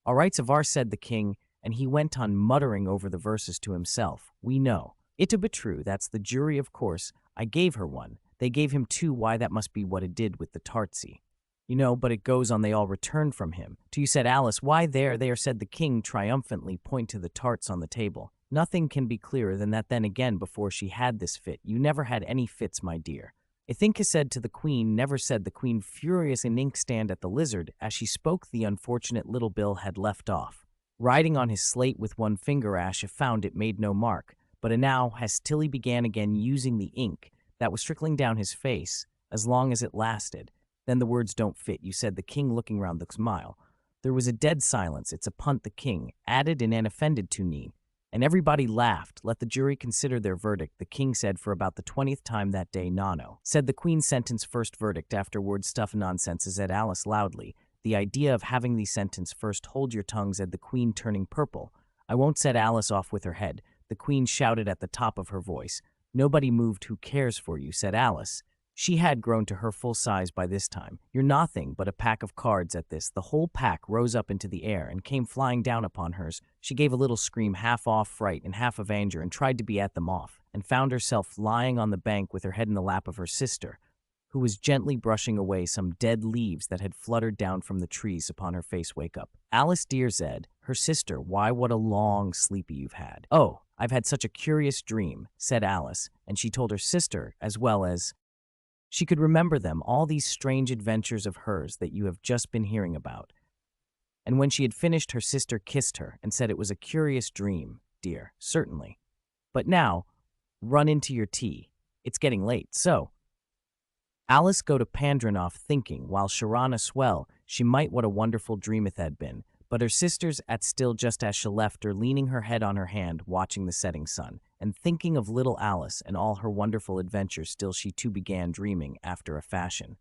All right, Savar, said the king, and he went on muttering over the verses to himself. We know. It to be true, that's the jury, of course. I gave her one. They gave him two. Why, that must be what it did with the Tartsy. But it goes on, they all returned from him. To you, said Alice. Why, there, said the king triumphantly, point to the tarts on the table. Nothing can be clearer than that. Then again, before she had this fit, you never had any fits, my dear. I think he said to the queen, never, said the queen, furious in inkstand at the lizard. As she spoke, the unfortunate little Bill had left off. Writing on his slate with one finger, Ashe found it made no mark, but now as Tilly began again using the ink that was trickling down his face, as long as it lasted. Then the words don't fit, you, said the king, looking round the smile. There was a dead silence. It's a punt, the king added in an offended tone, and everybody laughed. Let the jury consider their verdict, the king said for about the 20th time that day. No, said the queen, sentence first, verdict afterward. Stuff, nonsense, said Alice loudly. The idea of having the sentence first. Hold your tongue, said the queen, turning purple. I won't, set Alice off with her head. The queen shouted at the top of her voice. Nobody moved. Who cares for you, said Alice. She had grown to her full size by this time. You're nothing but a pack of cards. At this, the whole pack rose up into the air and came flying down upon hers. She gave a little scream, half of fright and half of anger, and tried to be at them off, and found herself lying on the bank with her head in the lap of her sister, who was gently brushing away some dead leaves that had fluttered down from the trees upon her face. Wake up, Alice, dear, said her sister. Why, what a long sleepy you've had. Oh, I've had such a curious dream, said Alice, and she told her sister, as well as she could remember them, all these strange adventures of hers that you have just been hearing about. And when she had finished, her sister kissed her and said it was a curious dream, dear, certainly. But now, run into your tea. It's getting late, so. Alice go to Pandrinoff thinking, while Sharana swell, she might what a wonderful dream it had been, but her sisters at still just as she left her, leaning her head on her hand, watching the setting sun, and thinking of little Alice and all her wonderful adventures. Still she too began dreaming after a fashion.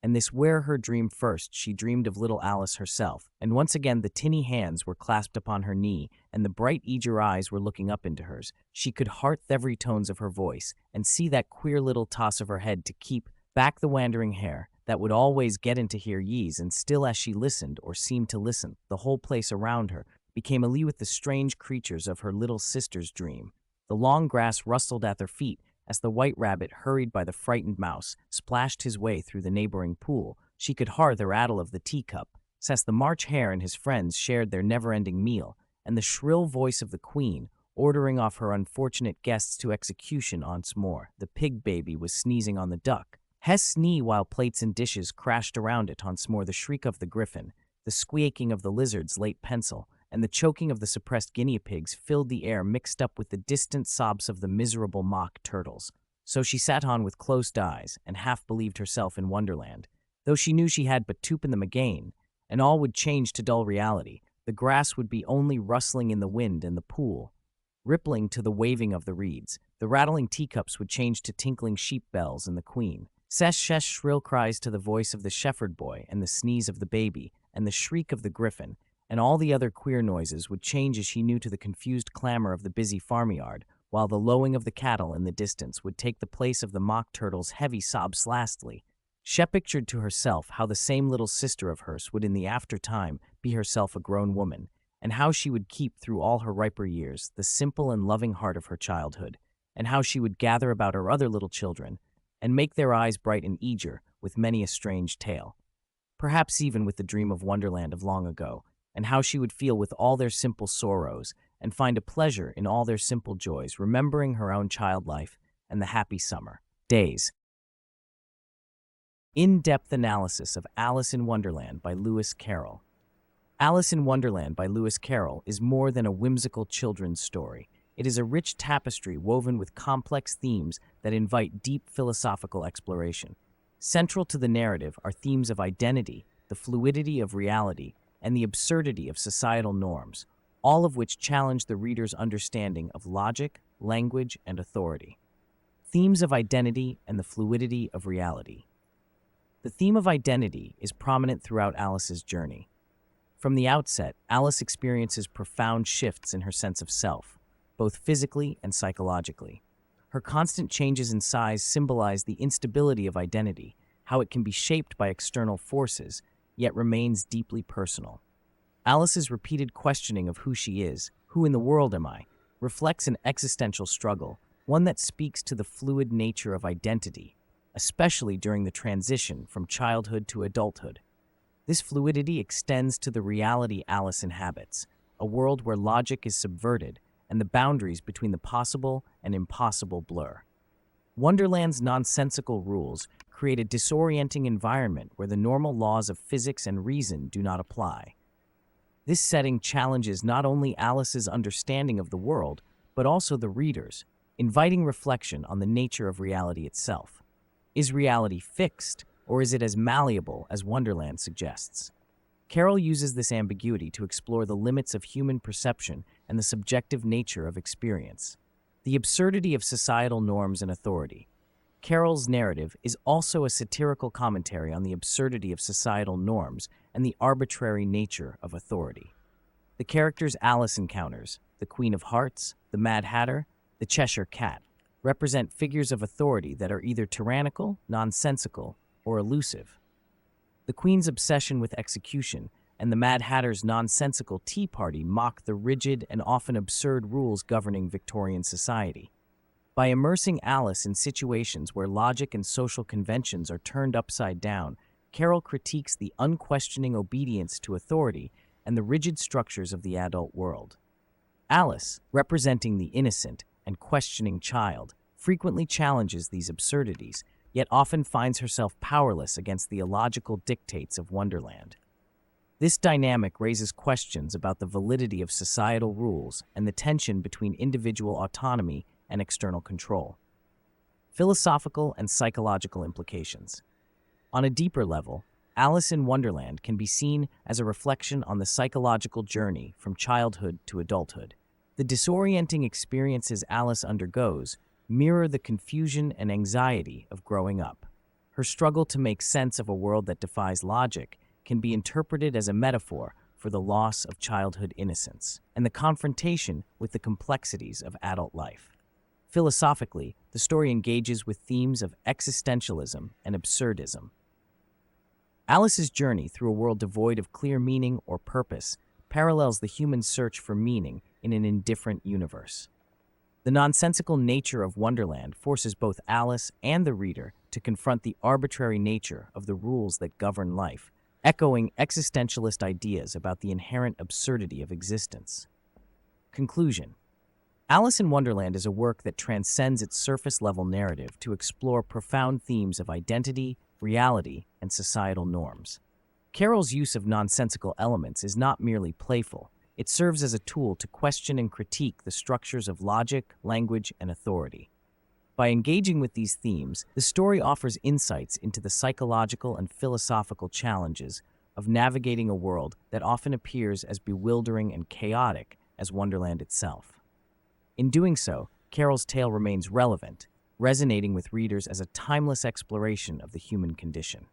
And this where her dream first, she dreamed of little Alice herself, and once again the tinny hands were clasped upon her knee, and the bright eager eyes were looking up into hers. She could heart every tones of her voice, and see that queer little toss of her head to keep back the wandering hair, that would always get into her ears. And still as she listened, or seemed to listen, the whole place around her became alive with the strange creatures of her little sister's dream. The long grass rustled at their feet as the white rabbit, hurried by the frightened mouse, splashed his way through the neighboring pool. She could hear the rattle of the teacup, as the March Hare and his friends shared their never-ending meal, and the shrill voice of the queen, ordering off her unfortunate guests to execution once more. The pig baby was sneezing on the duck. Hess sneezed while plates and dishes crashed around it. Once more the shriek of the griffin, the squeaking of the lizard's late pencil, and the choking of the suppressed guinea pigs filled the air, mixed up with the distant sobs of the miserable mock turtles. So she sat on with closed eyes, and half believed herself in Wonderland, though she knew she had but to in them again, and all would change to dull reality. The grass would be only rustling in the wind, and the pool rippling to the waving of the reeds. The rattling teacups would change to tinkling sheep bells, and the queen shesh shrill cries to the voice of the shepherd boy, and the sneeze of the baby, and the shriek of the griffin, and all the other queer noises would change, as she knew, to the confused clamor of the busy farmyard, while the lowing of the cattle in the distance would take the place of the mock turtle's heavy sobs. Lastly, she pictured to herself how the same little sister of hers would in the after time be herself a grown woman, and how she would keep through all her riper years the simple and loving heart of her childhood, and how she would gather about her other little children, and make their eyes bright and eager with many a strange tale, perhaps even with the dream of Wonderland of long ago, and how she would feel with all their simple sorrows, and find a pleasure in all their simple joys, remembering her own child life and the happy summer days. In-depth analysis of Alice in Wonderland by Lewis Carroll. Alice in Wonderland by Lewis Carroll is more than a whimsical children's story. It is a rich tapestry woven with complex themes that invite deep philosophical exploration. Central to the narrative are themes of identity, the fluidity of reality, and the absurdity of societal norms, all of which challenge the reader's understanding of logic, language, and authority. Themes of identity and the fluidity of reality. The theme of identity is prominent throughout Alice's journey. From the outset, Alice experiences profound shifts in her sense of self, both physically and psychologically. Her constant changes in size symbolize the instability of identity, how it can be shaped by external forces, yet remains deeply personal. Alice's repeated questioning of who she is, who in the world am I, reflects an existential struggle, one that speaks to the fluid nature of identity, especially during the transition from childhood to adulthood. This fluidity extends to the reality Alice inhabits, a world where logic is subverted and the boundaries between the possible and impossible blur. Wonderland's nonsensical rules create a disorienting environment where the normal laws of physics and reason do not apply. This setting challenges not only Alice's understanding of the world, but also the reader's, inviting reflection on the nature of reality itself. Is reality fixed, or is it as malleable as Wonderland suggests? Carroll uses this ambiguity to explore the limits of human perception and the subjective nature of experience. The absurdity of societal norms and authority. Carroll's narrative is also a satirical commentary on the absurdity of societal norms and the arbitrary nature of authority. The characters Alice encounters, the Queen of Hearts, the Mad Hatter, the Cheshire Cat, represent figures of authority that are either tyrannical, nonsensical, or elusive. The Queen's obsession with execution and the Mad Hatter's nonsensical tea party mock the rigid and often absurd rules governing Victorian society. By immersing Alice in situations where logic and social conventions are turned upside down, Carroll critiques the unquestioning obedience to authority and the rigid structures of the adult world. Alice, representing the innocent and questioning child, frequently challenges these absurdities, yet often finds herself powerless against the illogical dictates of Wonderland. This dynamic raises questions about the validity of societal rules and the tension between individual autonomy and external control. Philosophical and psychological implications. On a deeper level, Alice in Wonderland can be seen as a reflection on the psychological journey from childhood to adulthood. The disorienting experiences Alice undergoes mirror the confusion and anxiety of growing up. Her struggle to make sense of a world that defies logic can be interpreted as a metaphor for the loss of childhood innocence and the confrontation with the complexities of adult life. Philosophically, the story engages with themes of existentialism and absurdism. Alice's journey through a world devoid of clear meaning or purpose parallels the human search for meaning in an indifferent universe. The nonsensical nature of Wonderland forces both Alice and the reader to confront the arbitrary nature of the rules that govern life, echoing existentialist ideas about the inherent absurdity of existence. Conclusion. Alice in Wonderland is a work that transcends its surface-level narrative to explore profound themes of identity, reality, and societal norms. Carroll's use of nonsensical elements is not merely playful. It serves as a tool to question and critique the structures of logic, language, and authority. By engaging with these themes, the story offers insights into the psychological and philosophical challenges of navigating a world that often appears as bewildering and chaotic as Wonderland itself. In doing so, Carroll's tale remains relevant, resonating with readers as a timeless exploration of the human condition.